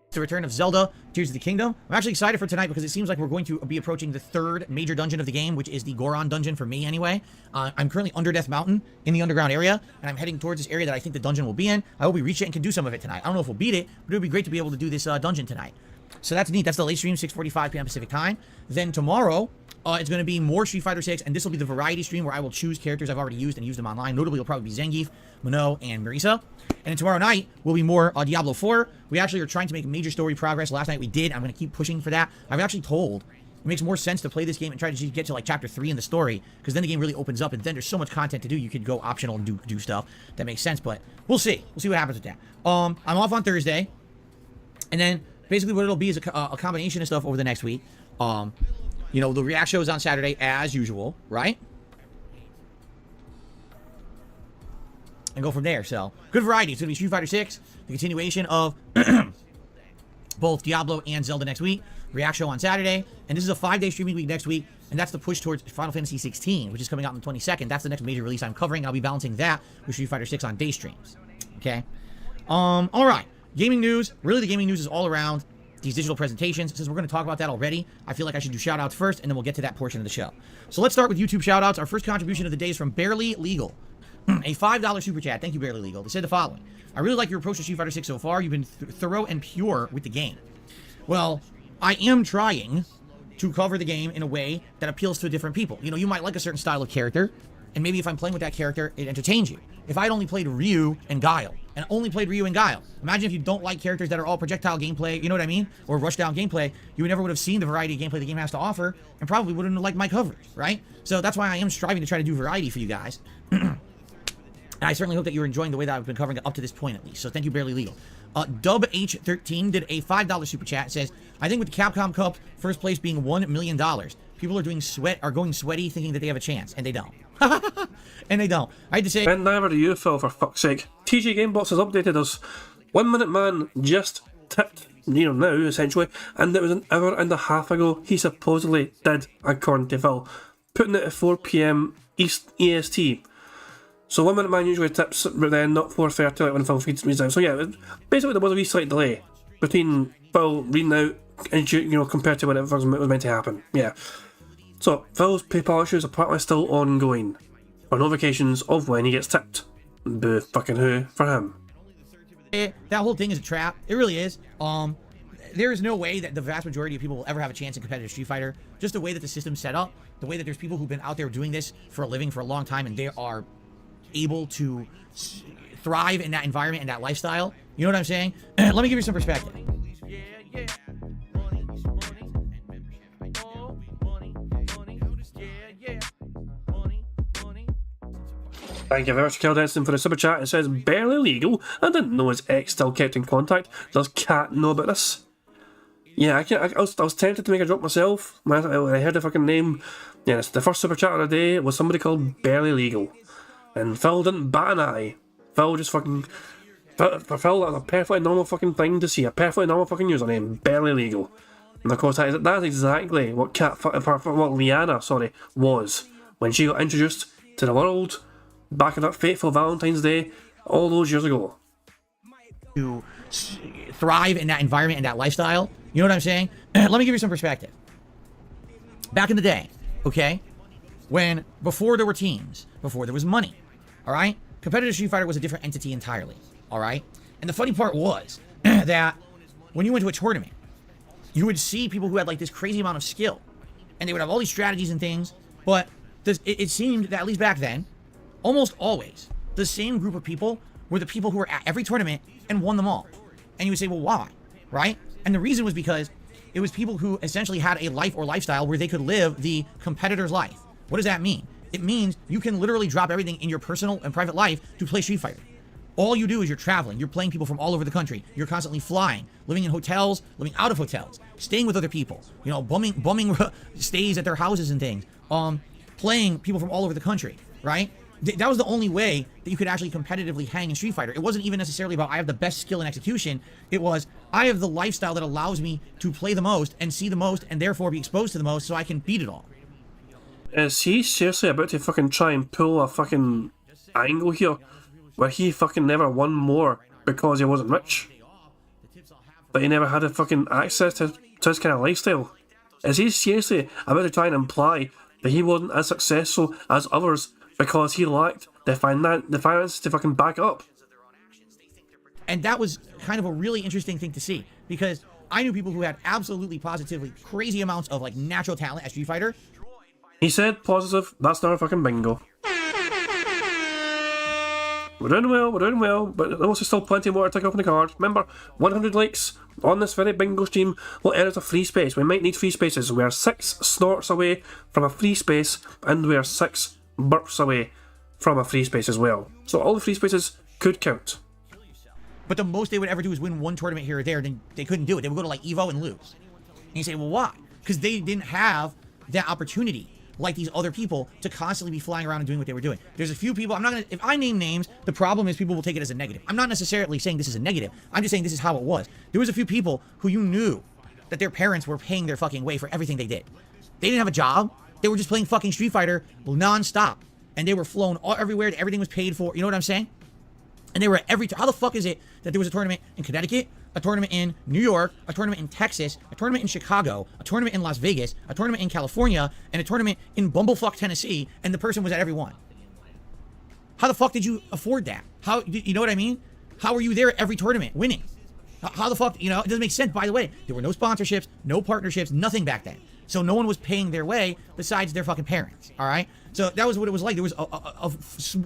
The return of Zelda, Tears of the Kingdom. I'm actually excited for tonight because it seems like we're going to be approaching the third major dungeon of the game, which is the Goron dungeon for me anyway. I'm currently under Death Mountain in the underground area, and I'm heading towards this area that I think the dungeon will be in. I hope we reach it and can do some of it tonight. I don't know if we'll beat it, but it would be great to be able to do this dungeon tonight. So that's neat. That's the late stream, 6:45 p.m. Pacific time. Then tomorrow, it's going to be more Street Fighter 6, and this will be the variety stream where I will choose characters I've already used and use them online. Notably, it'll probably be Zangief, Mono, and Marisa. And then tomorrow night will be more Diablo 4. We actually are trying to make major story progress. Last night we did. I'm going to keep pushing for that. I've actually told it makes more sense to play this game and try to get to like chapter 3 in the story, because then the game really opens up, and then there's so much content to do. You could go optional and do stuff that makes sense, but we'll see. We'll see what happens with that. I'm off on Thursday, and then basically what it'll be is a combination of stuff over the next week. The react show is on Saturday as usual, right? And go from there. So good variety. It's gonna be Street Fighter 6, the continuation of both Diablo and Zelda next week. React show on Saturday, and this is a 5-day streaming week next week, and that's the push towards Final Fantasy 16, which is coming out on the 22nd. That's the next major release I'm covering, and I'll be balancing that with Street Fighter 6 on day streams. Okay. All right. Gaming news. Really, the gaming news is all around these digital presentations. Since we're going to talk about that already, I feel like I should do shout-outs first, and then we'll get to that portion of the show. So let's start with YouTube shout-outs. Our first contribution of the day is from Barely Legal. a $5 super chat. Thank you, Barely Legal. They said the following. I really like your approach to Street Fighter 6 so far. You've been thorough and pure with the game. Well, I am trying to cover the game in a way that appeals to different people. You know, you might like a certain style of character, and maybe if I'm playing with that character, it entertains you. If I had only played Ryu and Guile, imagine if you don't like characters that are all projectile gameplay, you know what I mean? Or rushdown gameplay, you never would have seen the variety of gameplay the game has to offer, and probably wouldn't have liked my coverage, right? So that's why I am striving to try to do variety for you guys. And I certainly hope that you're enjoying the way that I've been covering it up to this point at least. So thank you, Barely Legal. Dub H13 did a $5 super chat. It says, I think with the Capcom Cup first place being $1 million, people are going sweaty thinking that they have a chance, and they don't. And they don't. I had to say, And never do you, Phil, for fuck's sake. TG Gamebox has updated us. 1 Minute Man just tipped, now, essentially, and it was an hour and a half ago he supposedly did, according to Phil, putting it at 4 PM East EST. So 1 Minute Man usually tips then, not 4:30 like when Phil feeds me down. So yeah, basically there was a wee slight delay between Phil reading out and compared to when it was meant to happen. Yeah. So Phil's PayPal issues are apparently still ongoing. Or notifications of when he gets tipped. Boo fucking who for him. that whole thing is a trap. It really is. There is no way that the vast majority of people will ever have a chance in competitive Street Fighter. Just the way that the system's set up, the way that there's people who've been out there doing this for a living for a long time, and they are able to thrive in that environment and that lifestyle. You know what I'm saying? Let me give you some perspective. Thank you very much, Kel Denson, for the super chat. It says, barely legal. I didn't know his ex still kept in contact. Does Kat know about this? Yeah, I was tempted to make a joke myself. I heard the fucking name. Yeah, the first super chat of the day was somebody called Barely Legal. And Phil didn't bat an eye. Phil just fucking... For Phil, that was a perfectly normal fucking thing to see. A perfectly normal fucking username. Barely Legal. And of course, that's exactly what Liana was when she got introduced to the world back on that fateful Valentine's Day all those years ago. To thrive in that environment and that lifestyle. You know what I'm saying? Let me give you some perspective. Back in the day, okay? Before there were teams, before there was money, all right? Competitive Street Fighter was a different entity entirely, all right? And the funny part was that when you went to a tournament, you would see people who had like this crazy amount of skill, and they would have all these strategies and things, but it seemed that at least back then, almost always, the same group of people were the people who were at every tournament and won them all. And you would say, well, why? Right? And the reason was because it was people who essentially had a life or lifestyle where they could live the competitor's life. What does that mean? It means you can literally drop everything in your personal and private life to play Street Fighter. All you do is you're traveling. You're playing people from all over the country. You're constantly flying, living in hotels, living out of hotels, staying with other people, bumming stays at their houses and things, playing people from all over the country, right? That was the only way that you could actually competitively hang in Street Fighter. It wasn't even necessarily about I have the best skill and execution. It was I have the lifestyle that allows me to play the most and see the most and therefore be exposed to the most so I can beat it all. Is he seriously about to fucking try and pull a fucking angle here where he fucking never won more because he wasn't rich? But he never had a fucking access to his kind of lifestyle? Is he seriously about to try and imply that he wasn't as successful as others because he lacked the finances to fucking back up? And that was kind of a really interesting thing to see, because I knew people who had absolutely positively crazy amounts of like natural talent at Street Fighter. He said positive, that's not a fucking bingo. We're doing well, but there's also still plenty more to take off in the card. Remember, 100 likes on this very bingo stream will earn us a free space. We might need free spaces. We are 6 snorts away from a free space, and we are 6 burps away from a free space as well. So all the free spaces could count. But the most they would ever do is win one tournament here or there, then they couldn't do it. They would go to like Evo and lose. And you say, well, why? Because they didn't have that opportunity like these other people to constantly be flying around and doing what they were doing. There's a few people, if I name names, the problem is people will take it as a negative. I'm not necessarily saying this is a negative. I'm just saying this is how it was. There was a few people who you knew that their parents were paying their fucking way for everything they did. They didn't have a job. They were just playing fucking Street Fighter non-stop. And they were flown everywhere. Everything was paid for. You know what I'm saying? And they were at how the fuck is it that there was a tournament in Connecticut, a tournament in New York, a tournament in Texas, a tournament in Chicago, a tournament in Las Vegas, a tournament in California, and a tournament in Bumblefuck, Tennessee, and the person was at every one? How the fuck did you afford that? How, you know what I mean? How were you there at every tournament winning? How the fuck, you know, it doesn't make sense. By the way, there were no sponsorships, no partnerships, nothing back then. So no one was paying their way besides their fucking parents, all right? So that was what it was like. There was a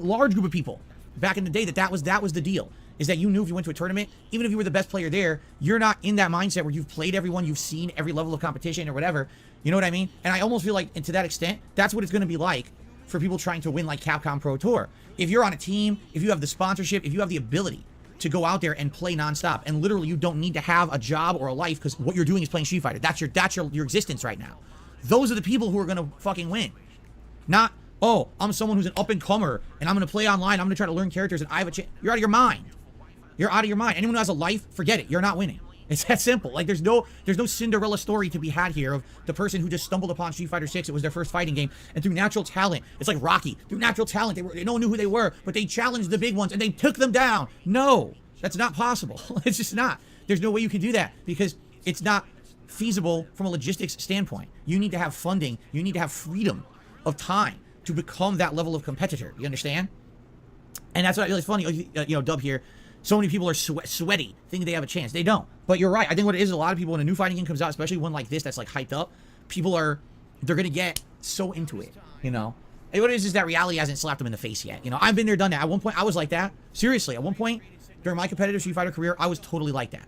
large group of people back in the day that was the deal, is that you knew if you went to a tournament, even if you were the best player there, you're not in that mindset where you've played everyone, you've seen every level of competition or whatever. You know what I mean? And I almost feel like, and to that extent, that's what it's going to be like for people trying to win like Capcom Pro Tour. If you're on a team, if you have the sponsorship, if you have the ability to go out there and play nonstop, and literally you don't need to have a job or a life because what you're doing is playing Street Fighter. That's your existence right now. Those are the people who are going to fucking win. Not, oh, I'm someone who's an up-and-comer, and I'm going to play online, I'm going to try to learn characters, and I have a chance. You're out of your mind. You're out of your mind. Anyone who has a life, forget it. You're not winning. It's that simple. Like, there's no Cinderella story to be had here of the person who just stumbled upon Street Fighter 6. It was their first fighting game, and through natural talent, it's like Rocky. Through natural talent, no one knew who they were, but they challenged the big ones, and they took them down. No, that's not possible. It's just not. There's no way you can do that because it's not feasible from a logistics standpoint. You need to have funding. You need to have freedom of time to become that level of competitor. You understand? And that's what really funny. You know, Dub here. So many people are sweaty, thinking they have a chance. They don't. But you're right. I think what it is a lot of people when a new fighting game comes out, especially one like this that's like hyped up, they're gonna get so into it. You know. And what it is that reality hasn't slapped them in the face yet. You know, I've been there, done that. At one point, I was like that. Seriously, at one point during my competitive Street Fighter career, I was totally like that.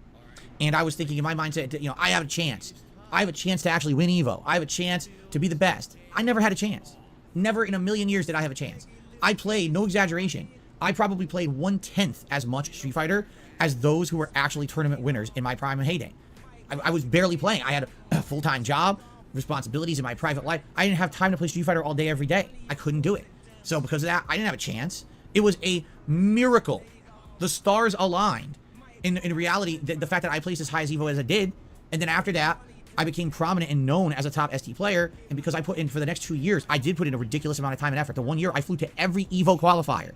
And I was thinking in my mindset, you know, I have a chance. I have a chance to actually win EVO. I have a chance to be the best. I never had a chance. Never in a million years did I have a chance. I played, no exaggeration, I probably played 1/10 as much Street Fighter as those who were actually tournament winners in my prime and heyday. I was barely playing. I had a full-time job, responsibilities in my private life. I didn't have time to play Street Fighter all day, every day. I couldn't do it. So because of that, I didn't have a chance. It was a miracle. The stars aligned. In reality, the fact that I placed as high as EVO as I did, and then after that, I became prominent and known as a top ST player, and because I put in for the next 2 years, I did put in a ridiculous amount of time and effort. The 1 year, I flew to every EVO qualifier.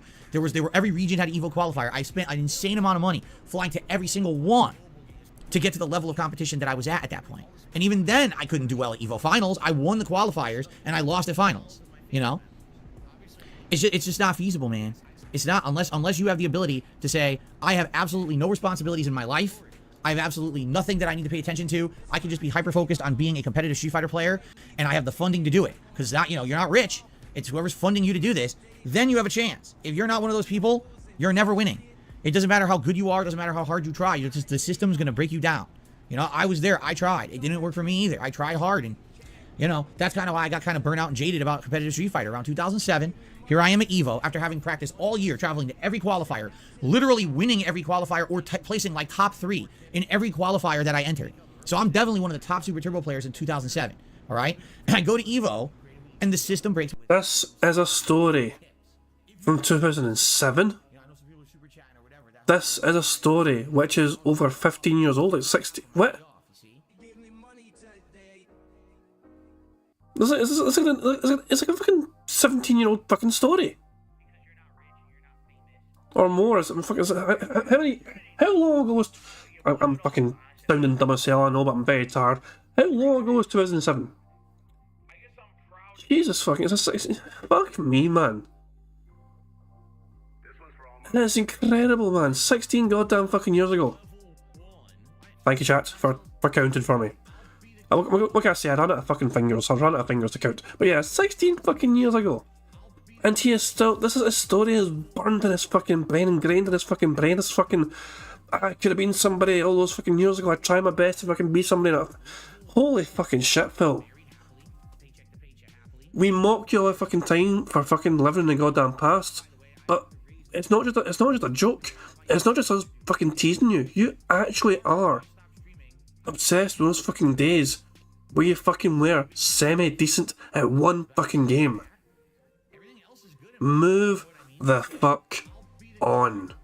Every region had an EVO qualifier. I spent an insane amount of money flying to every single one to get to the level of competition that I was at that point. And even then, I couldn't do well at EVO finals. I won the qualifiers, and I lost at finals. You know? It's just not feasible, man. It's not, unless you have the ability to say, I have absolutely no responsibilities in my life. I have absolutely nothing that I need to pay attention to. I can just be hyper-focused on being a competitive Street Fighter player, and I have the funding to do it. Because, you know, you're not rich. It's whoever's funding you to do this. Then you have a chance. If you're not one of those people, you're never winning. It doesn't matter how good you are. It doesn't matter how hard you try. The system's going to break you down. You know, I was there. I tried. It didn't work for me either. I tried hard, and, you know, that's kind of why I got kind of burnt out and jaded about competitive Street Fighter. Around 2007, here I am at EVO after having practiced all year, traveling to every qualifier, literally winning every qualifier or placing like top 3 in every qualifier that I entered. So I'm definitely one of the top Super Turbo players in 2007, all right? And I go to EVO, and the system breaks. This is a story from 2007. This is a story which is over 15 years old, like 60. What? It's like a fucking 17-year-old fucking story. Or more. How long ago was... I'm fucking sounding dumb as hell, I know, but I'm very tired. How long ago was 2007? Jesus fucking... Fuck me, man. That's incredible, man. 16 goddamn fucking years ago. Thank you, chat, for counting for me. What can I say? I ran out of fucking fingers. I ran out of fingers to count. But yeah, 16 fucking years ago. And he is still... This is a story is burned in his fucking brain, ingrained in his fucking brain. This fucking... I could have been somebody all those fucking years ago. I try my best to fucking be somebody. Holy fucking shit, Phil. We mock you all the fucking time for fucking living in the goddamn past. But it's not just a joke. It's not just us fucking teasing you. You actually are obsessed with those fucking days where you fucking were semi-decent at one fucking game. Move the fuck on.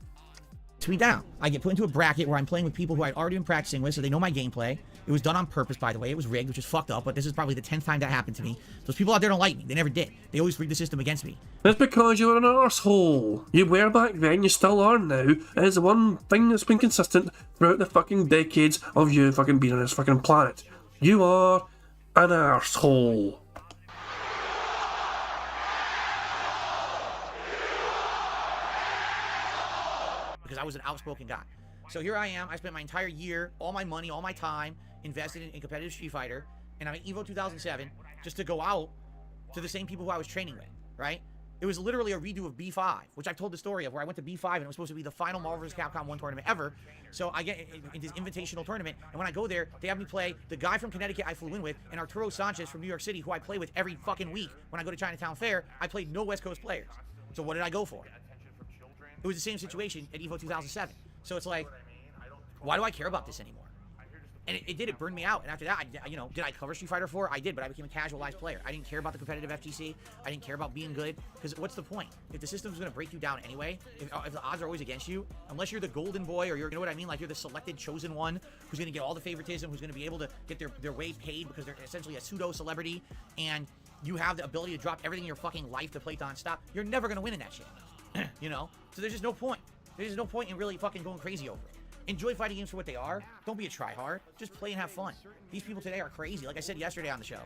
Me down. I get put into a bracket where I'm playing with people who I'd already been practicing with, so they know my gameplay. It was done on purpose, by the way. It was rigged, which is fucked up, but this is probably the 10th time that happened to me. Those people out there don't like me. They never did. They always rigged the system against me. That's because you were an arsehole. You were back then, you still are now. It is the one thing that's been consistent throughout the fucking decades of you fucking being on this fucking planet. You are an arsehole. I was an outspoken guy. So here I am. I spent my entire year, all my money, all my time invested in competitive Street Fighter, and I'm at EVO 2007 just to go out to the same people who I was training with, right? It was literally a redo of B5, which I've told the story of, where I went to B5 and it was supposed to be the final Marvel vs. Capcom 1 tournament ever. So I get in this invitational tournament, and when I go there, they have me play the guy from Connecticut I flew in with, and Arturo Sanchez from New York City, who I play with every fucking week. When I go to Chinatown Fair, I played no West Coast players. So what did I go for? It was the same situation at EVO 2007. So it's like, why do I care about this anymore? And it burned me out. And after that, did I cover Street Fighter 4? I did, but I became a casualized player. I didn't care about the competitive FGC. I didn't care about being good. Because what's the point? If the system's going to break you down anyway, if the odds are always against you, unless you're the golden boy or you're, you know what I mean? Like you're the selected chosen one who's going to get all the favoritism, who's going to be able to get their way paid because they're essentially a pseudo celebrity, and you have the ability to drop everything in your fucking life to play non-stop, you're never going to win in that shit. So there's just no point. There's just no point in really fucking going crazy over it. Enjoy fighting games for what they are. Don't be a tryhard. Just play and have fun. These people today are crazy. Like I said yesterday on the show.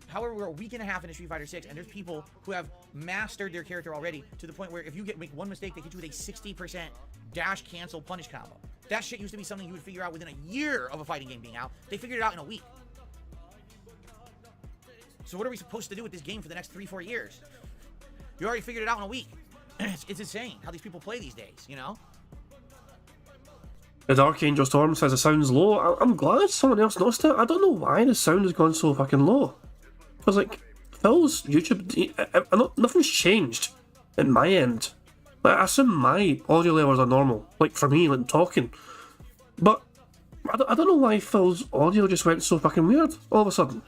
However, we're a week and a half into Street Fighter 6, and there's people who have mastered their character already to the point where if you make one mistake, they hit you with a 60% dash cancel punish combo. That shit used to be something you would figure out within a year of a fighting game being out. They figured it out in a week. So what are we supposed to do with this game for the next 3-4 years? You already figured it out in a week. It's insane how these people play these days, you know? The Dark Angel Storm says the sound's low. I'm glad someone else noticed it. I don't know why the sound has gone so fucking low. Because, like, Phil's YouTube, nothing's changed at my end. Like, I assume my audio levels are normal, like for me, like talking. But I don't know why Phil's audio just went so fucking weird all of a sudden.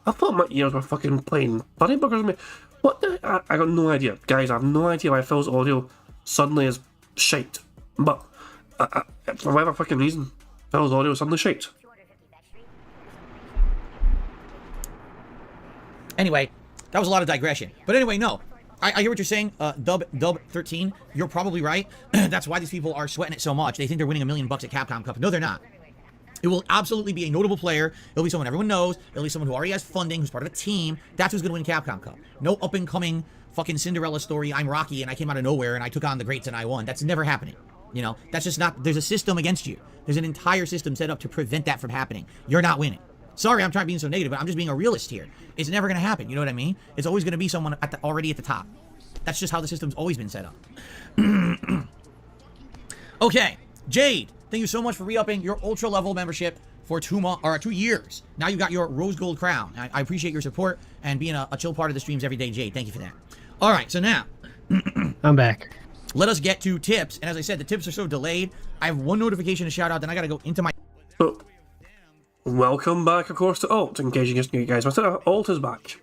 I thought my ears were fucking playing bunny buggers with me. What the? I got no idea. Guys, I have no idea why Phil's audio suddenly is shite. But for whatever fucking reason, Phil's audio is suddenly shite. Anyway, that was a lot of digression. But anyway, no. I hear what you're saying, Dub 13. You're probably right. That's why these people are sweating it so much. They think they're winning $1 million at Capcom Cup. No, they're not. It will absolutely be a notable player. It'll be someone everyone knows. It'll be someone who already has funding, who's part of a team. That's who's going to win Capcom Cup. No up-and-coming fucking Cinderella story, I'm Rocky, and I came out of nowhere, and I took on the greats, and I won. That's never happening. You know, that's just not... There's a system against you. There's an entire system set up to prevent that from happening. You're not winning. Sorry, I'm trying to be so negative, but I'm just being a realist here. It's never going to happen. You know what I mean? It's always going to be someone already at the top. That's just how the system's always been set up. Okay, Jade, thank you so much for re-upping your ultra level membership for 2 years. Now you got your rose gold crown. I appreciate your support and being a chill part of the streams every day, Jade. Thank you for that. All right, so now I'm back. Let us get to tips. And as I said, the tips are so delayed. I have one notification to shout out, then I got to go into my... So, welcome back, of course, to Alt, in case you guys missed it. Alt is back.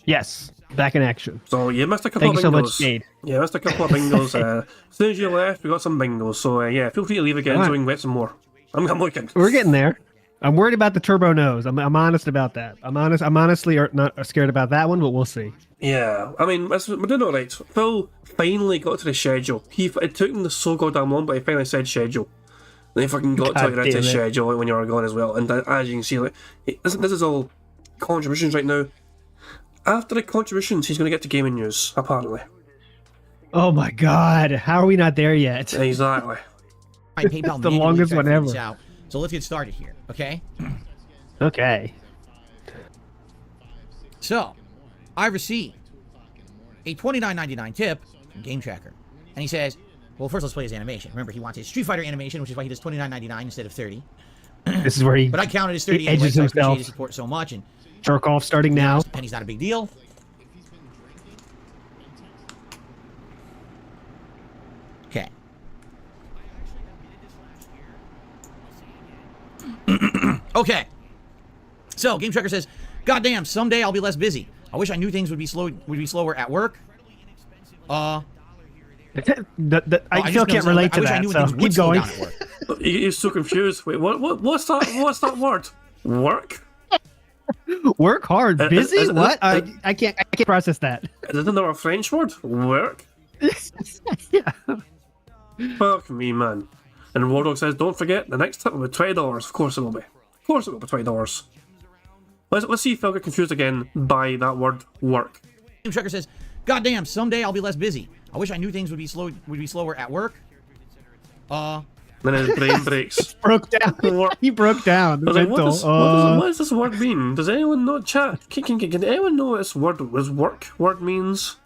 Yes, back in action. So you missed a couple Thank of you bingos. so much, Jade. Yeah, missed a couple of bingos. As soon as you left, we got some bingos. So yeah, feel free to leave again so we can get some more. I'm looking. We're getting there. I'm worried about the turbo nose. I'm honest about that. I'm honestly not scared about that one, but we'll see. Yeah, I mean, we're doing all right. Phil finally got to the schedule. It took him so goddamn long, but he finally said schedule. And he fucking got to the schedule when you were gone as well. And as you can see, like, this is all contributions right now. After the contributions, he's going to get to gaming news, apparently. Oh my god, how are we not there yet? Exactly. my PayPal the longest one ever. Out. So let's get started here, okay? Okay. So, I received a $29.99 tip from Game Tracker. And he says, well, first let's play his animation. Remember, he wants his Street Fighter animation, which is why he does $29.99 instead of $30. This is where he... But I counted as 30 he anyway, edges so I himself. appreciate his support so much. And jerk off starting now. penny's not a big deal. Okay. Okay. So, Game Tracker says, goddamn, someday I'll be less busy. I wish I knew things would be slower at work. I still can't relate to that, so keep going. He's so confused. Wait, what's that word? Work? Work hard, busy? What? I can't process that. Isn't there a French word? Work? Yeah. Fuck me, man. And Wardog says, don't forget, the next tip will be $20. Of course it will be. Of course it will be $20. Let's see if I'll get confused again by that word, work. Game Tracker says, goddamn, someday I'll be less busy. I wish I knew things would be slower at work. Then his brain breaks. Broke down. He broke down. I was like, Mental. what does this word mean? Does anyone know chat? Can anyone know what this word means?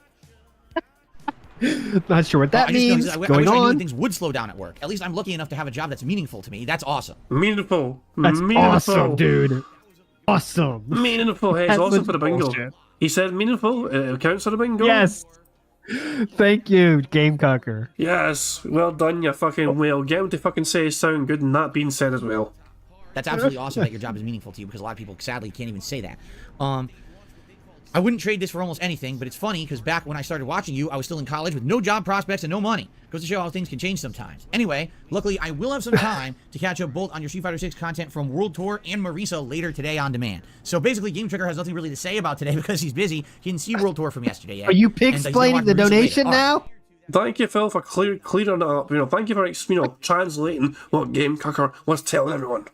Not sure what that I just means. know, I Going wish I knew on. things would slow down at work. At least I'm lucky enough to have a job that's meaningful to me. That's awesome. Meaningful. That's meaningful. awesome, dude. Awesome. Meaningful. Hey, it's That's awesome for the bingo. bullshit. He said meaningful. It counts for the bingo. Yes. Thank you, Gamecocker. Yes. Well done, you fucking whale. Get him to fucking say sound good and that being said as well. That's absolutely awesome that your job is meaningful to you, because a lot of people sadly can't even say that. I wouldn't trade this for almost anything, but it's funny because back when I started watching you, I was still in college with no job prospects and no money. Goes to show how things can change sometimes. Anyway, luckily I will have some time to catch up both on your Street Fighter 6 content from World Tour and Marisa later today on demand. So basically, Game Trigger has nothing really to say about today because he's busy. He didn't see World Tour from yesterday yet. Are you and he's gonna explaining watch the Marisa later. donation All right. now? Thank you, Phil, for clearing it up. Thank you for translating what Gamecocker was telling everyone.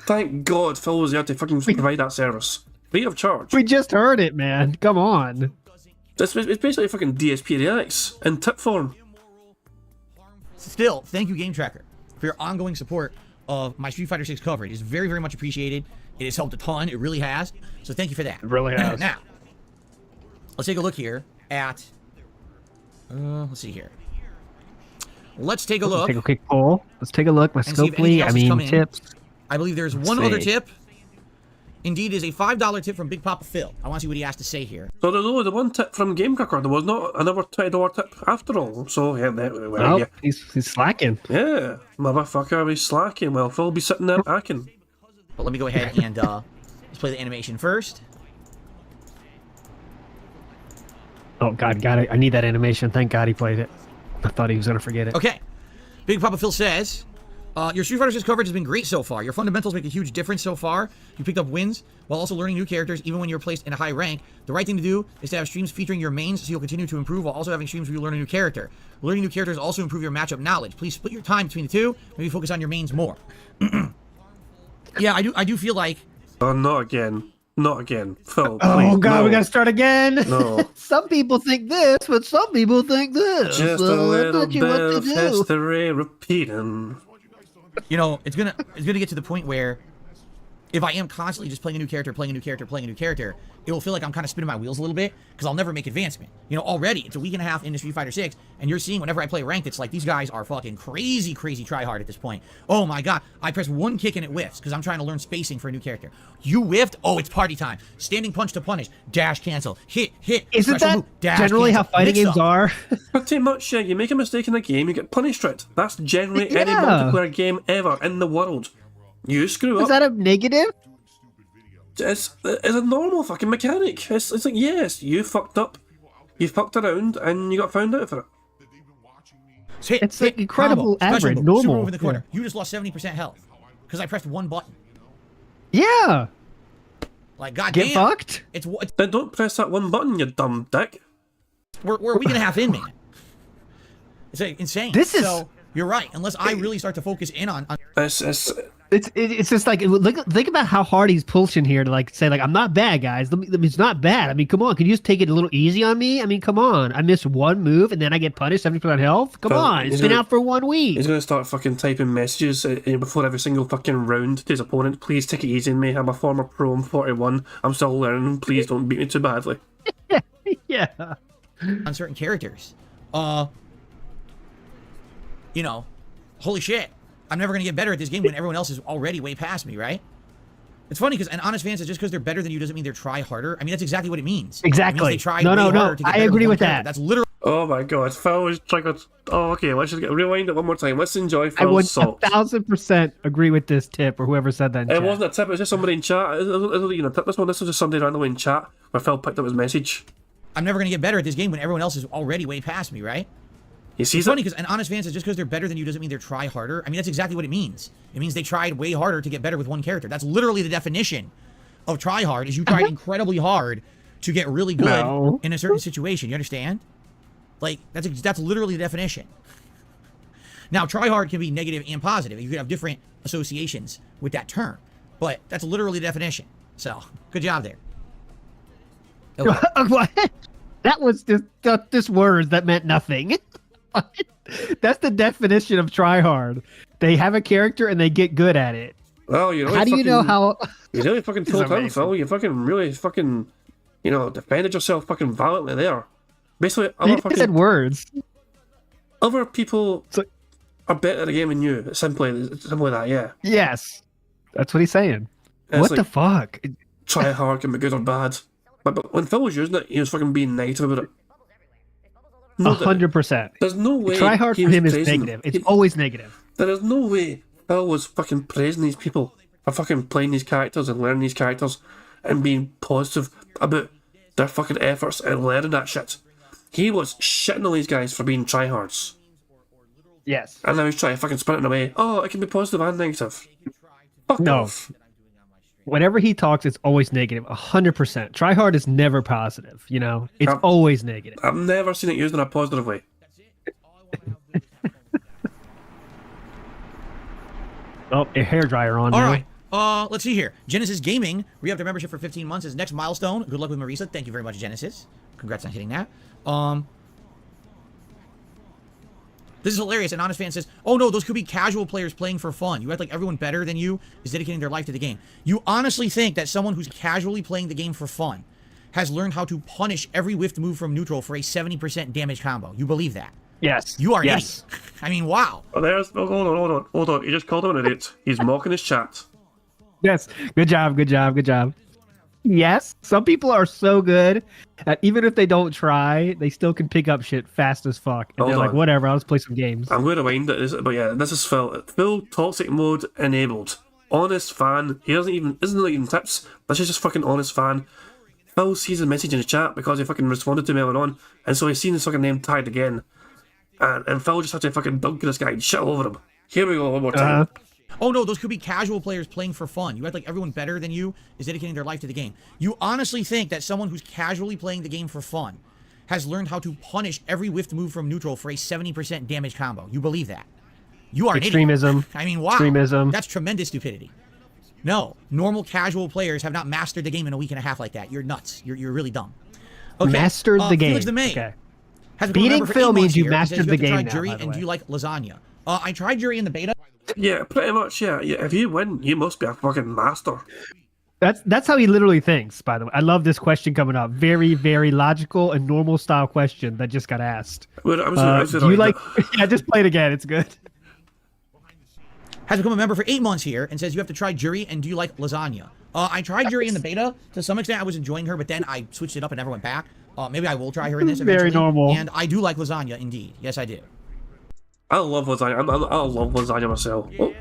Thank God Phil was there to fucking provide that service. Free of charge. We just heard it, man. Come on. It's basically fucking DSP Reacts in tip form. Still, thank you, Game Tracker, for your ongoing support of my Street Fighter 6 coverage. It's very, very much appreciated. It has helped a ton. It really has. So thank you for that. It really has. Now, let's take a look here at... let's see here. Let's take a look. Let's take a quick poll. Let's take a look. My And see if anything Scopely, else I has mean, come in. tips. I believe there's one Let's other see. tip. Indeed, is a $5 tip from Big Papa Phil. I want to see what he has to say here. So the one tip from Gamecocker, there was not another $20 tip after all. So yeah, Oh, he's slacking. yeah, motherfucker, he's slacking. Well, Phil will be sitting there hacking. But let me go ahead and let's play the animation first. Oh, God, got it. I need that animation. Thank God he played it. I thought he was going to forget it. Okay. Big Papa Phil says, your Street Fighter 6 coverage has been great so far. Your fundamentals make a huge difference so far. You picked up wins while also learning new characters even when you're placed in a high rank. The right thing to do is to have streams featuring your mains so you'll continue to improve while also having streams where you learn a new character. Learning new characters also improve your matchup knowledge. Please split your time between the two. Maybe focus on your mains more. Yeah, I do feel like... Oh, not again. Not again. Phil, Oh, please, God, no. we got to start again? No. Some people think this, but some people think this. Just a So I'm little not bit sure what to of do. history repeating. You know, it's gonna get to the point where if I am constantly just playing a new character, it will feel like I'm kind of spinning my wheels a little bit because I'll never make advancement. You know, already it's a week and a half into Street Fighter 6, and you're seeing whenever I play ranked, it's like these guys are fucking crazy try hard at this point. Oh my God, I press one kick and it whiffs because I'm trying to learn spacing for a new character. You whiffed? Oh, it's party time. Standing punch to punish, dash cancel, hit. Isn't special that move, dash, generally how cancel, fighting mix games up. are? Pretty much, yeah. You make a mistake in a game, you get punished for it. That's generally any Yeah. multiplayer game ever in the world. You screw Is up. that a negative? It's a normal fucking mechanic. It's like, yes, you fucked up. You fucked around and you got found out for it. Hit, It's like incredible combo, special average, move, normal. super move in the corner. You just lost 70% health because I pressed one button. Yeah. Like, goddamn. Get fucked? It's Then don't press that one button, you dumb dick. we're a week and a half in, man. It's like, insane. This is- so you're right. Unless I really start to focus in on It's just like think about how hard he's pushing here to like say like I'm not bad, guys. It's not bad. I mean, come on, can you just take it a little easy on me? I mean, come on. I missed one move and then I get punished 70% health. Come Phil, on, it's he's been gonna- out for 1 week. He's going to start fucking typing messages before every single fucking round to his opponent. Please take it easy on me. I'm a former pro. I'm 41. I'm still learning. Please don't beat me too badly. Yeah. certain characters. You know, holy shit. I'm never gonna get better at this game when everyone else is already way past me, right? It's funny because an honest fan says just because they're better than you doesn't mean they're try harder. I mean, that's exactly what it means. Exactly. It means they tried No, way no, no. harder to get I better agree one with character. that. That's literally Oh my god, Phil was trying to... Oh, okay, let's just rewind it one more time. Let's enjoy I would Phil's salt. 1000% agree with this tip or whoever said that in It chat. wasn't a tip, it was just somebody in chat. It wasn't even a tip, this was just somebody randomly in chat where Phil picked up his message. I'm never gonna get better at this game when everyone else is already way past me, right? He sees It's funny it. because an honest fan says just because they're better than you doesn't mean they're try harder. I mean, that's exactly what it means. It means they tried way harder to get better with one character. That's literally the definition of try hard, is you tried incredibly hard to get really good No. in a certain situation. You understand? Like, that's literally the definition. Now, try hard can be negative and positive. You could have different associations with that term. But that's literally the definition. So, good job there. Okay. What? That was just words that meant nothing. That's the definition of try hard. They have a character and they get good at it. Well, you really How do you know how? You really fucking told him, amazing. Phil. You fucking really fucking, defended yourself fucking valiantly there. Basically, He just said words. other people are better at the game than you. It's simply that, yeah. Yes, that's what he's saying. And What it's the fuck? try hard can be good or bad. But when Phil was using it, he was fucking being negative about it. No, 100%. There's no way. Try hard he for was him is praising negative. them. It's always negative. There is no way Phil was fucking praising these people for fucking playing these characters and learning these characters and being positive about their fucking efforts and learning that shit. He was shitting on these guys for being tryhards. Yes. And now he's trying to fucking spin it away. Oh, it can be positive and negative. Fuck No. off. Whenever he talks, it's always negative. 100%. Try hard is never positive. It's I've- always negative. I've never seen it used in a positive way. Oh, a hairdryer on All now. right. Let's see here. Genesis Gaming re-upped their membership for 15 months. Is next milestone. Good luck with Marisa. Thank you very much, Genesis. Congrats on hitting that. This is hilarious. An honest fan says, "Oh no, those could be casual players playing for fun. You act like everyone better than you is dedicating their life to the game. You honestly think that someone who's casually playing the game for fun has learned how to punish every whiffed move from neutral for a 70% damage combo? You believe that? Yes. You are an yes. idiot. I mean, wow. Oh, hold on. You just called him an idiot. He's mocking his chat. Yes. Good job. Good job. Good job. Yes. Some people are so good that even if they don't try, they still can pick up shit fast as fuck. And Hold they're like, on. whatever, I'll just play some games. I'm going to wind it, but yeah, this is Phil. Phil toxic mode enabled. Honest fan. He isn't even tips. This is just fucking honest fan. Phil sees a message in the chat because he fucking responded to me earlier on, and so he's seen his fucking name tagged again. And Phil just had to fucking dunk this guy and shit all over him. Here we go, one more time. Oh no, those could be casual players playing for fun. You act like everyone better than you is dedicating their life to the game. You honestly think that someone who's casually playing the game for fun has learned how to punish every whiffed move from neutral for a 70% damage combo. You believe that? You are an Extremism. idiot. I mean, wow. Extremism. That's tremendous stupidity. No, normal casual players have not mastered the game in a week and a half like that. You're nuts. You're really dumb. Okay. Mastered the game. Felix the May Okay. has become a Beating member for Phil 8 means months you here. He mastered says the have to try game now, Jury, by the and way. do you like lasagna? I tried Jury in the beta. Yeah, pretty much, yeah. If you win, you must be a fucking master. That's how he literally thinks, by the way. I love this question coming up. Very, very logical and normal style question that just got asked. Well, Do you like... Yeah, just play it again. It's good. Has become a member for 8 months here and says you have to try Jury and do you like lasagna? I tried Jury in the beta. To some extent, I was enjoying her, but then I switched it up and never went back. Maybe I will try her in this eventually. Very normal. And I do like lasagna, indeed. Yes, I do. I love lasagna. I love lasagna myself. Oh,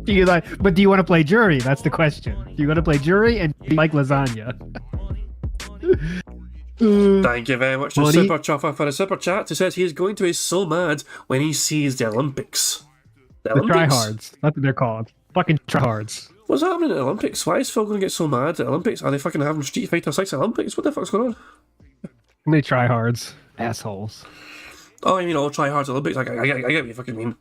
Do you want to play Jury? That's the question. Do you want to play Jury and do you like lasagna? thank you very much to Money. Super Chuffer for the super chat. He says he's going to be so mad when he sees the Olympics. The The Olympics? tryhards. That's what they're called. Fucking tryhards. What's happening at the Olympics? Why is Phil going to get so mad at the Olympics? Are they fucking having Street Fighter 6 Olympics? What the fuck's going on? They tryhards. Assholes. Oh, you mean all tryhards Olympics? I get what you fucking mean.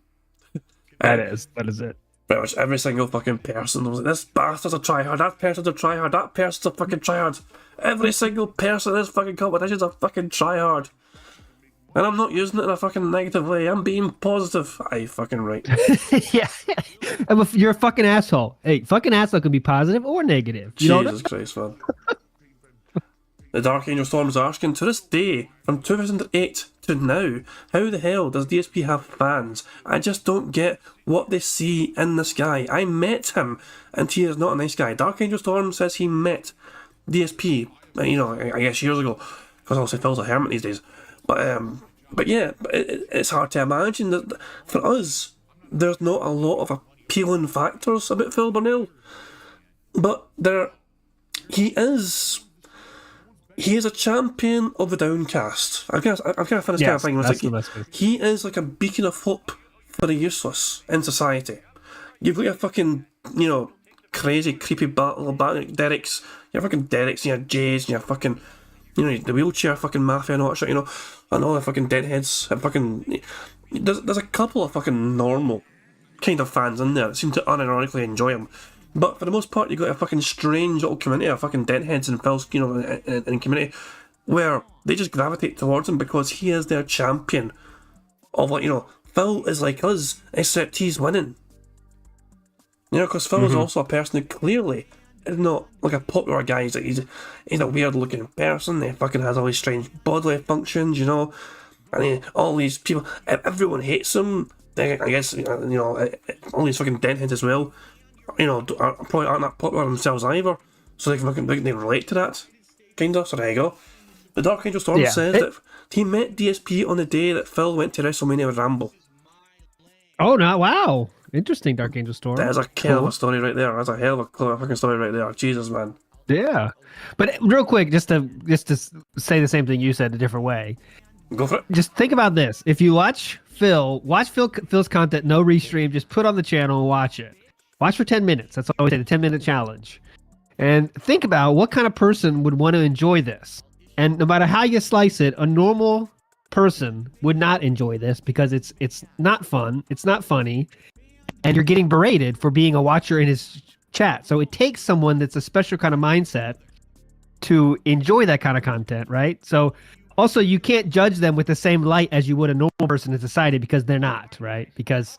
That is it. Pretty much every single fucking person was like, this bastard's a tryhard, that person's a tryhard, that person's a fucking tryhard. Every single person in this fucking competition's a fucking tryhard. And I'm not using it in a fucking negative way, I'm being positive. Aye, fucking right. Yeah. You're a fucking asshole. Hey, fucking asshole can be positive or negative. You know Jesus Christ, man. The Dark Angel Storm's asking, to this day, from 2008 to now, how the hell does DSP have fans? I just don't get what they see in this guy. I met him, and he is not a nice guy. Dark Angel Storm says he met DSP, I guess years ago, because obviously Phil's a hermit these days. But yeah, it's hard to imagine that for us, there's not a lot of appealing factors about Phil Burnell. But he is a champion of the downcast. I've kind of finished kind of thing. That's the best way. He is like a beacon of hope for the useless in society. You've got your fucking, crazy, creepy battle Derek's, your fucking Derek's, and your Jays, and your fucking, the wheelchair fucking mafia and all that shit, and all the fucking deadheads, and fucking, there's a couple of fucking normal kind of fans in there that seem to unironically enjoy him. But for the most part, you've got a fucking strange little community of fucking deadheads and Phil's, in community, where they just gravitate towards him because he is their champion. Of like, Phil is like us, except he's winning. Because Phil is also a person who clearly is not like a popular guy. He's a weird looking person. He fucking has all these strange bodily functions, and all these people, everyone hates him. I guess all these fucking deadheads as well. Probably aren't that popular themselves either. So they relate to that, kinda. So there you go. The Dark Angel Storm says that he met DSP on the day that Phil went to WrestleMania with Ramble. Oh, no! Wow, interesting. Dark Angel Storm. That is a hell of a story right there. That's a hell of a clever fucking story right there. Jesus, man. Yeah, but real quick, just to say the same thing you said a different way. Go for it. Just think about this: if you watch Phil's content, no restream, just put on the channel and watch it. Watch for 10 minutes. That's always the 10-minute challenge. And think about what kind of person would want to enjoy this. And no matter how you slice it, a normal person would not enjoy this because it's not fun, it's not funny, and you're getting berated for being a watcher in his chat. So it takes someone that's a special kind of mindset to enjoy that kind of content, right? So also you can't judge them with the same light as you would a normal person in society because they're not, right? Because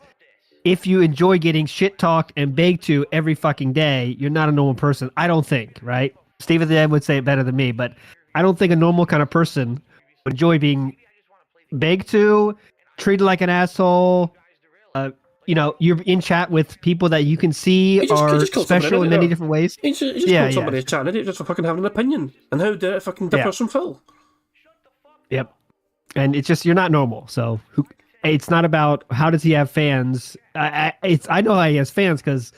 if you enjoy getting shit talked and begged to every fucking day, you're not a normal person. I don't think, right? Steve at the end would say it better than me, but I don't think a normal kind of person would enjoy being begged to, treated like an asshole. You're in chat with people that you can see are special in many different ways. He just called somebody a chat idiot just for fucking having an opinion. And how dare it fucking differs from Phil? Yep. And it's just, you're not normal. So it's not about how does he have fans. I know how he has fans because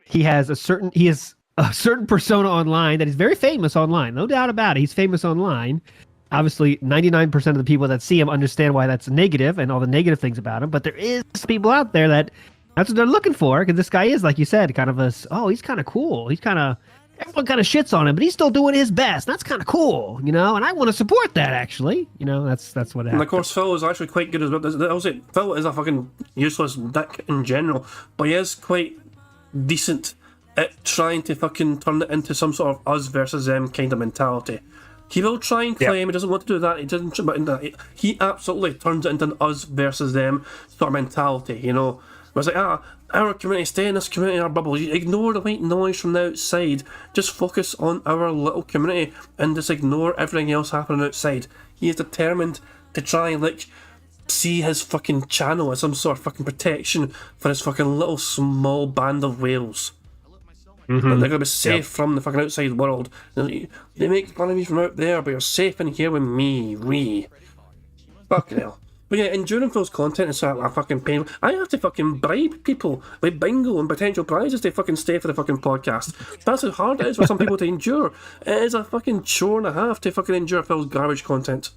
he has a certain persona online that is very famous online. No doubt about it. He's famous online. Obviously, 99% of the people that see him understand why that's negative and all the negative things about him. But there is people out there that's what they're looking for. Because this guy is, like you said, kind of he's kind of cool. Everyone kind of shits on him, but he's still doing his best. That's kind of cool, and I want to support that, actually. That's what happened. And of course, Phil is actually quite good as well. I'll say Phil is a fucking useless dick in general, but he is quite decent at trying to fucking turn it into some sort of us versus them kind of mentality. He will try and claim he doesn't want to do that. He doesn't, but he absolutely turns it into an us versus them sort of mentality. It's like, our community, stay in this community, our bubble. You ignore the white noise from the outside. Just focus on our little community and just ignore everything else happening outside. He is determined to try and see his fucking channel as some sort of fucking protection for his fucking little small band of whales. Mm-hmm. And they're going to be safe from the fucking outside world. They make fun of me from out there, but you're safe in here with me. Fucking hell. But yeah, enduring Phil's content is a fucking pain. I have to fucking bribe people with bingo and potential prizes to fucking stay for the fucking podcast. That's how hard it is for some people to endure. It is a fucking chore and a half to fucking endure Phil's garbage content.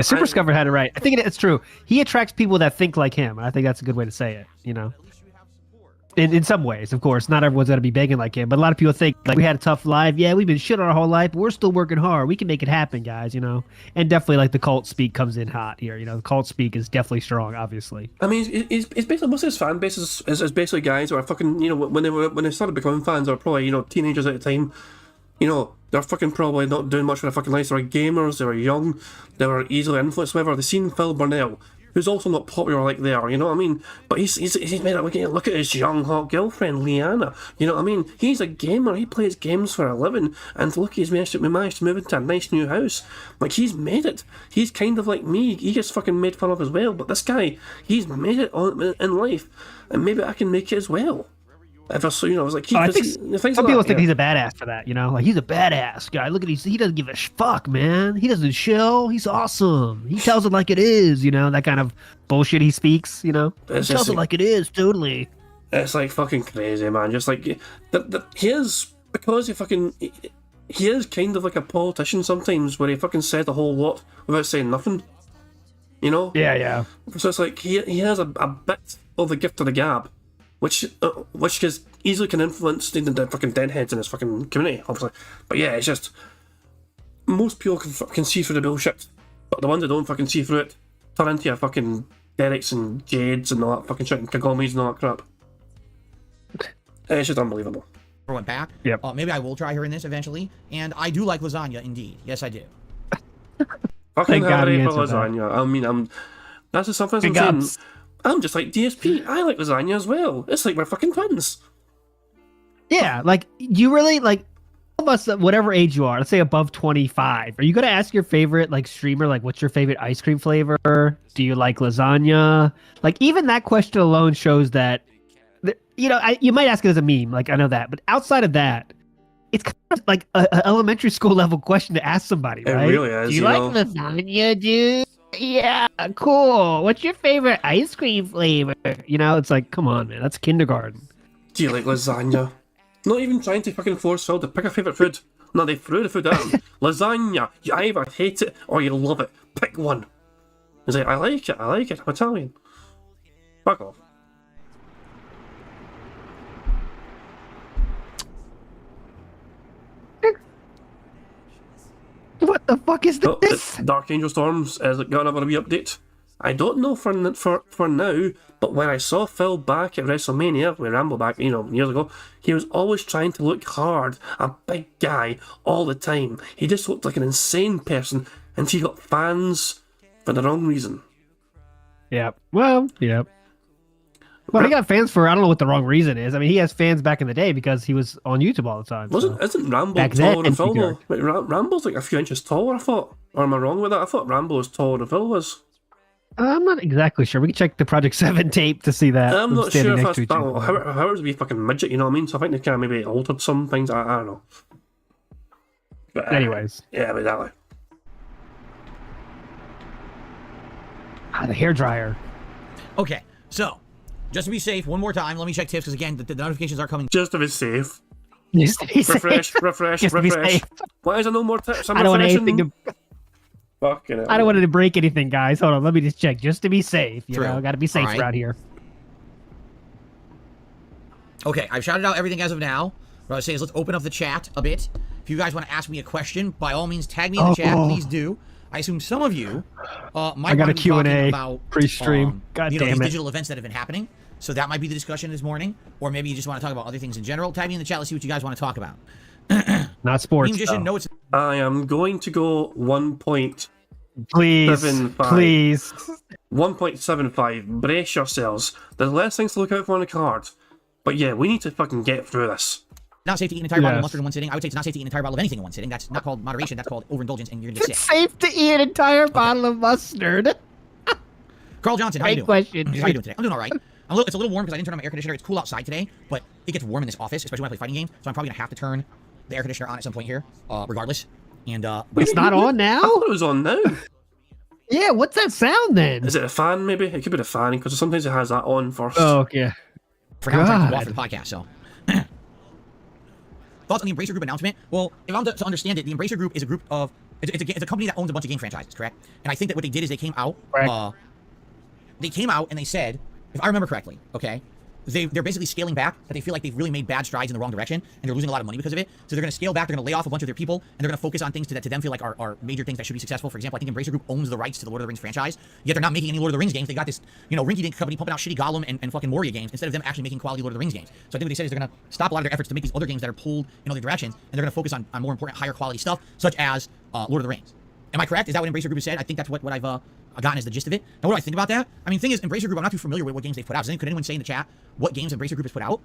Super Scover had it right. I think it's true. He attracts people that think like him. I think that's a good way to say it, In some ways, of course, not everyone's going to be begging like him, but a lot of people think, we had a tough life. Yeah, we've been shit our whole life, but we're still working hard. We can make it happen, guys, And definitely, the cult speak comes in hot here. The cult speak is definitely strong, obviously. I mean, he's basically, most of his fan base is basically guys who are fucking, when they started becoming fans, they were probably, teenagers at the time. They're fucking probably not doing much for their fucking lives. They were gamers, they were young, they were easily influenced, whatever. They've seen Phil Burnell, who's also not popular like they are, you know what I mean? But he's made it look at his young hot girlfriend, Leanna, you know what I mean? He's a gamer, he plays games for a living, and look, we managed to move into a nice new house. He's made it. He's kind of like me, he gets fucking made fun of as well, but this guy, he's made it in life, and maybe I can make it as well. I was like, I think some people think he's a badass for that, he's a badass guy. Look at he doesn't give a fuck, man. He doesn't chill. He's awesome. He tells it like it is, that kind of bullshit he speaks, He tells it like it is, totally. It's fucking crazy, man. Just he is, because he is kind of like a politician sometimes, where he fucking said a whole lot without saying nothing, Yeah. So it's he has a bit of the gift of the gab. Which easily can influence the fucking deadheads in his fucking community, obviously. But yeah, it's just most people can see through the bullshit, but the ones that don't fucking see through it turn into your fucking Derek's and Jades and all that fucking shit, and Kagomis and all that crap. It's just unbelievable. went back. Yep. Maybe I will try her in this eventually. And I do like lasagna, indeed. Yes, I do. Fucking Thank God he hurry for answered that. lasagna. I mean, that's just something I'm Big saying. ups. I'm just like DSP. I like lasagna as well. It's like we're fucking twins. Yeah, like you really like all of us, whatever age you are, let's say above 25. Are you gonna ask your favorite like streamer, like what's your favorite ice cream flavor? Do you like lasagna? Like even that question alone shows that, you know, you might ask it as a meme, like I know that, but outside of that, it's kind of like an elementary school level question to ask somebody, It right? really is. Do you like lasagna, dude? Yeah, cool. What's your favorite ice cream flavor? You know, it's like, come on, man, that's kindergarten. Do you like lasagna? Not even trying to fucking force Phil to pick a favourite food. No, they threw the food at him. Lasagna. You either hate it or you love it. Pick one. He's like, I like it. I'm Italian. Fuck off. What the fuck is Oh, this? Dark Angel Storms has got another wee update. I don't know for now, but when I saw Phil back at WrestleMania, with Rambo back, years ago, he was always trying to look hard, a big guy, all the time. He just looked like an insane person, and he got fans for the wrong reason. Yep. Well, yep. Well, he got fans for I don't know what the wrong reason is. I mean, he has fans back in the day because he was on YouTube all the time. Isn't Rambo Back then, taller than Phil NPR. though? Wait, Rambo's like a few inches taller, I thought. Or am I wrong with that? I thought Rambo was taller than Phil was. I'm not exactly sure. We can check the Project 7 tape to see that. I'm not standing sure if next to that's each other. Howard's would be fucking midget, you know what I mean? So I think they kind of maybe altered some things. I don't know. But, Anyways. Yeah, exactly. The hairdryer. Okay, so just to be safe, one more time, let me check tips because again, the notifications are coming. Just to be safe. Just to be safe. Refresh. Just to be safe. Why is there no more tips? I don't want anything to. Fucking hell. I don't want it to break anything, guys. Hold on, let me just check, just to be safe. You True. know, got to be safe All right. around here. Okay, I've shouted out everything as of now. What I would say is let's open up the chat a bit. If you guys want to ask me a question, by all means, tag me in the chat. Please do. I assume some of you might I got want a to be Q&A talking about pre-stream. God these damn it. digital events that have been happening. So that might be the discussion this morning, or maybe you just want to talk about other things in general. Tag me in the chat. Let's see what you guys want to talk about. Not sports. Meme Magician, though. no, it's I am going to go 1.75. Please, 1.75. Brace yourselves. There's less things to look out for on the card. But yeah, we need to fucking get through this. not safe to eat an entire bottle of Yes. mustard in one sitting. I would say it's not safe to eat an entire bottle of anything in one sitting. That's not called moderation. That's called overindulgence, and you're gonna get It's sick. safe to eat an entire bottle of mustard. Carl Johnson, how you Great doing? question. How you doing today? I'm doing all right. It's a little warm because I didn't turn on my air conditioner. It's cool outside today, but it gets warm in this office, especially when I play fighting games. So I'm probably gonna have to turn the air conditioner on at some point here, regardless. And It's not on now? I thought it was on now. Yeah, what's that sound then? Is it a fan, maybe? It could be the fan, because sometimes it has that on first. Oh, okay. for now, I'm trying to keep God. off for the podcast. So, thoughts on the Embracer Group announcement? Well, if I'm to understand it, the Embracer Group is a group of it's a company that owns a bunch of game franchises, correct? And I think that what they did is they came out, Correct. and they said, if I remember correctly, okay, they're basically scaling back, that they feel like they've really made bad strides in the wrong direction, and they're losing a lot of money because of it. So they're going to scale back, they're going to lay off a bunch of their people, and they're going to focus on things that to them feel like are major things that should be successful. For example, I think Embracer Group owns the rights to the Lord of the Rings franchise, yet they're not making any Lord of the Rings games. They got this, rinky-dink company pumping out shitty Gollum and fucking Moria games, instead of them actually making quality Lord of the Rings games. So I think what they said is they're going to stop a lot of their efforts to make these other games that are pulled in other directions, and they're going to focus on more important, higher quality stuff, such as Lord of the Rings. Am I correct? Is that what Embracer Group has said? I think that's what I've gotten as the gist of it. Now, what do I think about that? I mean, the thing is, Embracer Group, I'm not too familiar with what games they've put out. Could anyone say in the chat what games Embracer Group has put out?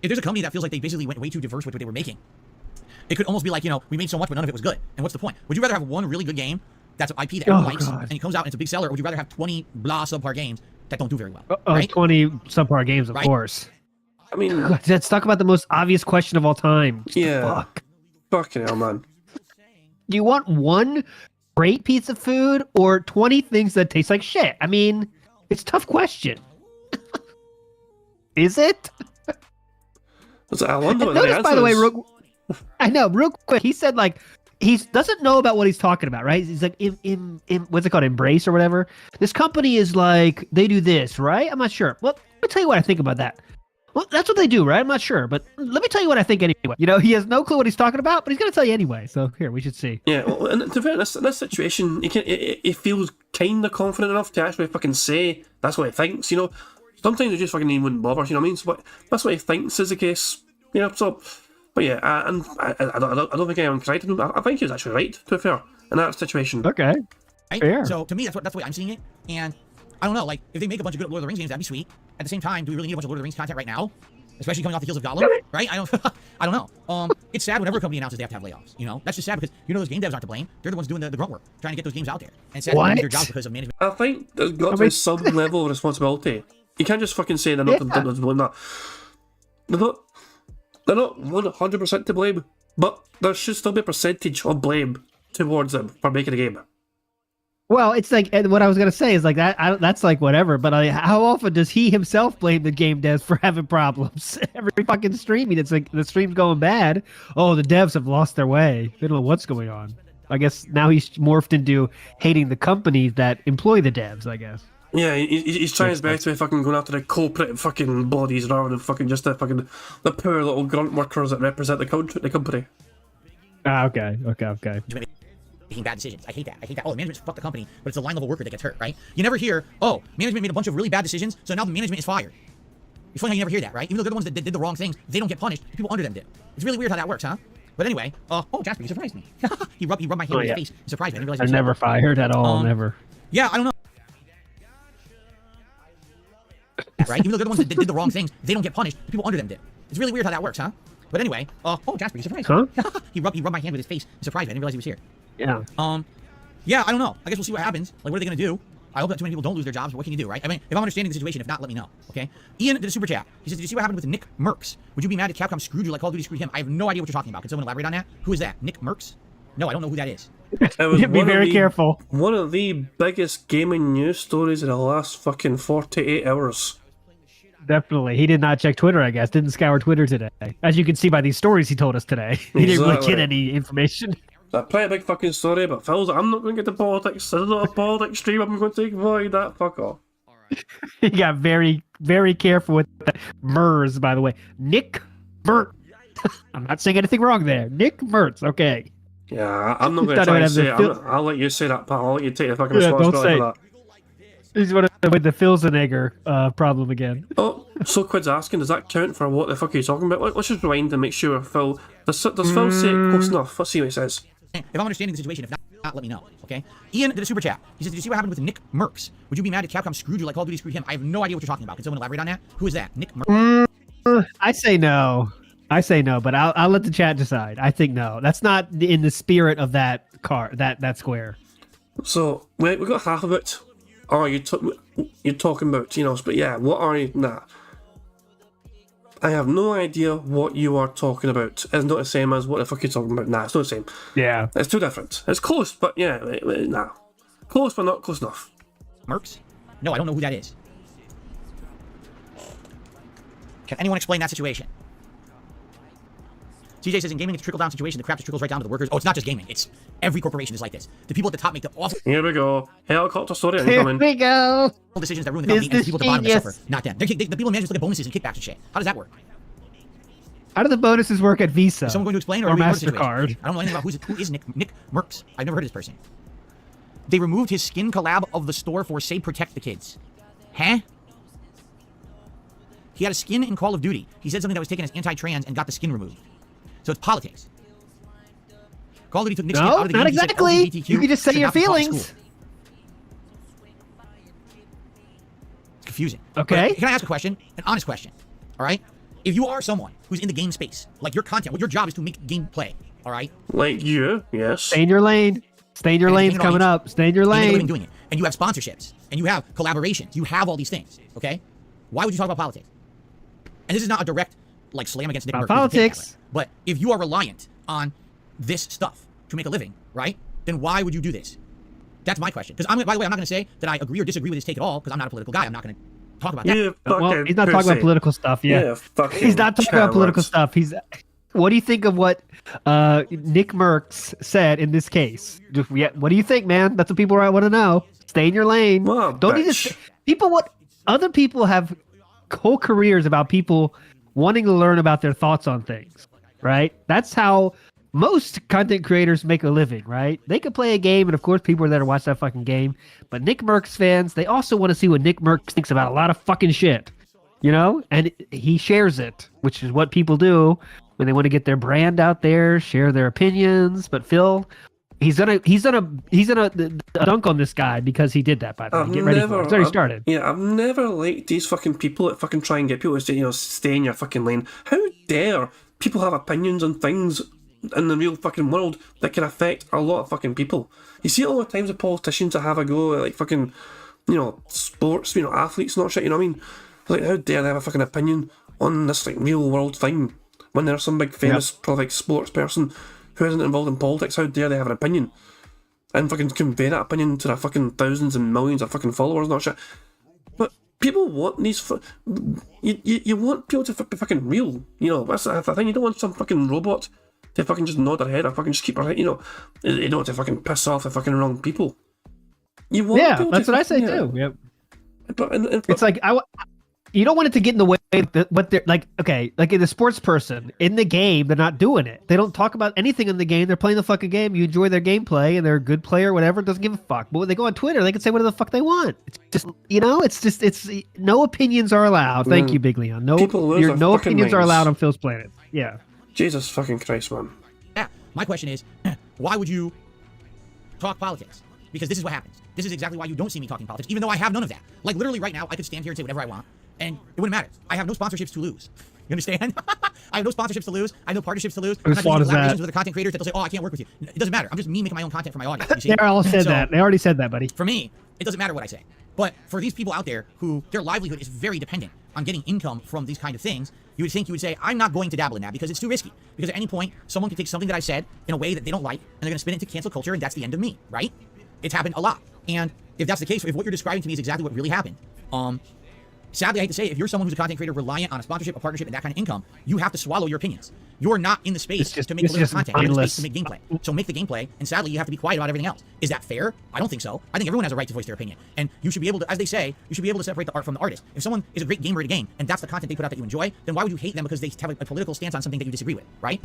If there's a company that feels like they basically went way too diverse with what they were making, it could almost be like, we made so much, but none of it was good. And what's the point? Would you rather have one really good game that's an IP that everyone likes, God. and it comes out and it's a big seller, or would you rather have 20 blah subpar games that don't do very well? Right? 20 subpar games, of Right. course. I mean, Let's talk about the most obvious question of all time. What the yeah. Fuck. Fucking hell, man. Do you want one great piece of food or 20 things that taste like shit? I mean, it's a tough question. Is it? I wonder what the Notice, answer by the way, is. real quick, he said like he doesn't know about what he's talking about, right? He's like, in what's it called, Embrace or whatever. This company is like, they do this, right? I'm not sure. Well, let me tell you what I think about that. Well, that's what they do, right? I'm not sure, but let me tell you what I think anyway. He has no clue what he's talking about, but he's going to tell you anyway. So here, we should see. Yeah, well, and to be honest, in this situation, he feels kind of confident enough to actually fucking say that's what he thinks, Sometimes he just fucking even wouldn't bother, you know what I mean? So that's what he thinks is the case. Yeah, so, but yeah, and I don't think anyone corrected him. I think he was actually right, to be fair, in that situation. Okay. Right? Fair. So to me, that's the way I'm seeing it. And I don't know, like, if they make a bunch of good Lord of the Rings games, that'd be sweet. At the same time, do we really need a bunch of Lord of the Rings content right now? Especially coming off the heels of Gollum, right? I don't know. It's sad whenever a company announces they have to have layoffs. You know, that's just sad because those game devs aren't to blame. They're the ones doing the grunt work, trying to get those games out there. And it's sad they lose their jobs because of management. I think there's got to be some level of responsibility. You can't just fucking say they're not to blame that. They're not 100% to blame, but there should still be a percentage of blame towards them for making a game. Well, it's like, and what I was gonna say is like that. That's like whatever. But how often does he himself blame the game devs for having problems? Every fucking streaming, it's like the stream's going bad. Oh, the devs have lost their way. They don't know what's going on. I guess now he's morphed into hating the companies that employ the devs. I guess. Yeah, he's trying his best to be fucking going after the corporate fucking bodies rather than fucking just the poor little grunt workers that represent the company. Ah, okay. Making bad decisions. I hate that. Oh, the management fucked the company, but it's a line level worker that gets hurt, right? You never hear, oh, management made a bunch of really bad decisions, so now the management is fired. It's funny how you never hear that, right? Even though they're the ones that did the wrong things, they don't get punished. People under them do. It's really weird how that works, huh? But anyway, oh, Jasper, you surprised me. he rubbed my hand on his face. He surprised me. I didn't realize he was never fired at all. Never. Yeah, I don't know. Right? Even though they're the ones that did the wrong things, they don't get punished. People under them do. It's really weird how that works, huh? But anyway, oh, Jasper, you surprised me. he rubbed my hand with his face. He surprised me. I didn't realize he was here. Yeah. Yeah, I don't know. I guess we'll see what happens. Like, what are they going to do? I hope that too many people don't lose their jobs, but what can you do, right? I mean, if I'm understanding the situation, if not, let me know, okay? Ian did a super chat. He says, did you see what happened with Nick Merckx? Would you be mad if Capcom screwed you like Call of Duty screwed him? I have no idea what you're talking about. Can someone elaborate on that? Who is that? Nick Merckx? No, I don't know who that is. Be very careful. One of the biggest gaming news stories in the last fucking 48 hours. Definitely. He did not check Twitter, I guess. Didn't scour Twitter today. As you can see by these stories he told us today. He didn't really get any information. That's probably a big fucking story, but Phil's like, I'm not going to get to politics. This is not a politics stream. I'm going to avoid that. Fuck off. He got very, very careful with the MERS, by the way. Nick Mertz. I'm not saying anything wrong there. Nick Mertz. Okay. Yeah, I'm not going to try and say it. I'll let you say that, pal. I'll let you take the fucking responsibility for that. He's with the Filzenegger problem again. Oh, so Quid's asking, does that count for what the fuck are you talking about? Let's just rewind and make sure Phil... Does Phil say it close enough? Let's see what he says. If I'm understanding the situation, if not, let me know, okay? Ian did a super chat. He says, did you see what happened with Nick Merckx? Would you be mad if Capcom screwed you like Call of Duty screwed him? I have no idea what you're talking about. Can someone elaborate on that? Who is that? Nick Merckx? I say no, but I'll let the chat decide. I think no. That's not in the spirit of that that square. So, wait, we got half of it. Oh, you're talking about, but yeah, what are you... Nah. I have no idea what you are talking about. It's not the same as what the fuck you're talking about. Nah, it's not the same. Yeah. It's too different. It's close, but yeah, nah. Close, but not close enough. Merckx? No, I don't know who that is. Can anyone explain that situation? CJ says, in gaming, it's a trickle-down situation. The crap just trickles right down to the workers. Oh, it's not just gaming. It's every corporation is like this. The people at the top make the awful... Here we go. Helicopter story Here we go. ...decisions that ruin the company, and the people at the bottom that suffer. Not them. The people in management look at bonuses and kickbacks and shit. How does that work? How do the bonuses work at Visa? Is someone going to explain? Or MasterCard? I don't know anything about who is Nick Merckx. I've never heard of this person. They removed his skin collab of the store for Say Protect the Kids. Huh? He had a skin in Call of Duty. He said something that was taken as anti-trans and got the skin removed. So it's politics. Call of Duty took Nick's skin out of the game. Not exactly. You can just say your feelings. It's confusing. Okay. But can I ask a question? An honest question. All right? If you are someone who's in the game space, like your content, what your job is to make gameplay, all right? Like you, yes. Stay in your lane. Stay in your lane's coming up. Stay in your lane. You make a living doing it. And you have sponsorships. And you have collaborations. You have all these things. Okay? Why would you talk about politics? And this is not a direct, like, slam against Nick Merckx. Politics. But if you are reliant on this stuff to make a living, right? Then why would you do this? That's my question. Because, by the way, I'm not going to say that I agree or disagree with his take at all, because I'm not a political guy. I'm not going to talk about that. Well, he's not talking about political stuff. Yeah, he's not talking about political stuff. What do you think of what Nick Merckx said in this case? What do you think, man? That's what people want to know. Stay in your lane. Well, don't need to. Other people have whole careers about people wanting to learn about their thoughts on things, right? That's how most content creators make a living, right? They could play a game, and of course, people are there to watch that fucking game. But Nick Merckx fans, they also want to see what Nick Merckx thinks about a lot of fucking shit. you know, and he shares it, which is what people do when they want to get their brand out there, share their opinions. But Phil, he's gonna dunk on this guy because he did that. By the way, get ready for it. It's already started. Yeah, I've never liked these fucking people that fucking try and get people to stay, stay in your fucking lane. How dare people have opinions on things in the real fucking world that can affect a lot of fucking people? You see all the times of politicians that have a go at like fucking, sports, athletes and all shit. You know what I mean? Like, how dare they have a fucking opinion on this like real world thing when there's some big famous probably like sports person who isn't involved in politics? How dare they have an opinion and fucking convey that opinion to their fucking thousands and millions of fucking followers and all shit? But people want these. You want people to be fucking real. That's the thing. You don't want some fucking robot to fucking just nod their head or fucking just keep their head. You don't want to fucking piss off the fucking wrong people. You want people that's to, what I say too. Yep. But It's like you don't want it to get in the way of what they're like. Okay, like in the sports person in the game, they're not doing it. They don't talk about anything in the game. They're playing the fucking game. You enjoy their gameplay, and they're a good player, whatever. Doesn't give a fuck. But when they go on Twitter, they can say whatever the fuck they want. It's just it's no opinions are allowed. Thank you, Big Leon. No opinions are allowed on Phil's planet. Yeah. Jesus fucking Christ, man. Yeah. My question is, why would you talk politics? Because this is what happens. This is exactly why you don't see me talking politics, even though I have none of that. Like, literally right now, I could stand here and say whatever I want, and it wouldn't matter. I have no sponsorships to lose. You understand? I have no sponsorships to lose. I have no partnerships to lose. I'm not doing collaborations with the content creators that they'll say, oh, I can't work with you. It doesn't matter. I'm just me making my own content for my audience. You see? They all said that. They already said that, buddy. For me, it doesn't matter what I say. But for these people out there who their livelihood is very dependent on getting income from these kind of things, you would say, I'm not going to dabble in that because it's too risky. Because at any point, someone can take something that I said in a way that they don't like, and they're going to spin it into cancel culture, and that's the end of me, right? It's happened a lot. And if that's the case, if what you're describing to me is exactly what really happened, sadly, I hate to say, if you're someone who's a content creator reliant on a sponsorship, a partnership, and that kind of income, you have to swallow your opinions. You're not in the space to make political content. You're in the space to make gameplay. So make the gameplay, and sadly, you have to be quiet about everything else. Is that fair? I don't think so. I think everyone has a right to voice their opinion. And you should be able to, as they say, you should be able to separate the art from the artist. If someone is a great gamer at a game, and that's the content they put out that you enjoy, then why would you hate them because they have a political stance on something that you disagree with, right?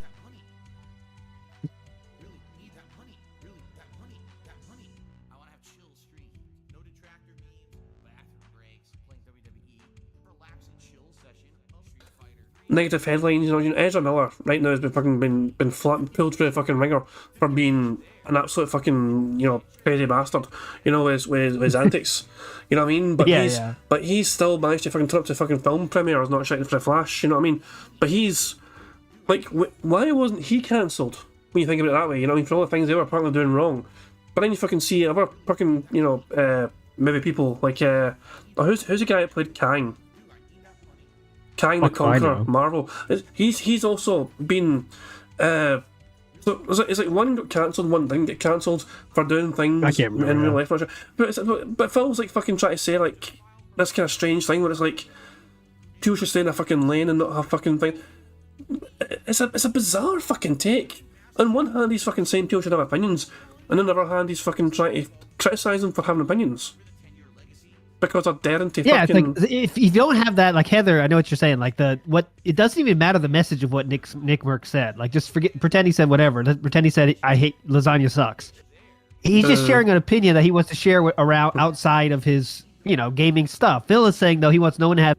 Negative headlines, Ezra Miller right now has been pulled through the fucking ringer for being an absolute fucking crazy bastard, with his antics, you know what I mean? But he's still managed to fucking turn up to fucking film premieres, not shouting for the Flash, you know what I mean? But he's like, why wasn't he cancelled when you think about it that way? For all the things they were apparently doing wrong. But then you fucking see other fucking maybe people like who's the guy that played Kang? Kang the Conqueror, Marvel. He's also been. So it's like one got cancelled, one didn't get cancelled for doing things in real life. But Phil's like fucking trying to say like this kind of strange thing where it's like people should stay in a fucking lane and not have fucking thing. It's a bizarre fucking take. On one hand, he's fucking saying people should have opinions, and on the other hand, he's fucking trying to criticise them for having opinions. Because they're daring to fucking... it's like if you don't have that, like Heather, I know what you're saying. Like it doesn't even matter the message of what Nick Merck said. Like just pretend he said whatever. Pretend he said I hate lasagna sucks. He's just sharing an opinion that he wants to share around outside of his gaming stuff. Phil is saying though he wants no one to have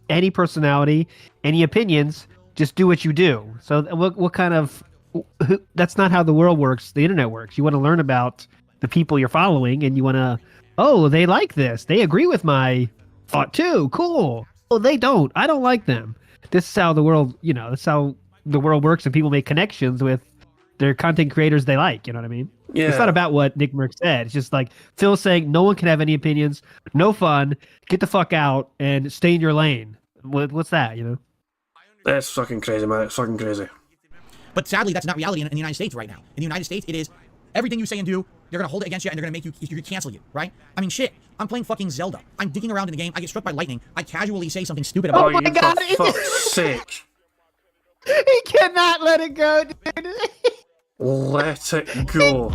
any personality, any opinions. Just do what you do. So what kind of... That's not how the world works. The internet works. You want to learn about the people you're following, and you want to... Oh, they like this. They agree with my thought too. Cool. Oh, they don't. I don't like them. This is how the world, this is how the world works, and people make connections with their content creators they like. You know what I mean? Yeah. It's not about what Nick Merck said. It's just like Phil saying no one can have any opinions, no fun, get the fuck out and stay in your lane. What's that, That's fucking crazy, man. It's fucking crazy. But sadly, that's not reality in the United States right now. In the United States, it is everything you say and do, they're going to hold it against you, and they're going to make you cancel you, right? I mean, shit. I'm playing fucking Zelda. I'm digging around in the game. I get struck by lightning. I casually say something stupid about it. Oh my God. For fuck's sake. He cannot let it go, dude. Let it go.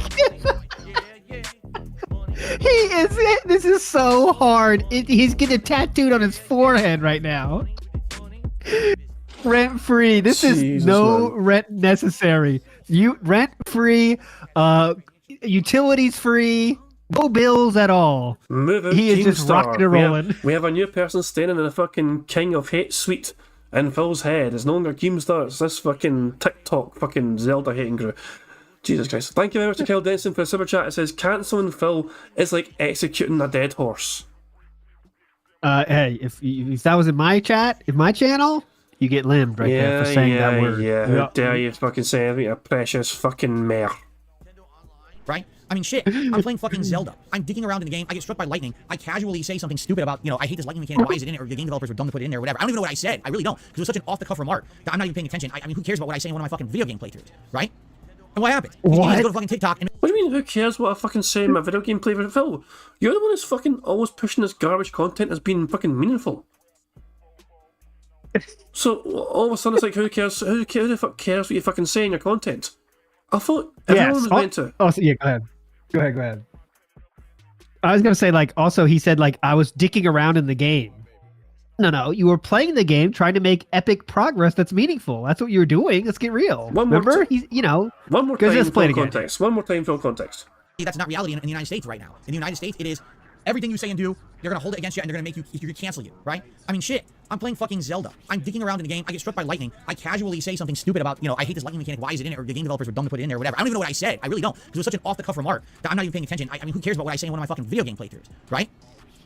This is so hard. He's getting tattooed on his forehead right now. Rent free. This is no rent necessary. Rent free, utilities free, No bills at all. Move out, He is just Keemstar. rocking and We have- rolling. We have a new person staying in the fucking King of Hate suite in Phil's head. It's no longer Keemstar, it's this fucking TikTok fucking Zelda hating crew. Jesus Christ. Thank you very much to Kel Denson for a super chat. It says, cancelling Phil is like executing a dead horse. Hey, if that was in my channel, you get limbed right there for saying that word. Yeah, how dare you fucking say anything, a precious fucking mare. Right? I mean, shit. I'm playing fucking Zelda. I'm digging around in the game. I get struck by lightning. I casually say something stupid about, I hate this lightning mechanic. Why is it in it? Or the game developers were dumb to put it in there or whatever. I don't even know what I said. I really don't. Because it was such an off-the-cuff remark that I'm not even paying attention. I mean, who cares about what I say in one of my fucking video game playthroughs? Right? And what happened? You just go to fucking TikTok and... What do you mean, who cares what I fucking say in my video game playthrough? Phil, you're the one who's fucking always pushing this garbage content as being fucking meaningful. So, all of a sudden it's like, who cares? Who the fuck cares what you fucking say in your content? I thought everyone was meant to. Oh, yeah, go ahead. I was going to say, like, also he said, like, I was dicking around in the game. No, you were playing the game trying to make epic progress that's meaningful. That's what you were doing. Let's get real. Remember? He's, One more time, full context. One more time, full context. That's not reality in the United States right now. In the United States, it is everything you say and do, they're going to hold it against you and they're going to make you cancel you, right? I mean, shit. I'm playing fucking Zelda. I'm digging around in the game. I get struck by lightning. I casually say something stupid about, I hate this lightning mechanic. Why is it in it? Or the game developers were dumb to put it in there or whatever. I don't even know what I said. I really don't. Because it was such an off-the-cuff remark that I'm not even paying attention. I mean, who cares about what I say in one of my fucking video game playthroughs, right?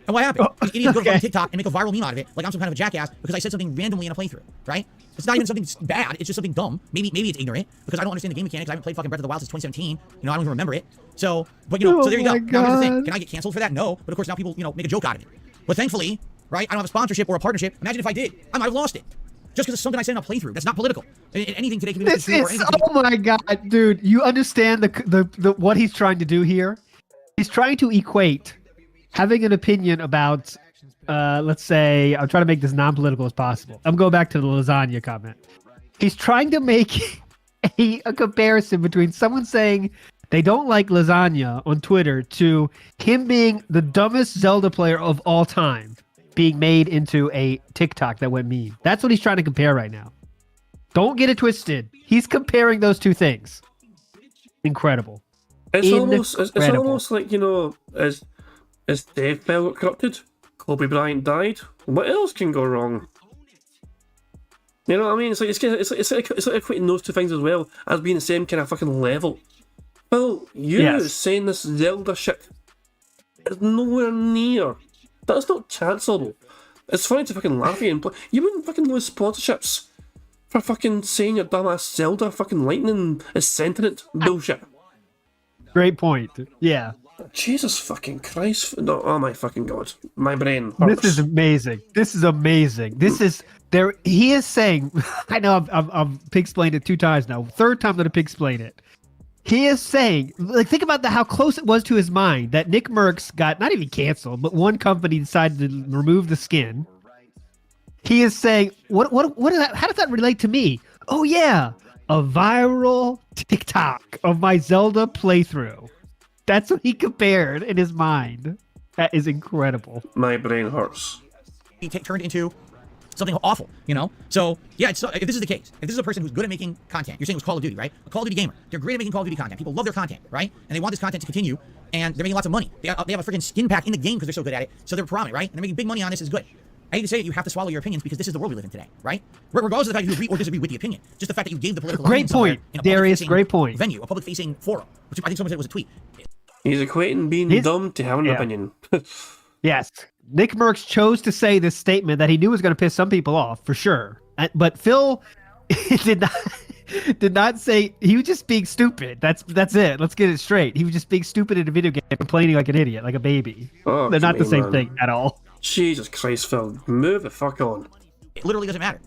And what happened? These idiots go to fucking TikTok and make a viral meme out of it, like I'm some kind of a jackass because I said something randomly in a playthrough, right? It's not even something bad. It's just something dumb. Maybe it's ignorant because I don't understand the game mechanics. I haven't played fucking Breath of the Wild since 2017. I don't even remember it. So, but so there you go. Now here's the thing. Can I get canceled for that? No. But of course now people, make a joke out of it. But thankfully, right? I don't have a sponsorship or a partnership. Imagine if I did. I might have lost it. Just because it's something I said in a playthrough. That's not political. Anything today can be misconstrued or anything. Oh my god, dude! You understand the what he's trying to do here? He's trying to equate having an opinion about, let's say, I'm trying to make this non-political as possible. I'm going back to the lasagna comment. He's trying to make a comparison between someone saying they don't like lasagna on Twitter to him being the dumbest Zelda player of all time being made into a TikTok that went meme. That's what he's trying to compare right now. Don't get it twisted. He's comparing those two things. Incredible. It's almost like, as Dave Bell got corrupted, Kobe Bryant died. What else can go wrong? You know what I mean? It's like equating those two things as well as being the same kind of fucking level. Well, saying this Zelda shit is nowhere near. That's not chanceable. It's funny to fucking laugh at you and play. You wouldn't fucking lose sponsorships for fucking saying your dumbass Zelda fucking lightning is sentient bullshit. Great point. Yeah. Jesus fucking Christ. No, oh my fucking God. My brain hurts. This is amazing. This is there. He is saying, I know I've pig-explained it 2 times now. 3rd time that I pig-explained it. He is saying, like, think about how close it was to his mind that Nick Merckx got not even canceled, but one company decided to remove the skin. He is saying, what is that? How does that relate to me? Oh yeah, a viral TikTok of my Zelda playthrough. That's what he compared in his mind. That is incredible. My brain hurts. He turned into something awful, So, yeah, if this is the case, if this is a person who's good at making content, you're saying it was Call of Duty, right? A Call of Duty gamer. They're great at making Call of Duty content. People love their content, right? And they want this content to continue, and they're making lots of money. They have a freaking skin pack in the game because they're so good at it, so they're prominent, right? And they're making big money on this is good. I hate to say it, you have to swallow your opinions because this is the world we live in today, right? Regardless of the fact that you agree or disagree with the opinion. Just the fact that you gave the political great point, Darius, great point. Venue, a public-facing forum, which I think someone said was a tweet. He's equating being dumb to having an opinion. Yes. Nick Merckx chose to say this statement that he knew was going to piss some people off, for sure. But Phil did not say, he was just being stupid. That's it. Let's get it straight. He was just being stupid in a video game, complaining like an idiot, like a baby. Oh, they're not the same thing at all. Jesus Christ, Phil. Move the fuck on. It literally doesn't matter,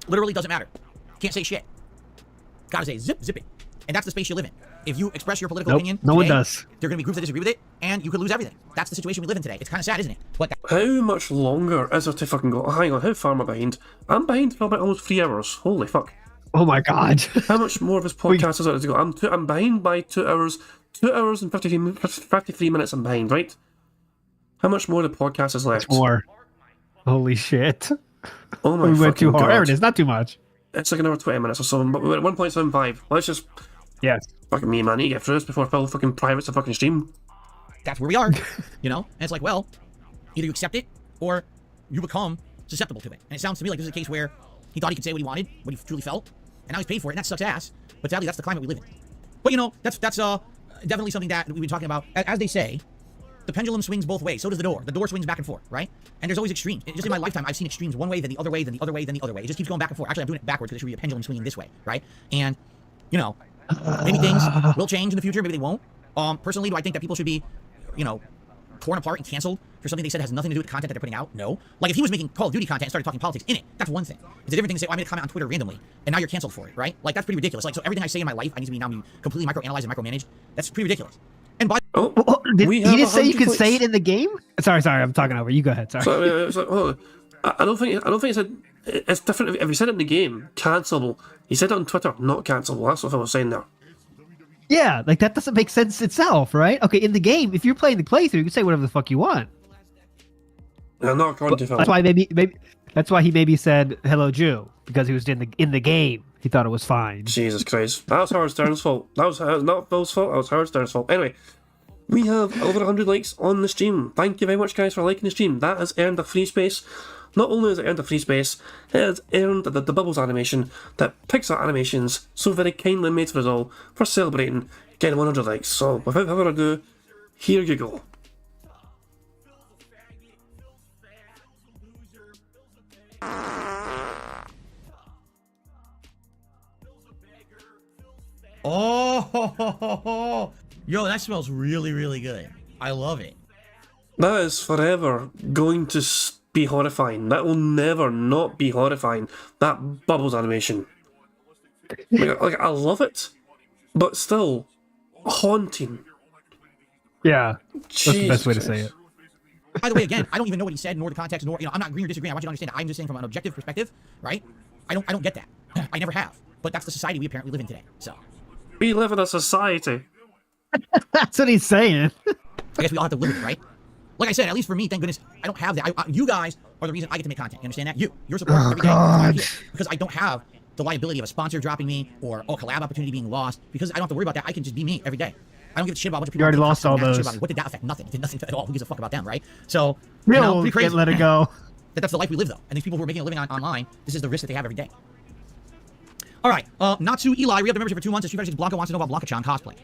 Literally doesn't matter. Can't say shit. Gotta say zip it. And that's the space you live in. If you express your political opinion, no one does. There are going to be groups that disagree with it, and you could lose everything. That's the situation we live in today. It's kind of sad, isn't it? But how much longer is there to fucking go? Hang on, how far am I behind? I'm behind for about almost 3 hours. Holy fuck. Oh my God. How much more of his podcast is there to go? I'm behind by 2 hours. 2 hours and 53 minutes I'm behind, right? How much more of the podcast is left? More. Holy shit. Oh my we went too hard. God. There it is, not too much. It's like another 20 minutes or so, but we're at 1.75. Let's just... Yes. fucking me, man, I need to get through this before Phil fucking privates the fucking stream. That's where we are, you know? And it's like, well, either you accept it or you become susceptible to it. And it sounds to me like this is a case where he thought he could say what he wanted, what he truly felt, and now he's paid for it, and that sucks ass. But sadly, that's the climate we live in. But, you know, that's definitely something that we've been talking about. As they say, the pendulum swings both ways. So does the door. The door swings back and forth, right? And there's always extremes. Just in my lifetime, I've seen extremes one way, then the other way, then the other way, then the other way. It just keeps going back and forth. Actually, I'm doing it backwards because there should be a pendulum swinging this way, right? And, you know, maybe things will change in the future. Maybe they won't. Personally, do I think that people should be, you know, torn apart and canceled for something they said has nothing to do with the content that they're putting out? No. Like, if he was making Call of Duty content and started talking politics in it, that's one thing. It's a different thing to say, oh, I made a comment on Twitter randomly, and now you're canceled for it, right? Like, that's pretty ridiculous. Like, so everything I say in my life, I need to be now completely microanalyzed and micromanaged. That's pretty ridiculous. And by He didn't say you could say it in the game? Sorry, I'm talking over. You go ahead. Sorry. So, it's like, oh, I don't think he said it's different. If he said it in the game, cancelable. He said it on Twitter, not cancelable. That's what I was saying there. Yeah, like that doesn't make sense itself, right? Okay, in the game, if you're playing the playthrough, you can say whatever the fuck you want. No, not according to Phil. That's why that's why he maybe said "Hello Jew" because he was in the game. He thought it was fine. Jesus Christ, that was Howard Stern's fault. That was not Phil's fault. That was Howard Stern's fault. Anyway, we have over 100 likes on the stream. Thank you very much, guys, for liking the stream. That has earned a free space. Not only has it earned a free space, it has earned the Bubbles animation that Pixar Animations so very kindly made for us all for celebrating getting 100 likes. So, without further ado, here you go. Oh, yo, that smells really, really good. I love it. That is forever going to be horrifying. That will never not be horrifying. That Bubbles animation. Like, I love it, but still haunting. Yeah, that's the best way to say it. By the way, again, I don't even know what he said, nor the context, nor, you know, I'm not agreeing or disagreeing. I want you to understand that I'm just saying from an objective perspective, right? I don't get that. I never have. But that's the society we apparently live in today. So We live in a society. That's what he's saying. I guess we all have to live with it, right? Like I said, at least for me, thank goodness, I don't have that. You guys are the reason I get to make content. You understand that? You're supporting every day. That's why I'm here. Because I don't have the liability of a sponsor dropping me or a collab opportunity being lost. Because I don't have to worry about that. I can just be me every day. I don't give a shit about a bunch of people. You already lost all those. What did that affect? Nothing. It did nothing at all. Who gives a fuck about them, right? So, You you know, pretty crazy. can't let it go. That's the life we live, though. And these people who are making a living online, this is the risk that they have every day. All right, Natsu Eli, we have the membership for 2 months. And Street Fighter 6 Blanca wants to know about Blanca-chan cosplay.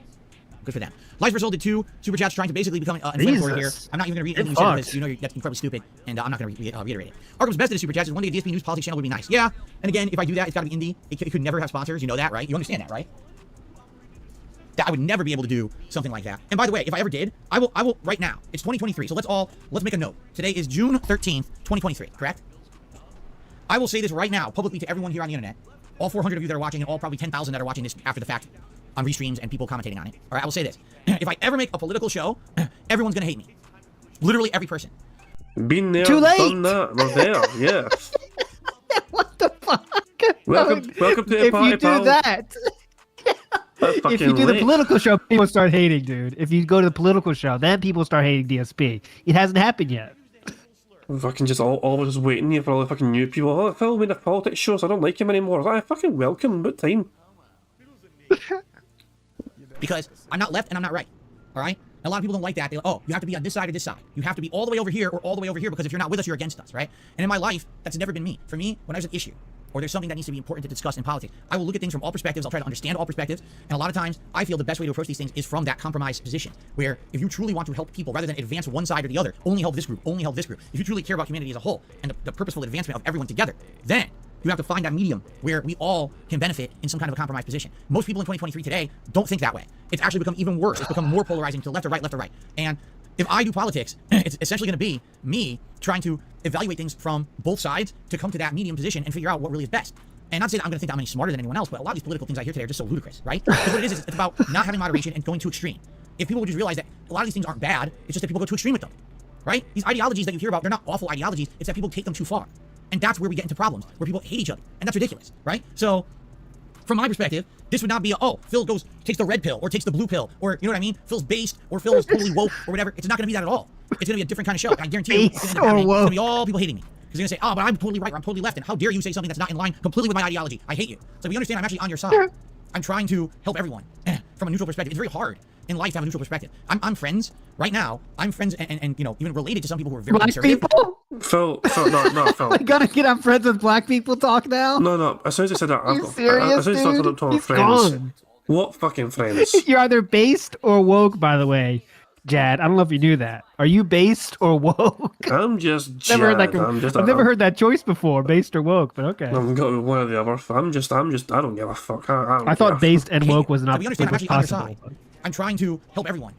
Good for them. Life Result did 2 super chats trying to basically become an inflammatory here. I'm not even going to read anything you said because you know that's incredibly stupid, and I'm not going to reiterate it. Arkham's best at super chats is one day a DSP News Politics channel would be nice. Yeah, and again, if I do that, it's got to be indie. It could never have sponsors. You know that, right? You understand that, right? That I would never be able to do something like that. And by the way, if I ever did, I will right now. It's 2023, so let's make a note. Today is June 13th, 2023, correct? I will say this right now, publicly to everyone here on the internet, all 400 of you that are watching, and all probably 10,000 that are watching this after the fact on restreams and people commentating on it. All right, I will say this. If I ever make a political show, everyone's going to hate me. Literally every person. Been there, Too late. done that. We're there, yeah. What the fuck? Welcome to the if party, you do pal. that, That's if you fucking do the late. political show, people start hating, dude. If you go to the political show, then people start hating DSP. It hasn't happened yet. I'm fucking just always waiting here for all the fucking new people. Oh, Phil made a politics show, so I don't like him anymore. I fucking welcome, but time. Because I'm not left and I'm not right. All right? And a lot of people don't like that. They're like, oh, you have to be on this side or this side. You have to be all the way over here or all the way over here because if you're not with us, you're against us, right? And in my life, that's never been me. For me, when there's an issue or there's something that needs to be important to discuss in politics, I will look at things from all perspectives. I'll try to understand all perspectives. And a lot of times, I feel the best way to approach these things is from that compromise position, where if you truly want to help people rather than advance one side or the other, only help this group, only help this group. If you truly care about humanity as a whole and the purposeful advancement of everyone together, then you have to find that medium where we all can benefit in some kind of a compromise position. Most people in 2023 today don't think that way. It's actually become even worse. It's become more polarizing to left or right, left or right. And if I do politics, it's essentially going to be me trying to evaluate things from both sides to come to that medium position and figure out what really is best. And not to say that I'm going to think that I'm any smarter than anyone else, but a lot of these political things I hear today are just so ludicrous, right? Because what it is it's about not having moderation and going too extreme. If people would just realize that a lot of these things aren't bad, it's just that people go too extreme with them, right? These ideologies that you hear about, they're not awful ideologies. It's that people take them too far. And that's where we get into problems, where people hate each other. And that's ridiculous, right? So, from my perspective, this would not be Phil takes the red pill, or takes the blue pill, or, you know what I mean? Phil's based, or Phil is totally woke, or whatever. It's not going to be that at all. It's going to be a different kind of show. And I guarantee you, it's going to be all people hating me. Because they're going to say, oh, but I'm totally right, or I'm totally left, and how dare you say something that's not in line completely with my ideology? I hate you. So if you understand, I'm actually on your side. I'm trying to help everyone. from a neutral perspective. It's very hard in life to have a neutral perspective. I'm friends right now. I'm friends and you know, even related to some people who are very Black conservative. people? Phil, no, Phil. I gotta get on friends with black people talk now? No. As soon as I said that, I've You got. serious, As soon as I started dude? talking He's friends. gone. What fucking friends? You're either based or woke, by the way, Jad. I don't know if you knew that. Are you based or woke? I'm just. Never heard that. Jad. I've never heard that choice before, based or woke. But okay. I'm going one or the other. I'm just. I don't give a fuck. I don't I thought care. based and woke was So not we understand I'm was actually on your possible. side. I'm trying to help everyone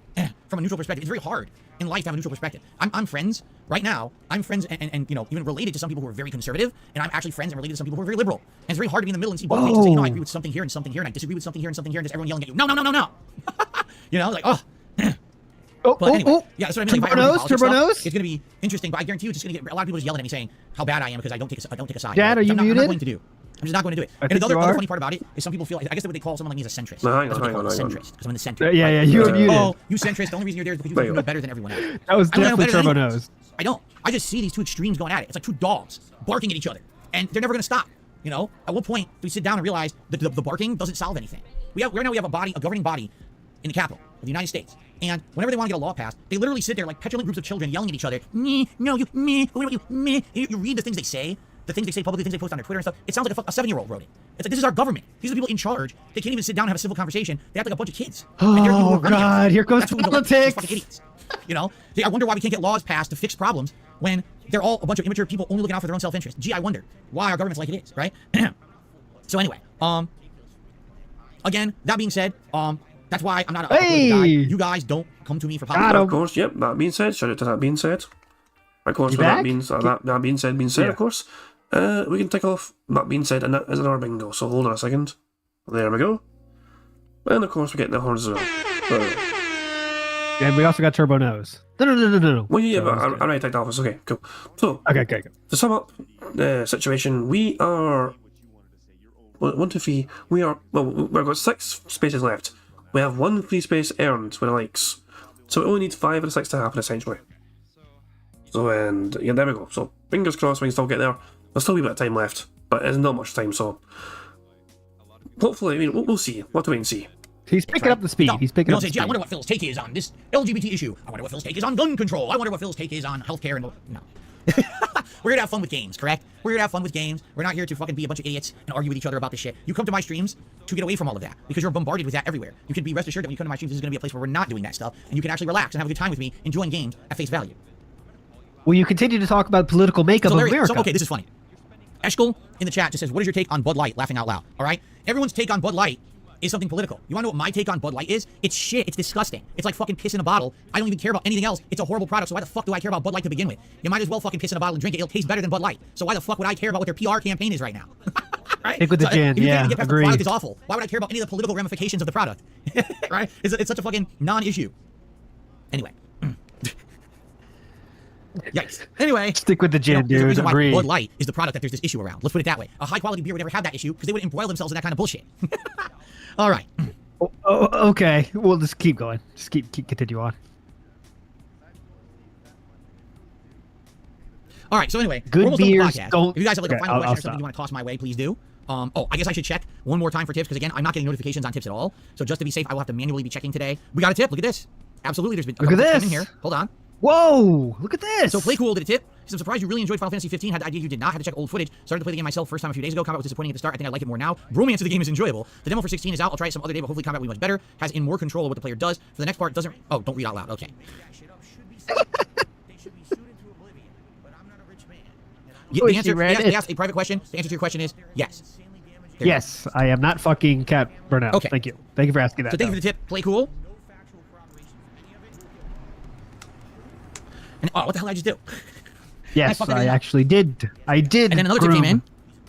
from a neutral perspective. It's very hard in life to have a neutral perspective. I'm friends right now. I'm friends and you know, even related to some people who are very conservative, and I'm actually friends and related to some people who are very liberal. And it's very hard to be in the middle and see both things and say, you know, I agree with something here and something here, and I disagree with something here and something here, and just everyone yelling at you. No. You know, like, oh. But anyway, yeah, that's what I mean. Like, if I ever do politics stuff, it's going to be interesting, but I guarantee you it's just going to get a lot of people just yelling at me saying how bad I am because I don't take a side. Dad, are you I'm not muted? going to do. I'm just not going to do it. I And think the other you are. funny part about it is some people feel, I guess what they call someone like me is a centrist. No, hang That's on, what they call hang on, a hang on. centrist, because I'm in the center. Yeah, you were muted. Oh, you centrist. The only reason you're there is because you know better than everyone else. That was I don't know definitely better than Turbo anyone. Nose. I don't. I just see these two extremes going at it. It's like two dogs barking at each other, and they're never going to stop. You know, at what point do we sit down and realize that the barking doesn't solve anything? Right now we have a governing body in the capital of the United States, and whenever they want to get a law passed, they literally sit there like petulant groups of children yelling at each other. Me, no, you, me, what about you, me. You read the things they say, publicly, the things they post on their Twitter and stuff. It sounds like a 7-year-old wrote it. It's like, this is our government. These are the people in charge. They can't even sit down and have a civil conversation. They act like a bunch of kids. And they're the people who Oh are running God, everything. here comes That's who we don't like, these politics. fucking idiots. You know, I wonder why we can't get laws passed to fix problems when they're all a bunch of immature people only looking out for their own self-interest. Gee, I wonder why our government's like it is, right? So anyway, again, that being said, that's why I'm not a political guy. You guys don't come to me for politics. Of course, yep. That being said, shout out to that being said. Of course, You with that back? being said, Yeah. of course. We can tick off that being said, and that is our bingo. So hold on a second. There we go. And of course, we get the horns as well. And we also got Turbo Nose. No. Well, yeah, So but that's good. I already ticked off. It's okay, cool. So, Okay. to sum up the situation, we are 1, 2, 3. We've got 6 spaces left. We have 1 free space earned with likes, so we only need 5 of the 6 to happen essentially. So and yeah, there we go. So fingers crossed we can still get there. There's still a wee bit of time left, but there's not much time. So hopefully, I mean, we'll see. We'll have to wait and see. He's picking up the speed. No, He's picking you up don't the say, gee, I speed. wonder what Phil's take is on this LGBT issue. I wonder what Phil's take is on gun control. I wonder what Phil's take is on healthcare and no. We're here to have fun with games, correct? We're here to have fun with games. We're not here to fucking be a bunch of idiots and argue with each other about this shit. You come to my streams to get away from all of that because you're bombarded with that everywhere. You can be rest assured that when you come to my streams, this is going to be a place where we're not doing that stuff, and you can actually relax and have a good time with me, enjoying games at face value. Will you continue to talk about political makeup of America? So, okay, this is funny. Eshkel in the chat just says, what is your take on Bud Light? Laughing out loud. All right? Everyone's take on Bud Light is something political. You want to know what my take on Bud Light is? It's shit. It's disgusting. It's like fucking piss in a bottle. I don't even care about anything else. It's a horrible product, so why the fuck do I care about Bud Light to begin with? You might as well fucking piss in a bottle and drink it. It'll taste better than Bud Light. So why the fuck would I care about what their PR campaign is right now? Right? Stick with the So, gin, if you can't yeah, even get past the agreed. product is awful. Why would I care about any of the political ramifications of the product? Right? It's such a fucking non-issue. Anyway. Yikes. Anyway. Stick with the gin, There's a dude. reason why Agreed. Bud Light is the product that there's this issue around. Let's put it that way. A high-quality beer would never have that issue because they wouldn't embroil themselves in that kind of bullshit. All right. Oh, okay. We'll just keep going. Just keep continue on. All right. So anyway, Good we're almost done with the beers podcast. don't- If you guys have like a Okay, final I'll question or stop. something you want to toss my way, please do. Oh, I guess I should check one more time for tips because again, I'm not getting notifications on tips at all. So just to be safe, I will have to manually be checking today. We got a tip. Look at this. Absolutely. There's been a Look at couple tips this. coming here. Hold on. Whoa! Look at this. So Play Cool did a tip. He said, I'm surprised you really enjoyed Final Fantasy 15. Had the idea you did not. Had to check old footage. Started to play the game myself first time a few days ago. Combat was disappointing at the start. I think I like it more now. Bromance of the game is enjoyable. The demo for 16 is out. I'll try it some other day, but hopefully combat will be much better. Has in more control of what the player does. For the next part, doesn't. Oh, don't read out loud. Okay. Oh, The she answer, read they it. asked a private question. The answer to your question is yes. There. Yes, I am not fucking Cat Burnell. Okay. Thank you. Thank you for asking that. So thank you for the tip. Play Cool. And oh, what the hell did I just do? Yes, fucked it I up. actually did. I did. And then another tip came in.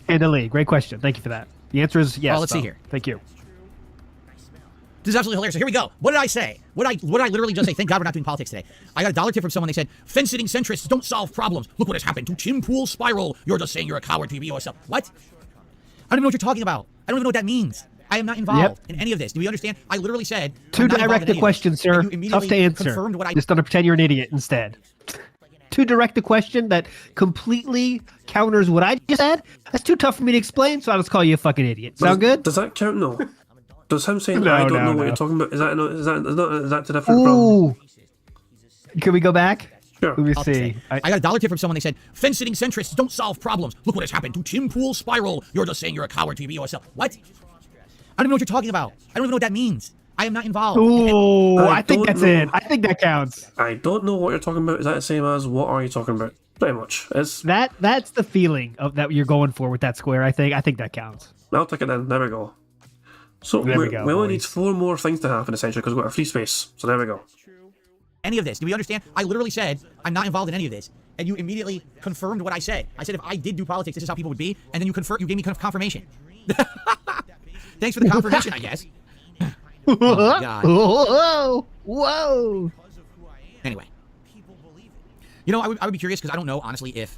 Italy. Great question. Thank you for that. The answer is yes. Oh, let's see though. here. Thank you. This is absolutely hilarious. So here we go. What did I say? What did I literally just say? Thank God we're not doing politics today. I got a dollar tip from someone. They said, fence-sitting centrists don't solve problems. Look what has happened to Tim Pool's Spiral. You're just saying you're a coward to be yourself. What? I don't even know what you're talking about. I don't even know what that means. I am not involved in any of this. Do we understand? I literally said Too I'm not involved direct in a any of question, this. sir. And you Tough immediately to answer. confirmed what I Just don't pretend you're an idiot instead. Too direct a question that completely counters what I just said. That's too tough for me to explain, so I'll just call you a fucking idiot. Sound good? Does that count? No. Does him saying No, I don't no, know what no. you're talking about? Is that different from? Ooh. Can we go back? Sure. Let me I'll see. say. I got a dollar tip from someone. They said, fence-sitting centrists don't solve problems. Look what has happened to Tim Pool's Spiral. You're just saying you're a coward to be yourself. What? I don't even know what you're talking about. I don't even know what that means. I am not involved. Ooh, I think don't that's know. it. I think that counts. I don't know what you're talking about. Is that the same as what are you talking about? Pretty much. It's. That's the feeling of that you're going for with that square. I think that counts. I'll take it then. There we go. So There we we go, only boys. need 4 more things to happen essentially because we've got a free space. So there we go. Any of this. Do we understand? I literally said, I'm not involved in any of this. And you immediately confirmed what I said. I said, if I did do politics, this is how people would be. And then you gave me confirmation. Thanks for the confirmation, I guess. Oh, my God. Whoa. Anyway. You know, I would be curious because I don't know, honestly, if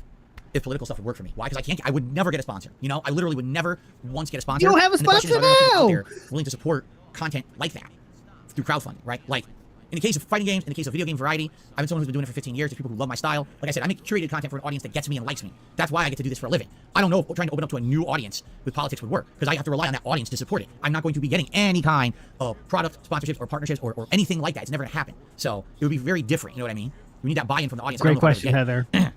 political stuff would work for me. Why? Because I would never get a sponsor. You know, I literally would never once get a sponsor. You don't have a And the question is, sponsor are there people now! out there willing to support content like that through crowdfunding, right? Like, in the case of fighting games, in the case of video game variety, I've been someone who's been doing it for 15 years. There's people who love my style. Like I said, I make curated content for an audience that gets me and likes me. That's why I get to do this for a living. I don't know if trying to open up to a new audience with politics would work because I have to rely on that audience to support it. I'm not going to be getting any kind of product sponsorships or partnerships or anything like that. It's never going to happen. So it would be very different. You know what I mean? We need that buy-in from the audience. I don't Great know if I'm gonna question, get it. Heather.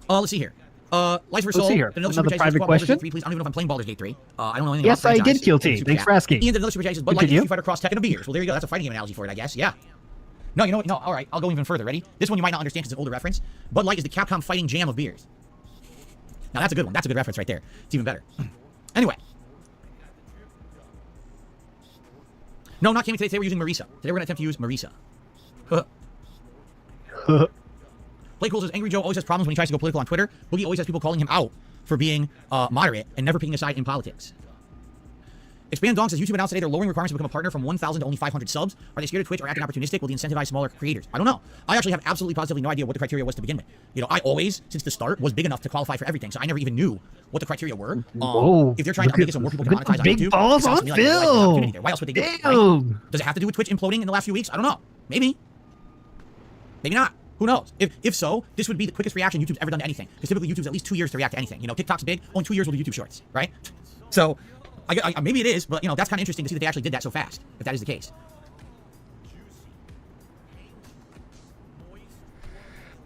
Let's see here. Life for Soul. see here. Another Another super chat says, private "Baldur's Gate question? 3, please. I don't even know if I'm playing Baldur's Gate 3. I don't know anything Yes, about the I franchise. did, Guilty. Super Thanks chat. for asking. Ian did another super chat. He says, Bud Light is Continue. Street Fighter Cross Tekken of beers. Well, there you go. That's a fighting game analogy for it, I guess. Yeah. No, you know what? No, all right. I'll go even further. Ready? This one you might not understand because it's an older reference. Bud Light is the Capcom fighting jam of beers. Now, that's a good one. That's a good reference right there. It's even better. Anyway. No, not Cammy today. Today we're using Marisa. Today we're going to attempt to use Marisa. Blake Cool says, Angry Joe always has problems when he tries to go political on Twitter. Boogie always has people calling him out for being moderate and never picking a side in politics. Expand Dong says, YouTube announced today they're lowering requirements to become a partner from 1,000 to only 500 subs. Are they scared of Twitch or acting opportunistic? Will they incentivize smaller creators? I don't know. I actually have absolutely positively no idea what the criteria was to begin with. You know, I always, since the start, was big enough to qualify for everything, so I never even knew what the criteria were. Whoa. If they're trying to make it so more people can Look at monetize on big YouTube, balls it sounds on to me like there's an opportunity there. film. Why else would they do it? Damn. Right? Does it have to do with Twitch imploding in the last few weeks? I don't know. Maybe. Maybe not. Who knows? If so, this would be the quickest reaction YouTube's ever done to anything. Because typically YouTube's at least 2 years to react to anything. You know, TikTok's big, only 2 years will do YouTube Shorts, right? So, maybe it is, but, you know, that's kind of interesting to see that they actually did that so fast, if that is the case.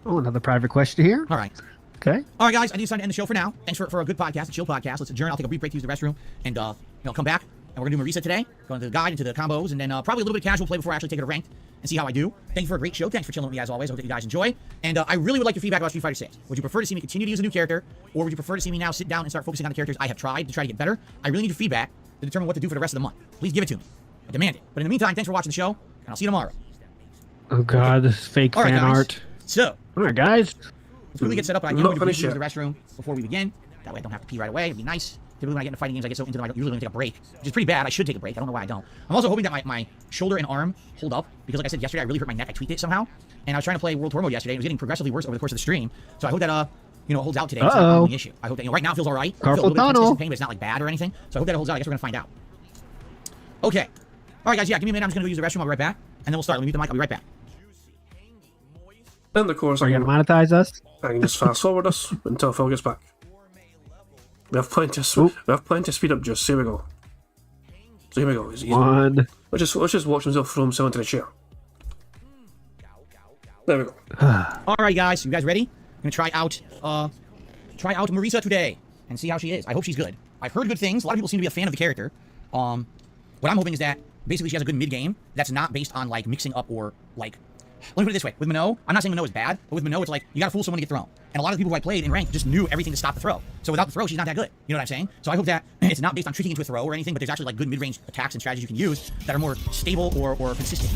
Oh, another private question here. All right. Okay. All right, guys, I think it's time to end the show for now. Thanks for a good podcast, a chill podcast. Let's adjourn. I'll take a brief break to use the restroom and, come back. And we're going to do Marisa today, go into the guide, into the combos, and then probably a little bit of casual play before I actually take it to ranked and see how I do. Thank you for a great show. Thanks for chilling with me as always. I hope that you guys enjoy. And I really would like your feedback about Street Fighter 6. Would you prefer to see me continue to use a new character, or would you prefer to see me now sit down and start focusing on the characters I have tried to try to get better? I really need your feedback to determine what to do for the rest of the month. Please give it to me. I demand it. But in the meantime, thanks for watching the show, and I'll see you tomorrow. Oh, God, this is fake All right, fan guys. art. So, All right, guys. let's quickly get set up. I am Not going to finished use yet. the restroom before we begin. That way I don't have to pee right away. It'd be nice. Typically when I get into fighting games, I get so into them, I usually don't take a break, which is pretty bad. I should take a break. I don't know why I don't. I'm also hoping that my shoulder and arm hold up, because like I said yesterday, I really hurt my neck. I tweaked it somehow. And I was trying to play World Tour Mode yesterday. It was getting progressively worse over the course of the stream. So I hope that, it holds out today. It's not an ongoing issue. I hope that, right now it feels all right. I feel a little bit of consistent pain, but it's not like bad or anything. So I hope that it holds out. I guess we're going to find out. Okay. All right, guys. Yeah, give me a minute. I'm just going to go use the restroom. I'll be right back. And then we'll start. Let me mute the mic. I'll be right back. And of course, Are I you can, going to monetize us? I can just fast forward us until Phil gets back. We have plenty of speed up juice. Here we go. So here we go. He's- One. Let's just watch himself throw himself into the chair. There we go. All right, guys. You guys ready? I'm going to try out Marisa today and see how she is. I hope she's good. I've heard good things. A lot of people seem to be a fan of the character. What I'm hoping is that basically she has a good mid-game that's not based on, like, mixing up or, like... Let me put it this way. With Minot, I'm not saying Minot is bad, but with Minot, it's like, you gotta fool someone to get thrown. And a lot of the people who I played in ranked just knew everything to stop the throw. So without the throw, she's not that good. You know what I'm saying? So I hope that it's not based on tricking into a throw or anything, but there's actually, like, good mid-range attacks and strategies you can use that are more stable or consistent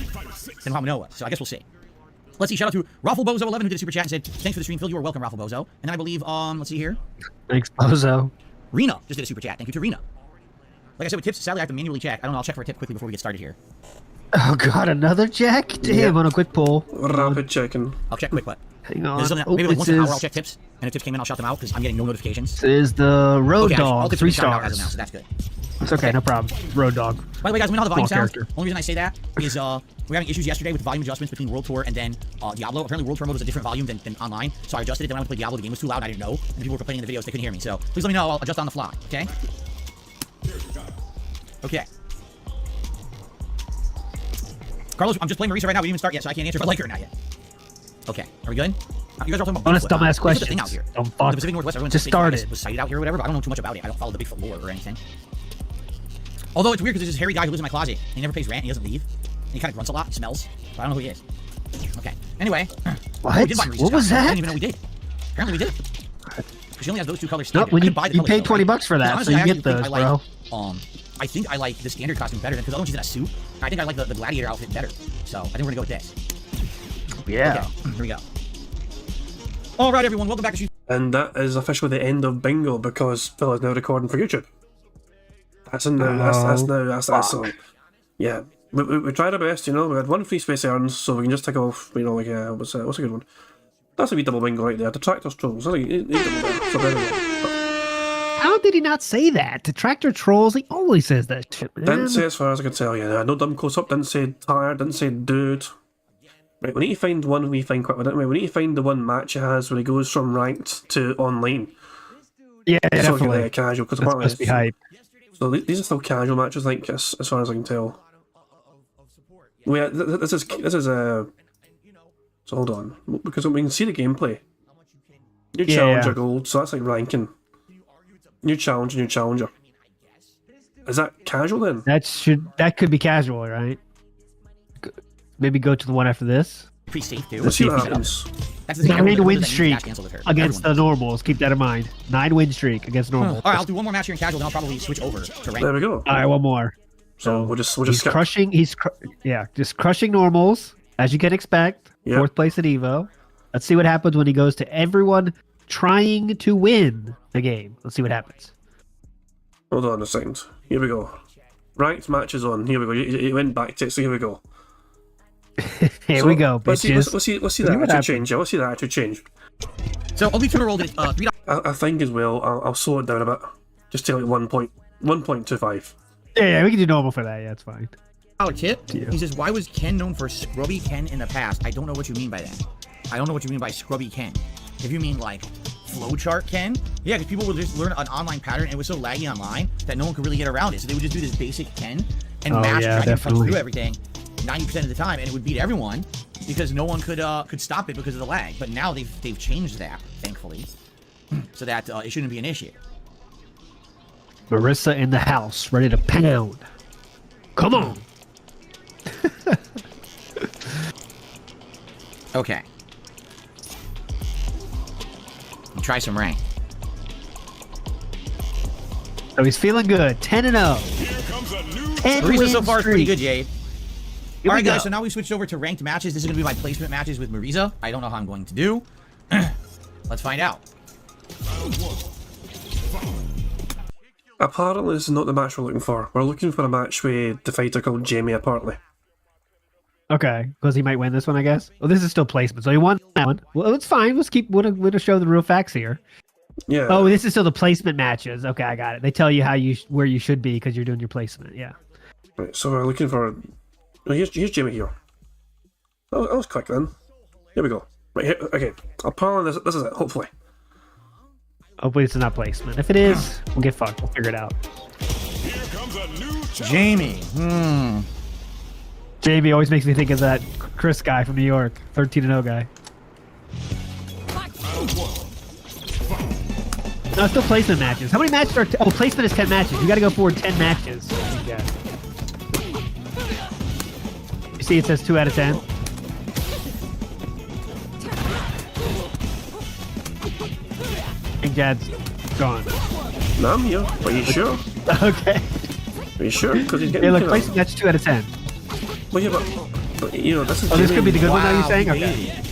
than how Minot was. So I guess we'll see. Let's see. Shout out to Rafflebozo11 who did a super chat and said, thanks for the stream, Phil. You are welcome, Rafflebozo. And then I believe, let's see here. Thanks, Bozo. Rena just did a super chat. Thank you to Rena. Like I said, with tips, sadly, I have to manually check. I don't know. I'll check for a tip quickly before we get started here. Oh, God, another check? Damn, on a quick pull. Rapid checking. I'll check quick, what? Hang on. This is something that, Oh, maybe like this once an hour I'll is, check tips. And if tips came in, I'll shout them out because I'm getting no notifications. this is the Road Okay, all Dog, tips 3 have been shouted out as of stars. now, so that's good. It's okay, no problem. Road Dog. By the way, guys, we know how the volume Small sounds. character. Only reason I say that is we're having issues yesterday with volume adjustments between World Tour and then Diablo. Apparently, World Tour mode was a different volume than online, so I adjusted it. Then when I went to play Diablo, the game was too loud. I didn't know, and people were complaining in the videos they couldn't hear me. So please let me know. I'll adjust on the fly. Okay. Okay. Carlos, I'm just playing Marisa right now. We didn't even start yet, so I can't answer if I like her or not yet. Okay, are we good? You guys are talking about Honest Bigfoot. dumbass There's a thing questions. out here. Dumb The fuck. Pacific Northwest, everyone Just says started. was cited out here or whatever, but I don't know too much about it. I don't follow the Bigfoot lore or anything. Although it's weird because there's this hairy guy who lives in my closet. He never pays rent. He doesn't leave. And he kind of grunts a lot. He smells. But I don't know who he is. Okay. Anyway. What? Oh, we did buy Marisa's What was costume. I that? didn't even know we did. Apparently we did. Because she only has those 2 colors Nope, standard. when I you, could buy the you colors, paid though, $20 for that, honestly, so I you actually get think those, I like, bro. I think I like the standard costume better than because the other one she's in a suit. I think I like the gladiator outfit better. So I think we're gonna go with this. Yeah. Okay, here we go. All right, everyone, welcome back to And that is officially the end of Bingo because Phil is now recording for YouTube. That's in now. That's so. Yeah, we tried our best. You know, we had 1 free space earns, so we can just take off. You know, like what's a good one? That's a wee double bingo right there. Detractor trolls. I think he double bingo. So very well. How did he not say that? Detractor trolls, he always says that shit, man. Didn't say as far as I can tell you. No dumb close up. Didn't say tired. Didn't say dude. Right, we need to find one we find quickly, don't we? We need to find the one match he has where he goes from ranked to online. Yeah, So we can definitely. get casual because That's apparently supposed to be hype. so these are still casual matches, I think, as far as I can tell. This is a. So hold on, because we can see the gameplay. New challenger gold, so that's like ranking. New challenger. Is that casual then? That could be casual, right? Maybe go to the one after this. pretty safe too. Let's see what happens. That's the thing. 9 win Everyone streak cancel with her. against the Everyone. normals. Keep that in mind. 9 win streak against normals. All right, I'll do one more match here in casual, then I'll probably switch over to rank. There we go. All right, one more. So we'll just He's skip. crushing. Just crushing normals as you can expect. Yep. 4th place at Evo. Let's see what happens when he goes to everyone trying to win the game. Let's see what happens. Hold on a second. Here we go. Ranked matches on. Here we go. You went back to it, so here we go. Here So, we go, Let's see bitches. that what attitude happens. change. Yeah, let's see that attitude change. So I'll leave Twitter rolled at $3. I think as well. I'll slow it down a bit. Just to like 1.25. Yeah, we can do normal for that. Yeah, it's fine. Tip. He says, why was Ken known for Scrubby Ken in the past? I don't know what you mean by that. I don't know what you mean by Scrubby Ken. If you mean like flowchart Ken, yeah, because people would just learn an online pattern and it was so laggy online that no one could really get around it. So they would just do this basic Ken and mash Dragon Punch through everything 90% of the time, and it would beat everyone because no one could stop it because of the lag. But now they've changed that, thankfully, so that it shouldn't be an issue. Marissa in the house, ready to pound. Come on. Okay. Try some rank. So he's feeling good. 10-0. 10 Marisa win so far is pretty good, streak. Jade. Here All we right, guys, go. so now we switched over to ranked matches. This is going to be my placement matches with Marisa. I don't know how I'm going to do. Let's find out. Apparently, this is not the match we're looking for. We're looking for a match with the fighter called Jamie, apparently. Okay, because he might win this one, I guess. Well, this is still placement, so he won that one. Well, it's fine. Let's keep. We're gonna show the real facts here. Yeah. Oh, this is still the placement matches. Okay, I got it. They tell you where you should be because you're doing your placement. Yeah. Right, so we're looking for. Oh, here's Jamie here. That was quick then. Here we go. Right here. Okay. Apparently, this is it. Hopefully. Hopefully it's not placement. If it is, we'll get fucked. We'll figure it out. Jamie. JB always makes me think of that Chris guy from New York, 13-0 guy. No, it's still placement matches. How many matches are? Oh, placement is 10 matches. You got to go forward 10 matches. Yeah. You see, it says 2 out of 10. I think Dad's gone. No, I'm here. Are you sure? Okay. Are you sure? Because he's Hey, getting. look, placement match 2 out of 10. Well, yeah, but you know, this is. Oh, this Jamie. could be the good one. Now you're saying? Wow, Okay.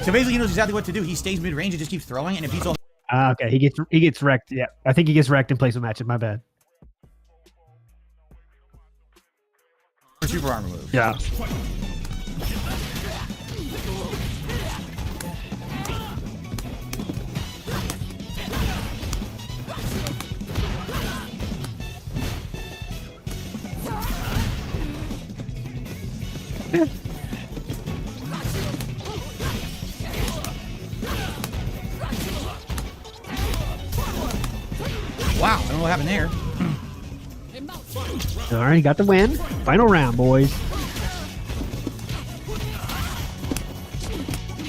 So basically, he knows exactly what to do. He stays mid-range and just keeps throwing, and if he's all Okay, he gets wrecked. Yeah, I think he gets wrecked in placement matches. My bad. super armor moves. Yeah. Wow, I don't know what happened there. All right, got the win. Final round, boys.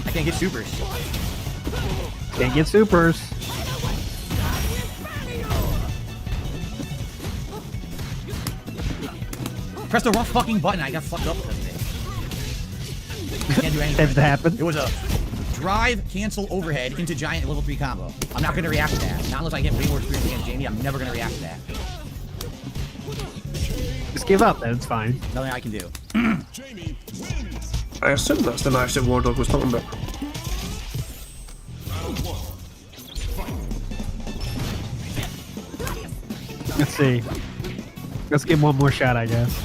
I can't get supers. Can't get supers. Press the wrong fucking button. I got fucked up because of it. Can't do anything. If it happened. It was a drive, cancel, overhead into giant level 3 combo. I'm not going to react to that. Not unless I get way more experience against Jamie. I'm never going to react to that. Just give up, then it's fine. Nothing I can do. I assume that's the match that Wardog was talking about. Let's see. Let's give him one more shot, I guess.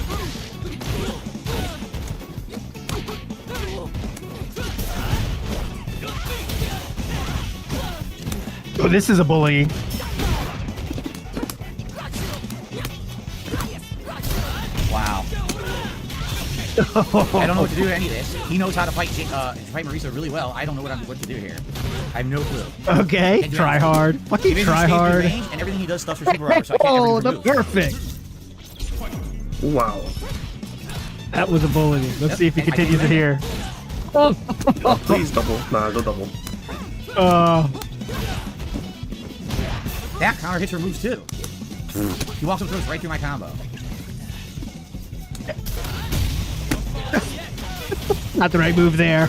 Oh, this is a bullying. Wow. I don't know what to do with any of this. He knows how to fight Marisa really well. I don't know what to do here. I have no clue. Okay, try hard. Fucking try hard. And everything he does stuffs for super armor, so I can't Oh, ever the remove. perfect. Wow. That was a bullying. Let's see if he continues it here. Please double. Nah, no double. That counter hits her moves too. He walks up throws right through my combo. Not the right move there.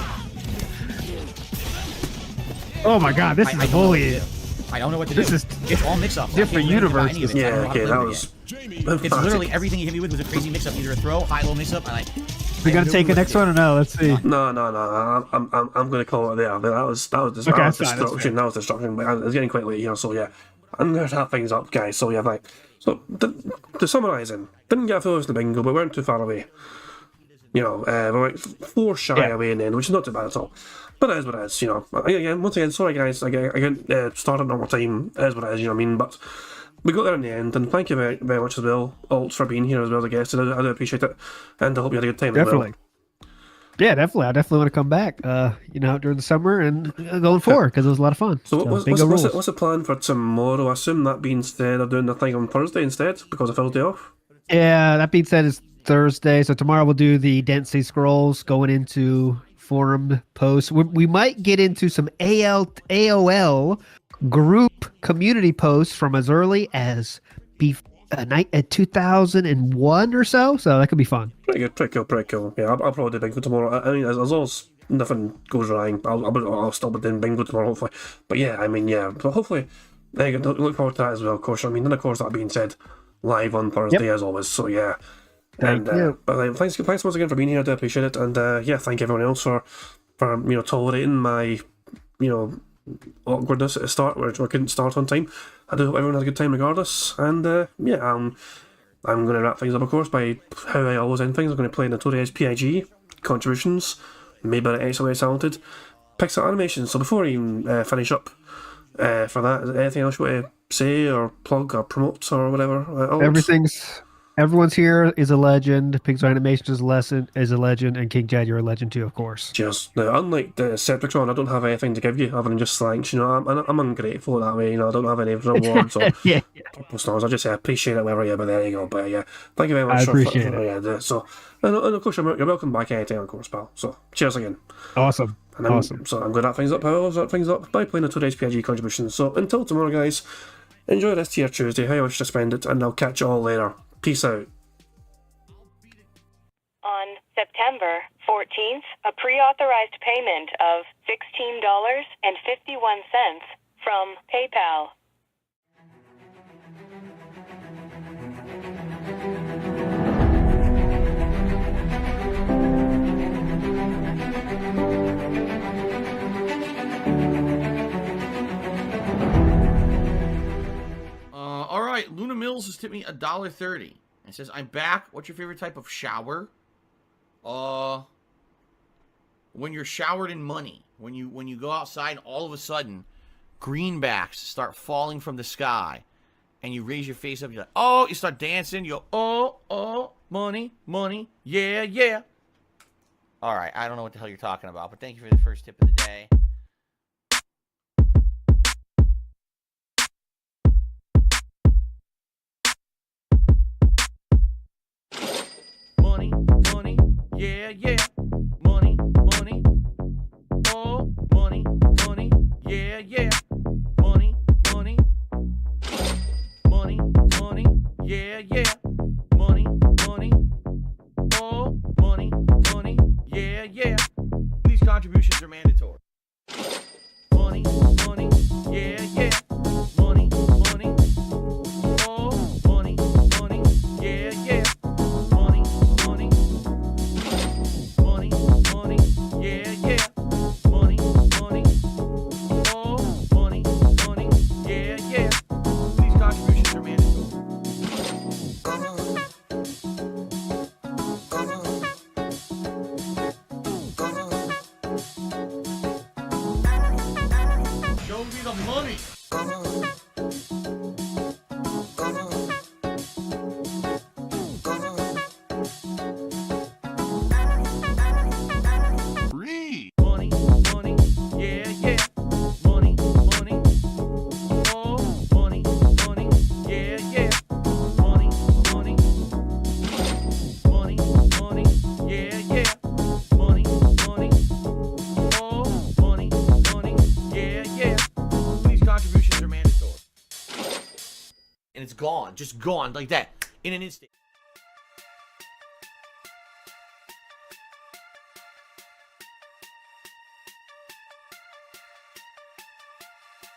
Oh my god, this is a bullying. I don't know what to do. This is it's all mix-ups. different universe. Yeah, okay, that was... It's literally everything he hit me with was a crazy mix-up. Either a throw, high-low mix-up, and We gonna take the next one or no? Let's see. No. I'm gonna call it there. That was destruction. That was destruction. But it's getting quite late here, so yeah. I'm gonna wrap things up, guys. So yeah, like, so to summarise, didn't get a full the bingo, but we weren't too far away. You know, we're like 4 shy away in the end, which is not too bad at all. But it is what it is, you know. Again, once again, sorry guys, I get started on my time. It is what it is, you know what I mean. But we got there in the end, and thank you very, very much as well, Alt, for being here as well as a guest. I do appreciate it, and I hope you had a good time Definitely. as well. Yeah, definitely. I definitely want to come back. You know, during the summer and going forward because it was a lot of fun. So what's the plan for tomorrow? I assume that being instead of doing the thing on Thursday instead because of Thursday off. Yeah, that being said, it's Thursday, so tomorrow we'll do the density scrolls going into forum posts. We might get into some AOL group community posts from as early as night at 2001 or so. So that could be fun. Pretty cool. Yeah, I'll probably do bingo tomorrow. I mean, as long as nothing goes wrong, I'll still be doing bingo tomorrow, hopefully. But yeah, I mean, yeah, but hopefully, I look forward to that as well, of course. I mean, and of course, that being said, live on Thursday as always. So yeah. Thank you. But thanks once again for being here. I do appreciate it, and yeah, thank everyone else for tolerating my awkwardness at the start where I couldn't start on time. I do hope everyone had a good time regardless, and yeah, I'm going to wrap things up, of course, by how I always end things. I'm going to play Notorious PIG contributions made by the excellently talented Pixel Animation. So before I even finish up for that, is there anything else you want to say or plug or promote or whatever? Everyone's here is a legend. Pixel Animation is a legend, and King Jed, you're a legend too, of course. Cheers. Now, unlike the Septicron, I don't have anything to give you other than just thanks. You know, I'm ungrateful that way. You know, I don't have any rewards or purple stars. I just say I appreciate it wherever you are. But there you go. But yeah, thank you very much. I appreciate it. Yeah, so and of course you're welcome back anytime, of course, pal. So cheers again. Awesome. So I'm going to wrap things up. I always wrap things up by playing the today's PIG contributions. So until tomorrow, guys, enjoy this tier Tuesday. How you wish to spend it, and I'll catch you all later. Peace out. On September 14th, a pre-authorized payment of $16.51 from PayPal. All right, Luna Mills has tipped me $1.30. It says, "I'm back. What's your favorite type of shower?" When you're showered in money, when you go outside and all of a sudden greenbacks start falling from the sky and you raise your face up, you're like, oh, you start dancing, you go, oh, money, yeah. All right, I don't know what the hell you're talking about, but thank you for the first tip of the day. yeah, yeah. Money, money. Oh, money, money. Yeah, yeah. Money, money. Money, money. Yeah, yeah. Money, money. Oh, money, money. Yeah, yeah. These contributions are mandatory. Money, money. Yeah, yeah. Money, money. Oh, money, money. Yeah, yeah. Money, money. Money, money. Yeah, yeah. Money, money. Oh, money, money. Yeah, yeah. These contributions are mandatory. Show me the money. Money, money, yeah, yeah. Money, money. Oh, money, money, yeah, yeah. Money, money. Money, money, yeah, yeah. Money, money. Oh, money, money, yeah, yeah. These contributions are mandatory. And it's gone, just gone like that, in an instant.